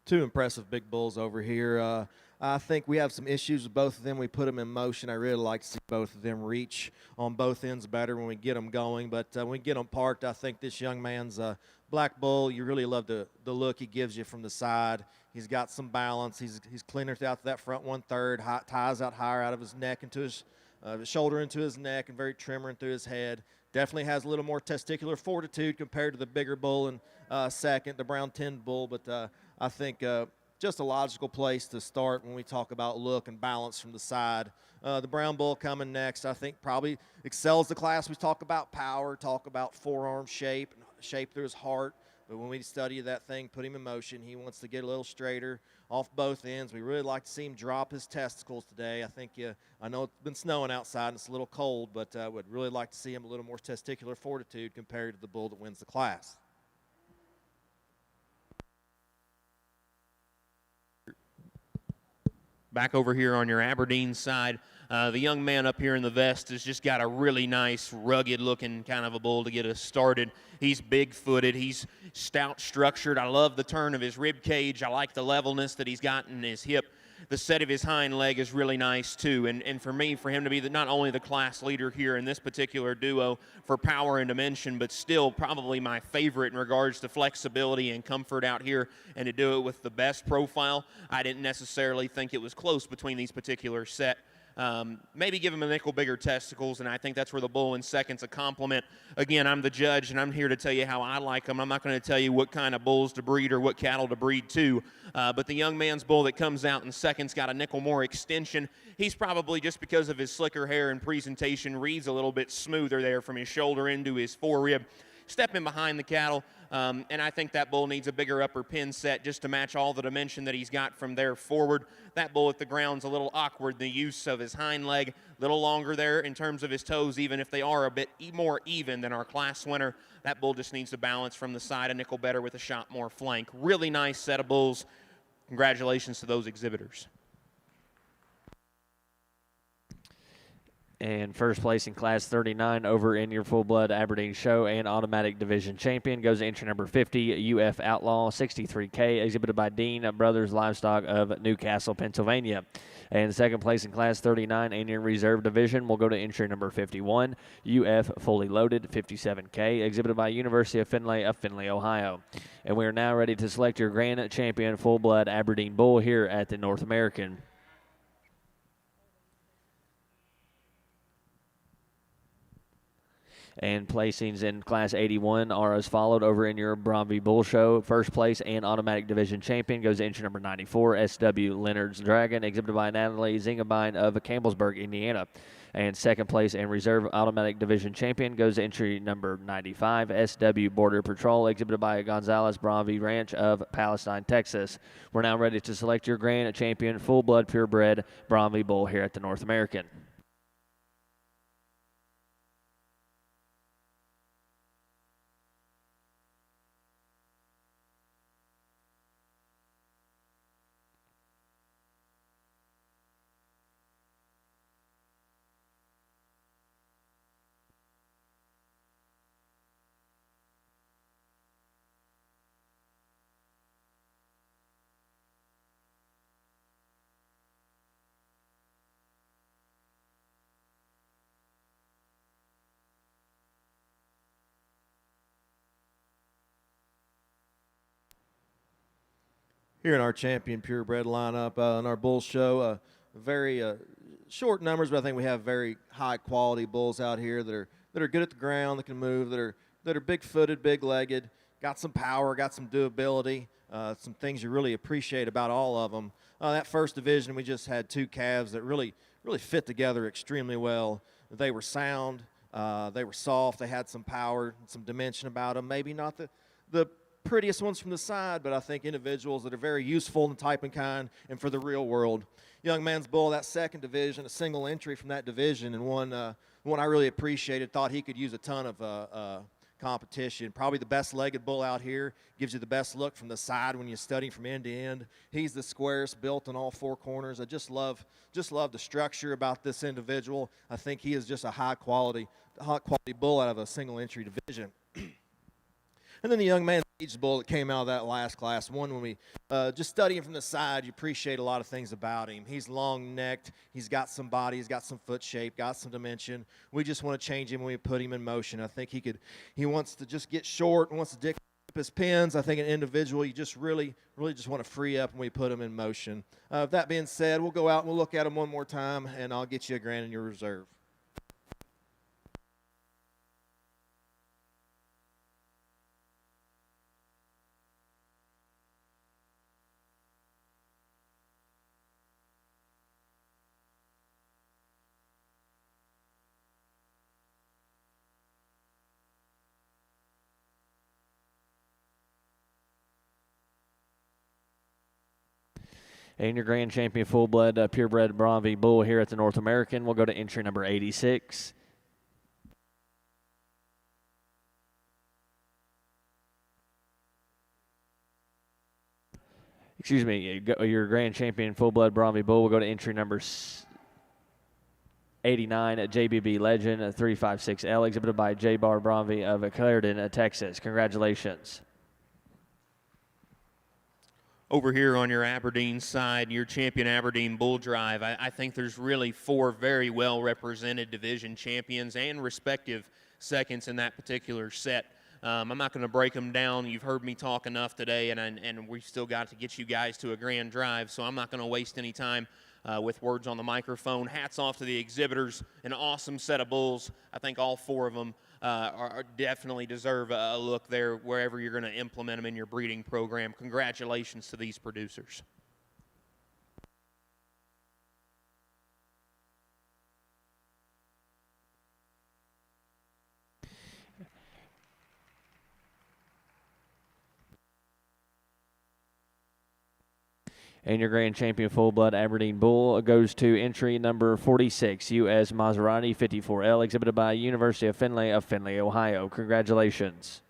Two impressive big bulls over here. I think we have some issues with both of them. We put them in motion. I really like to see both of them reach on both ends better when we get them going. But when we get them parked, I think this young man's black bull, you really love the look he gives you from the side. He's got some balance. He's cleaner out to that front 1/3, ties out higher out of his neck into his shoulder into his neck, and very trimmer into his head. Definitely has a little more testicular fortitude compared to the bigger bull in second, the brown tinned bull. But I think just a logical place to start when we talk about look and balance from the side. The brown bull coming next, I think probably excels the class. We talk about power, talk about forearm shape through his heart. But when we study that thing, put him in motion, he wants to get a little straighter off both ends. We really like to see him drop his testicles today. I know it's been snowing outside and it's a little cold, but I would really like to see him a little more testicular fortitude compared to the bull that wins the class. Back over here on your Aberdeen side, the young man up here in the vest has just got a really nice, rugged-looking kind of a bull to get us started. He's big-footed. He's stout-structured. I love the turn of his rib cage. I like the levelness that he's got in his hip. The set of his hind leg is really nice, too. And for him to be not only the class leader here in this particular duo for power and dimension, but still probably my favorite in regards to flexibility and comfort out here, and to do it with the best profile. I didn't necessarily think it was close between these particular set. Maybe give him a nickel bigger testicles, and I think that's where the bull in second's a compliment. Again, I'm the judge, and I'm here to tell you how I like them. I'm not going to tell you what kind of bulls to breed or what cattle to breed to, but the young man's bull that comes out in second's got a nickel more extension. He's probably, just because of his slicker hair and presentation, reads a little bit smoother there from his shoulder into his forerib. Stepping behind the cattle, and I think that bull needs a bigger upper pin set just to match all the dimension that he's got from there forward. That bull at the ground's a little awkward, the use of his hind leg, a little longer there in terms of his toes, even if they are a bit more even than our class winner. That bull just needs to balance from the side a nickel better with a shot more flank. Really nice set of bulls. Congratulations to those exhibitors. And first place in Class 39 over in your full-blood Aberdeen show and automatic division champion goes to entry number 50, UF Outlaw 63K, exhibited by Dean Brothers Livestock of Newcastle, Pennsylvania. And second place in Class 39 Indian Reserve Division will go to entry number 51, UF Fully Loaded 57K, exhibited by University of Findlay, Ohio. And we are now ready to select your grand champion full-blood Aberdeen Bull here at the North American. And placings in Class 81 are as followed over in your Braunvieh Bull Show. First place and automatic division champion goes to entry number 94, SW Leonard's Dragon, exhibited by Natalie Zingabine of Campbellsburg, Indiana. And second place and reserve automatic division champion goes to entry number 95, SW Border Patrol, exhibited by Gonzalez Braunvieh Ranch of Palestine, Texas. We're now ready to select your grand champion full-blood purebred Braunvieh Bull here at the North American. Here in our champion purebred lineup in our bull show, very short numbers, but I think we have very high quality bulls out here that are good at the ground, that can move, that are big footed, big legged, got some power, got some durability, some things you really appreciate about all of them. That first division, we just had two calves that really fit together extremely well. They were sound, they were soft, they had some power, some dimension about them. Maybe not the prettiest ones from the side, but I think individuals that are very useful in the type and kind and for the real world. Young man's bull, that second division, a single entry from that division, and one I really appreciated, thought he could use a ton of competition. Probably the best legged bull out here, gives you the best look from the side when you're studying from end to end. He's the squarest built in all four corners. I just love the structure about this individual. I think he is just a high quality bull out of a single entry division. And then the young man age bull that came out of that last class, one when we just studying from the side, you appreciate a lot of things about him. He's long-necked, he's got some body, he's got some foot shape, got some dimension. We just want to change him when we put him in motion. I think he wants to just get short, wants to dick up his pins. I think an individual, you just really just want to free up when we put him in motion. With that being said, we'll go out and we'll look at him one more time, and I'll get you a grand in your reserve. And your grand champion full-blood purebred Braunvieh Bull here at the North American will go to entry number 86. Excuse me, your grand champion full-blood Braunvieh Bull will go to entry number 89 at JBB Legend 356L, exhibited by J. Bar Braunvieh of Clarendon, Texas. Congratulations. Over here on your Aberdeen side, your champion Aberdeen Bull Drive, I think there's really four very well represented division champions and respective seconds in that particular set. I'm not going to break them down. You've heard me talk enough today, and we've still got to get you guys to a grand drive, so I'm not going to waste any time with words on the microphone. Hats off to the exhibitors, an awesome set of bulls. I think all four of them definitely deserve a look there wherever you're going to implement them in your breeding program. Congratulations to these producers. And your grand champion full-blood Aberdeen Bull goes to entry number 46, US Maserati 54L, exhibited by University of Findlay, Ohio. Congratulations.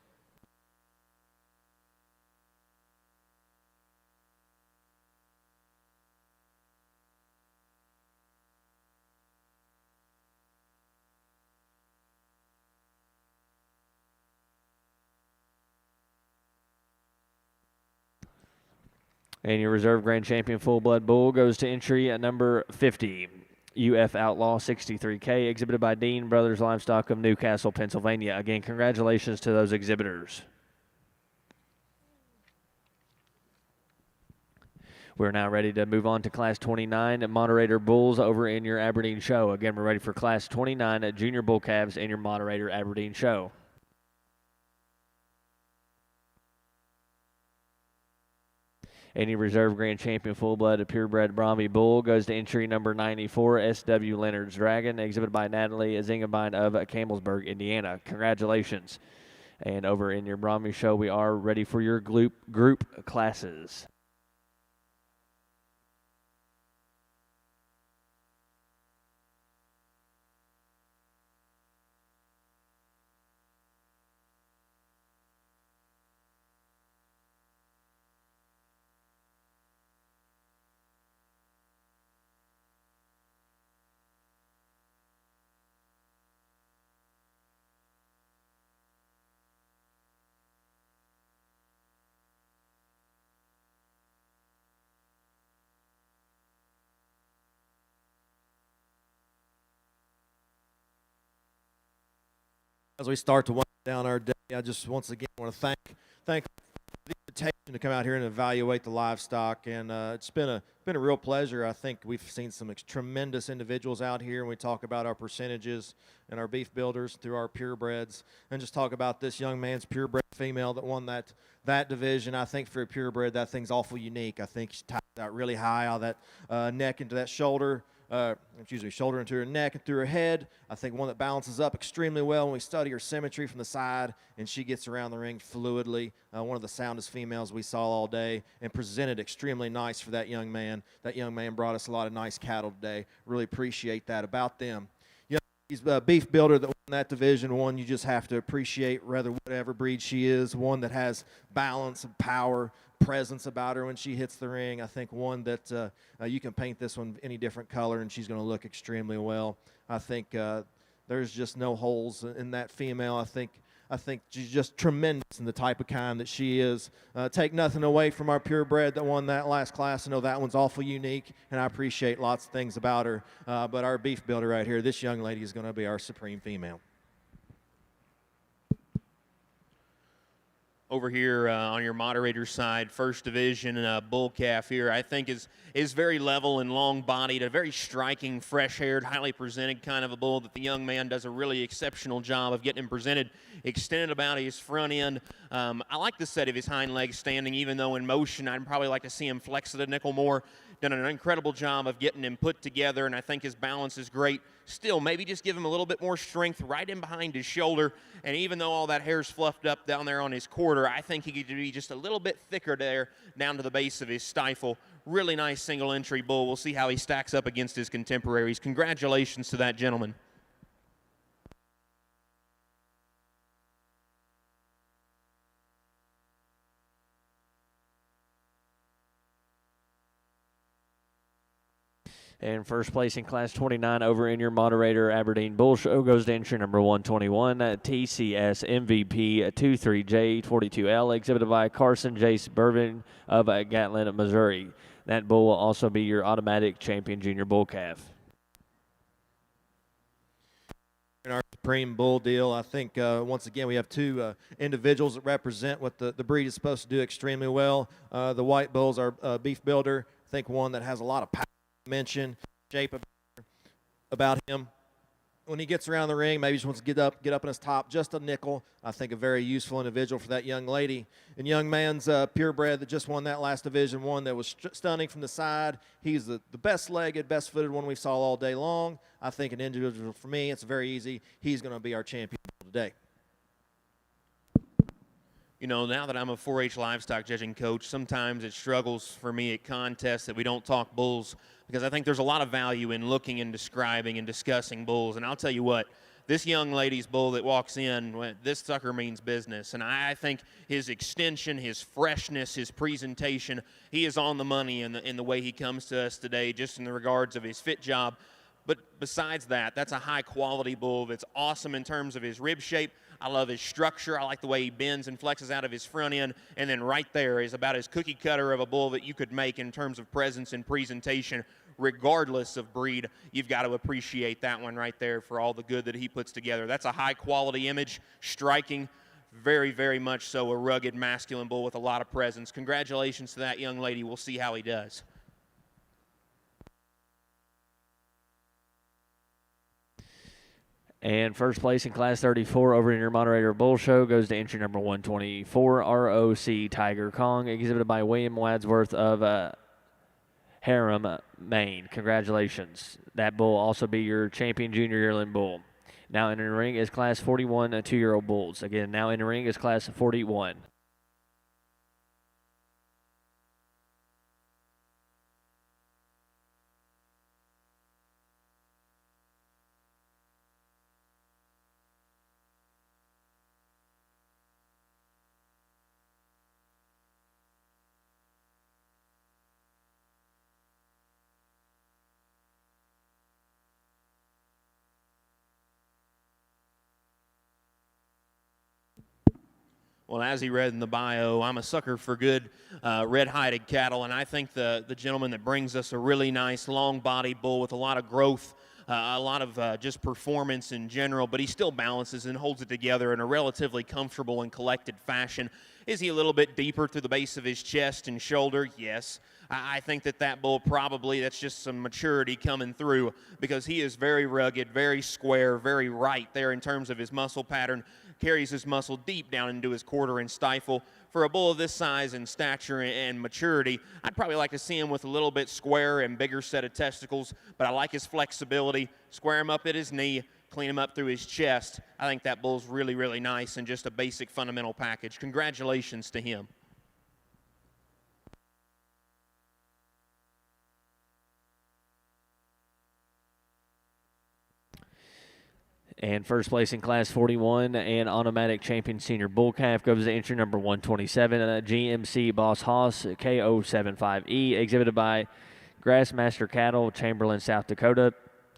And your reserve grand champion full-blood bull goes to entry at number 50, UF Outlaw 63K, exhibited by Dean Brothers Livestock of Newcastle, Pennsylvania. Again, congratulations to those exhibitors. We're now ready to move on to Class 29 moderator bulls over in your Aberdeen show. Again, we're ready for Class 29 junior bull calves in your moderator Aberdeen show. Any reserve grand champion full-blood purebred Braunvieh bull goes to entry number 94, S.W. Leonard's Dragon, exhibited by Natalie Zingenbein of Campbellsburg, Indiana. Congratulations. And over in your Braunvieh show, we are ready for your group classes. As we start to wind down our day, I just once again want to thank for the invitation to come out here and evaluate the livestock, and it's been a real pleasure. I think we've seen some tremendous individuals out here, and we talk about our percentages and our beef builders through our purebreds, and just talk about this young man's purebred female that won that division. I think for a purebred, that thing's awful unique. I think she ties out really high, all that neck into that shoulder. Shoulder into her neck and through her head. I think one that balances up extremely well when we study her symmetry from the side, and she gets around the ring fluidly. One of the soundest females we saw all day, and presented extremely nice for that young man. That young man brought us a lot of nice cattle today. Really appreciate that about them. He's a beef builder that won that division. One you just have to appreciate, whatever breed she is. One that has balance and power, presence about her when she hits the ring. I think one that you can paint this one any different color and she's going to look extremely well. I think there's just no holes in that female. I think she's just tremendous in the type of kind that she is. Take nothing away from our purebred that won that last class. I know that one's awful unique, and I appreciate lots of things about her. But our beef builder right here, this young lady is going to be our supreme female. Over here on your moderator side, first division bull calf here, I think is very level and long-bodied, a very striking, fresh-haired, highly presented kind of a bull that the young man does a really exceptional job of getting him presented, extended about his front end. I like the set of his hind legs standing, even though in motion I'd probably like to see him flex it a nickel more. Done an incredible job of getting him put together, and I think his balance is great. Still, maybe just give him a little bit more strength right in behind his shoulder, and even though all that hair's fluffed up down there on his quarter, I think he could be just a little bit thicker there down to the base of his stifle. Really nice single entry bull. We'll see how he stacks up against his contemporaries. Congratulations to that gentleman. And first place in Class 29 over in your moderator Aberdeen Bull Show goes to entry number 121, TCS MVP 23J42L, exhibited by Carson Jace Bervin of Gatlin, Missouri. That bull will also be your automatic champion junior bull calf. In our Supreme Bull deal, I think once again we have two individuals that represent what the breed is supposed to do extremely well. The white bull's our beef builder. I think one that has a lot of power, mention, shape about him. When he gets around the ring, maybe he just wants to get up in his top, just a nickel. I think a very useful individual for that young lady. And young man's purebred that just won that last division one that was stunning from the side. He's the best-legged, best-footed one we saw all day long. I think an individual for me, it's very easy. He's going to be our champion today. You know, now that I'm a 4-H livestock judging coach, sometimes it struggles for me at contests that we don't talk bulls, because I think there's a lot of value in looking and describing and discussing bulls. And I'll tell you what, this young lady's bull that walks in, this sucker means business. And I think his extension, his freshness, his presentation, he is on the money in the way he comes to us today, just in the regards of his fit job. But besides that, that's a high-quality bull that's awesome in terms of his rib shape. I love his structure. I like the way he bends and flexes out of his front end. And then right there is about as cookie cutter of a bull that you could make in terms of presence and presentation, regardless of breed. You've got to appreciate that one right there for all the good that he puts together. That's a high-quality image, striking, very, very much so a rugged, masculine bull with a lot of presence. Congratulations to that young lady. We'll see how he does. And first place in Class 34 over in your moderator bull show goes to entry number 124, ROC Tiger Kong, exhibited by William Wadsworth of Harem, Maine. Congratulations. That bull will also be your champion junior yearling bull. Now in the ring is Class 41 2-year-old bulls. Again, now in the ring is Class 41. Well, as he read in the bio, I'm a sucker for good red-hided cattle, and I think the gentleman that brings us a really nice long-bodied bull with a lot of growth, a lot of just performance in general, but he still balances and holds it together in a relatively comfortable and collected fashion. Is he a little bit deeper through the base of his chest and shoulder? Yes. I think that bull probably, that's just some maturity coming through, because he is very rugged, very square, very right there in terms of his muscle pattern, carries his muscle deep down into his quarter and stifle. For a bull of this size and stature and maturity, I'd probably like to see him with a little bit square and bigger set of testicles, but I like his flexibility. Square him up at his knee, clean him up through his chest. I think that bull's really, really nice and just a basic fundamental package. Congratulations to him. And first place in Class 41 and automatic champion senior bull calf goes to entry number 127, GMC Boss Hoss KO75E, exhibited by Grassmaster Cattle, Chamberlain, South Dakota,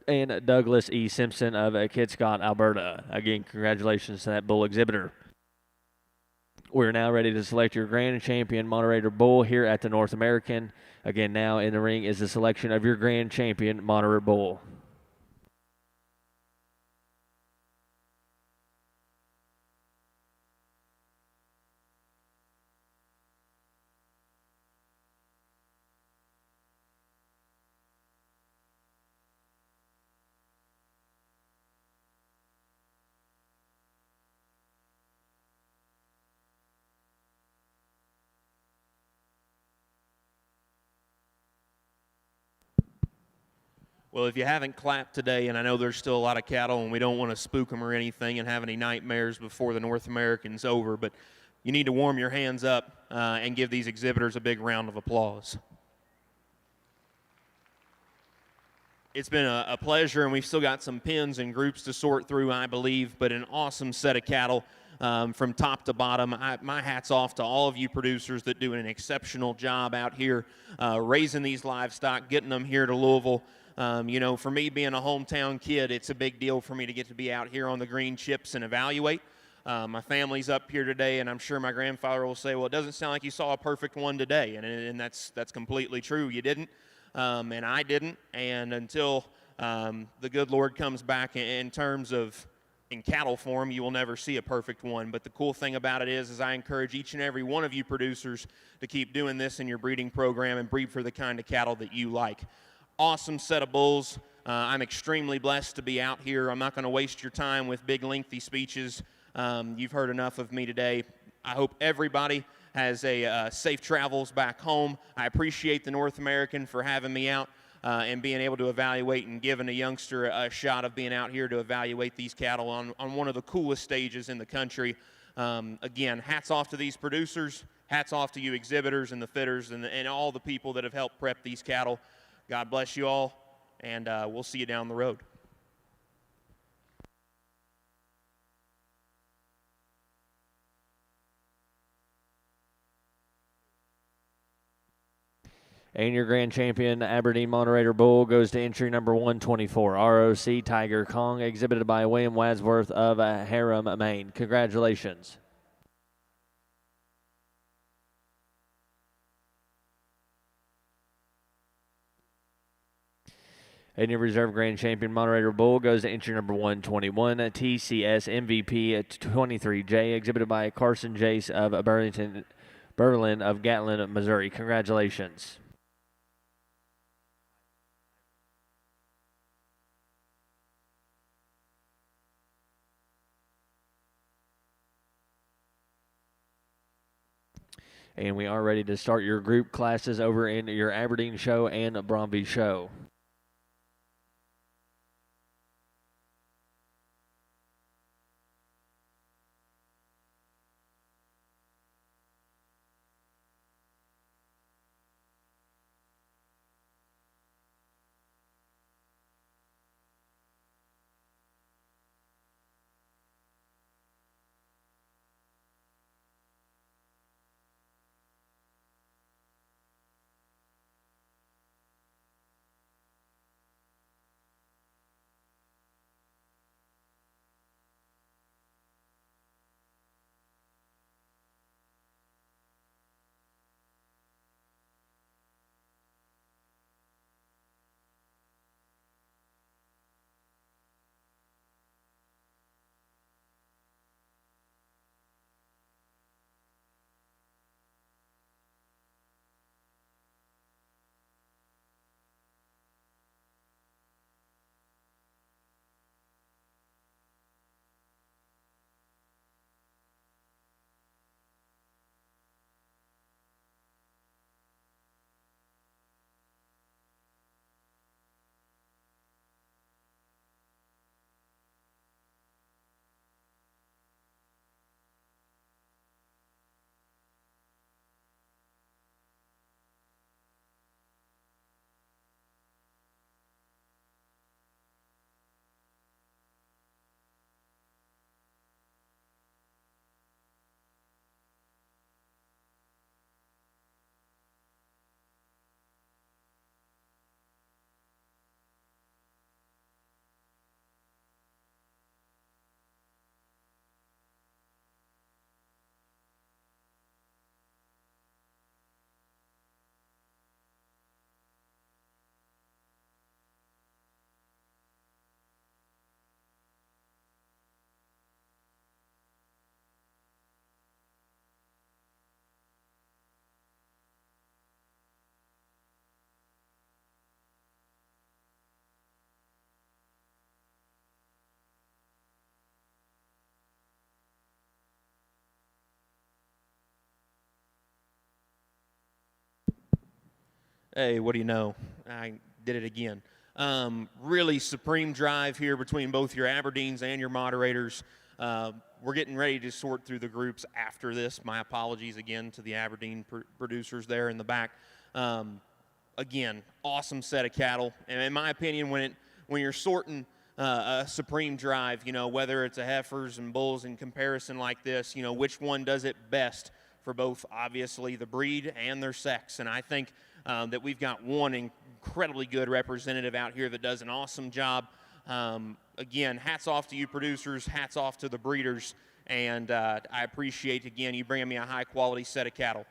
and Douglas E. Simpson of Kitscott, Alberta. Again, congratulations to that bull exhibitor. We're now ready to select your grand champion moderator bull here at the North American. Again, now in the ring is the selection of your grand champion moderator bull. Well, if you haven't clapped today, and I know there's still a lot of cattle, and we don't want to spook them or anything and have any nightmares before the North American's over, but you need to warm your hands up and give these exhibitors a big round of applause. It's been a pleasure, and we've still got some pins and groups to sort through, I believe, but an awesome set of cattle from top to bottom. My hat's off to all of you producers that do an exceptional job out here raising these livestock, getting them here to Louisville. You know, for me being a hometown kid, it's a big deal for me to get to be out here on the green chips and evaluate. My family's up here today, and I'm sure my grandfather will say, well, it doesn't sound like you saw a perfect one today, and that's completely true. You didn't, and I didn't, and until the good Lord comes back in terms of in cattle form, you will never see a perfect one. But the cool thing about it is I encourage each and every one of you producers to keep doing this in your breeding program and breed for the kind of cattle that you like. Awesome set of bulls. I'm extremely blessed to be out here. I'm not going to waste your time with big, lengthy speeches. You've heard enough of me today. I hope everybody has a safe travels back home. I appreciate the North American for having me out and being able to evaluate and giving a youngster a shot of being out here to evaluate these cattle on one of the coolest stages in the country. Again, hats off to these producers. Hats off to you exhibitors and the fitters and all the people that have helped prep these cattle. God bless you all, and we'll see you down the road. And your grand champion Aberdeen Moderator Bull goes to entry number 124, ROC Tiger Kong, exhibited by William Wadsworth of Harem, Maine. Congratulations. And your reserve grand champion Moderator Bull goes to entry number 121, TCS MVP 23J, exhibited by Carson Jace of Berlin of Gatlin, Missouri. Congratulations. And we are ready to start your group classes over in your Aberdeen show and Braunvieh show. Hey, what do you know? I did it again. Really supreme drive here between both your Aberdeens and your moderators. We're getting ready to sort through the groups after this. My apologies again to the Aberdeen producers there in the back. Again, awesome set of cattle. And in my opinion, when you're sorting a supreme drive, you know, whether it's a heifers and bulls in comparison like this, you know, which one does it best for both, obviously, the breed and their sex. And I think that we've got one incredibly good representative out here that does an awesome job. Again, hats off to you producers, hats off to the breeders, and I appreciate, again, you bringing me a high-quality set of cattle.